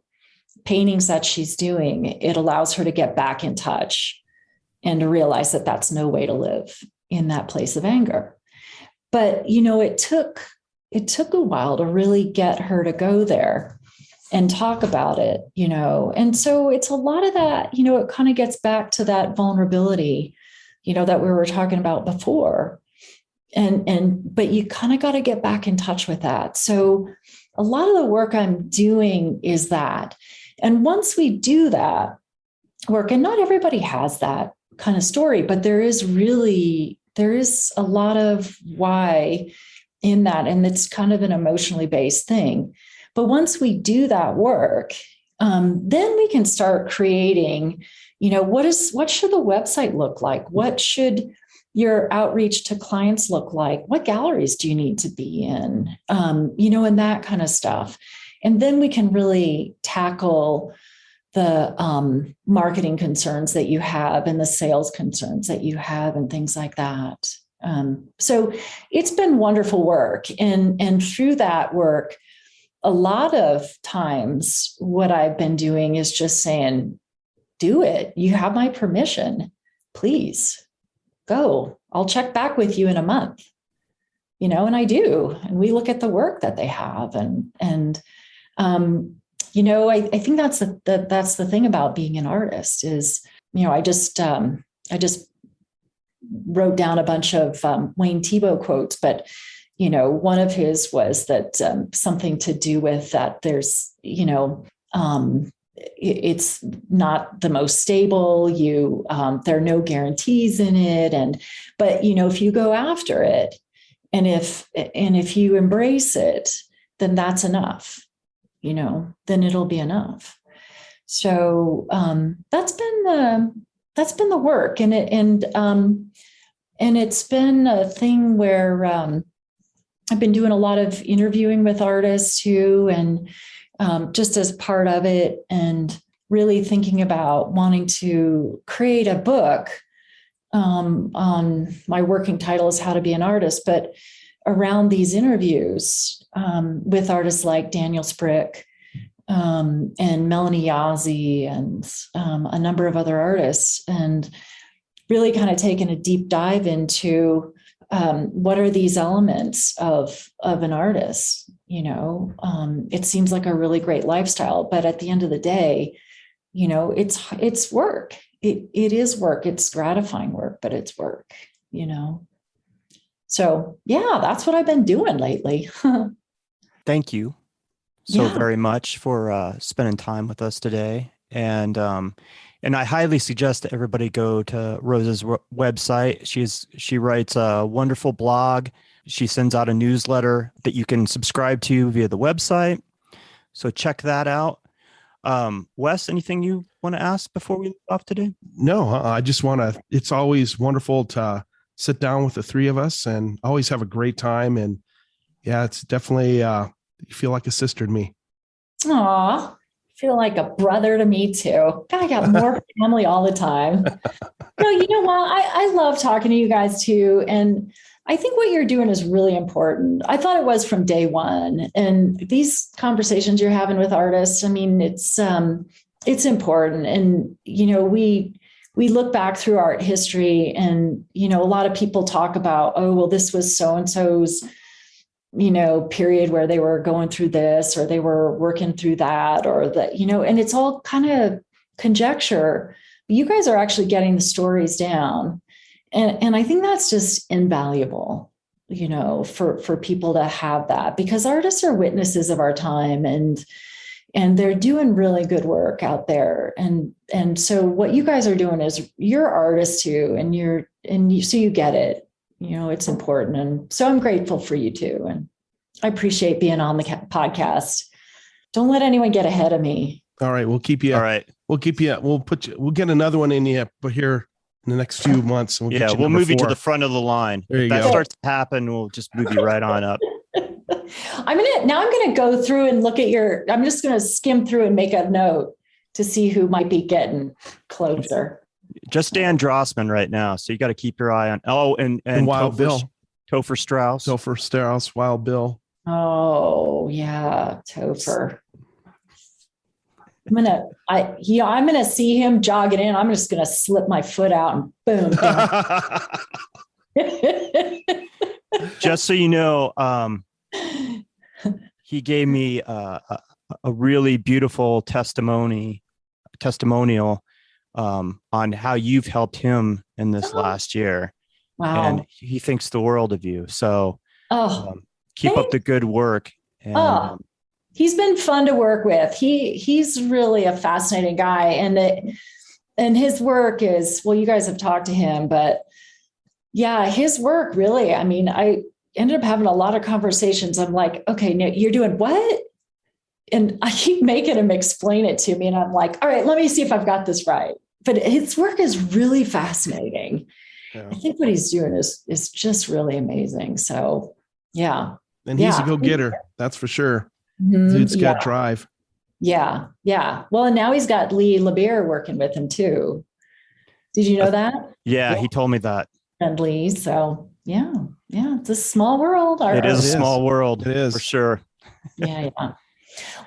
paintings that she's doing, it allows her to get back in touch and to realize that that's no way to live in that place of anger. But, it took a while to really get her to go there. and talk about it, And so it's a lot of that, it kind of gets back to that vulnerability, that we were talking about before. But you kind of got to get back in touch with that. So a lot of the work I'm doing is that. And once we do that work, and not everybody has that kind of story, but there is a lot of why in that. And it's kind of an emotionally based thing. But once we do that work, then we can start creating, what should the website look like? What should your outreach to clients look like? What galleries do you need to be in? And that kind of stuff. And then we can really tackle the marketing concerns that you have and the sales concerns that you have and things like that. So it's been wonderful work. And through that work, a lot of times what I've been doing is just saying, do it. You have my permission. Please go. I'll check back with you in a month, and I do. And we look at the work that they have. I think that's the thing about being an artist is, I just wrote down a bunch of Wayne Thiebaud quotes, but one of his was that something to do with that there's, it's not the most stable. There are no guarantees in it. But if you go after it and if you embrace it, then that's enough, then it'll be enough. So that's been the work. And it's been a thing where I've been doing a lot of interviewing with artists too, and just as part of it, and really thinking about wanting to create a book on my working title is How to Be an Artist, but around these interviews with artists like Daniel Sprick and Melanie Yazzie and a number of other artists, and really kind of taking a deep dive into what are these elements of an artist? It seems like a really great lifestyle, but at the end of the day, it's work. It is work. It's gratifying work, but it's work, So yeah, that's what I've been doing lately. Thank you so very much for spending time with us today. And I highly suggest that everybody go to Rose's website. She writes a wonderful blog. She sends out a newsletter that you can subscribe to via the website. So check that out. Wes, anything you want to ask before we leave off today? No, I just want to, it's always wonderful to sit down with the three of us and always have a great time. And yeah, it's definitely, you feel like a sister to me. Aw. Feel like a brother to me too. God, I got more family all the time. No, you know what? I love talking to you guys too. And I think what you're doing is really important. I thought it was from day one. And these conversations you're having with artists, I mean, it's important. And, we look back through art history and, a lot of people talk about, oh, well, this was so-and-so's period where they were going through this or they were working through that or that, and it's all kind of conjecture. You guys are actually getting the stories down. And I think that's just invaluable, for people to have that, because artists are witnesses of our time and they're doing really good work out there. And so what you guys are doing is you're artists too, so you get it. It's important. And so I'm grateful for you too. And I appreciate being on the podcast. Don't let anyone get ahead of me. All right. We'll keep you. All right. We'll get another one in you here in the next few months. We'll move you to the front of the line. If that starts to happen, we'll just move you right on up. I'm going to go through and look at I'm just going to skim through and make a note to see who might be getting closer. Just Dan Drossman right now. So you got to keep your eye on. Oh, and Wild Bill. Topher Strauss. Wild Bill. Oh yeah. Topher. I'm going to see him jogging in. I'm just going to slip my foot out and boom. Just so you know, he gave me a really beautiful testimonial on how you've helped him in this last year. Wow. And he thinks the world of you. So keep up thanks. the good work. And He's been fun to work with. He's really a fascinating guy. And his work is, well, you guys have talked to him, but yeah, his work really, I mean, I ended up having a lot of conversations. I'm like, okay, no, you're doing what? And I keep making him explain it to me. And I'm like, all right, let me see if I've got this right. But his work is really fascinating. Yeah. I think what he's doing is just really amazing. So yeah. And he's a go-getter. That's for sure. Mm-hmm. Dude's got drive. Yeah. Yeah. Well, and now he's got Lee LeBeer working with him too. Did you know that? Yeah, he told me that. And Lee. So yeah. It's a small world. It is a small world. It is for sure. Yeah.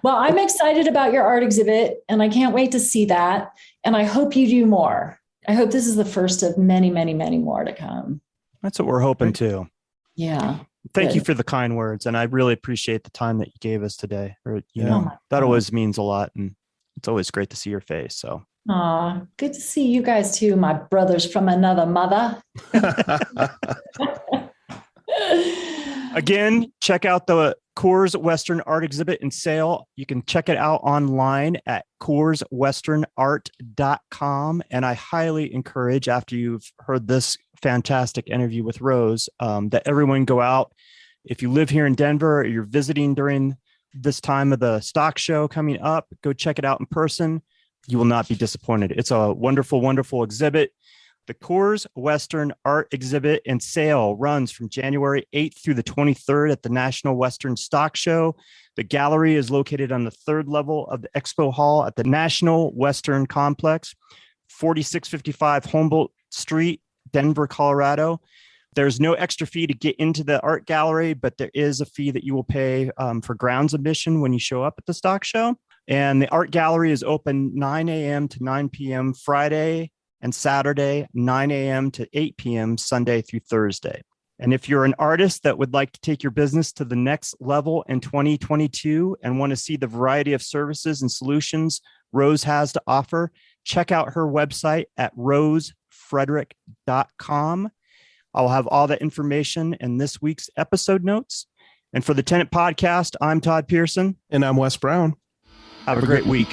Well, I'm excited about your art exhibit and I can't wait to see that. And I hope you do more. I hope this is the first of many, many, many more to come. That's what we're hoping to. Yeah. Thank you for the kind words. And I really appreciate the time that you gave us today. Or, that always means a lot. And it's always great to see your face. So. Good to see you guys too, my brothers from another mother. Again, check out the Coors Western Art Exhibit and Sale. You can check it out online at CoorsWesternArt.com. And I highly encourage, after you've heard this fantastic interview with Rose, that everyone go out. If you live here in Denver or you're visiting during this time of the stock show coming up, go check it out in person. You will not be disappointed. It's a wonderful, wonderful exhibit. The Coors Western Art Exhibit and Sale runs from January 8th through the 23rd at the National Western Stock Show. The gallery is located on the third level of the Expo Hall at the National Western Complex, 4655 Humboldt Street, Denver, Colorado. There's no extra fee to get into the art gallery, but there is a fee that you will pay for grounds admission when you show up at the stock show. And the art gallery is open 9 a.m. to 9 p.m. Friday and Saturday, 9 a.m. to 8 p.m. Sunday through Thursday. And if you're an artist that would like to take your business to the next level in 2022 and want to see the variety of services and solutions Rose has to offer, check out her website at rosefrederick.com. I'll have all that information in this week's episode notes. And for the Tenant Podcast, I'm Todd Pearson. And I'm Wes Brown. Have a great week.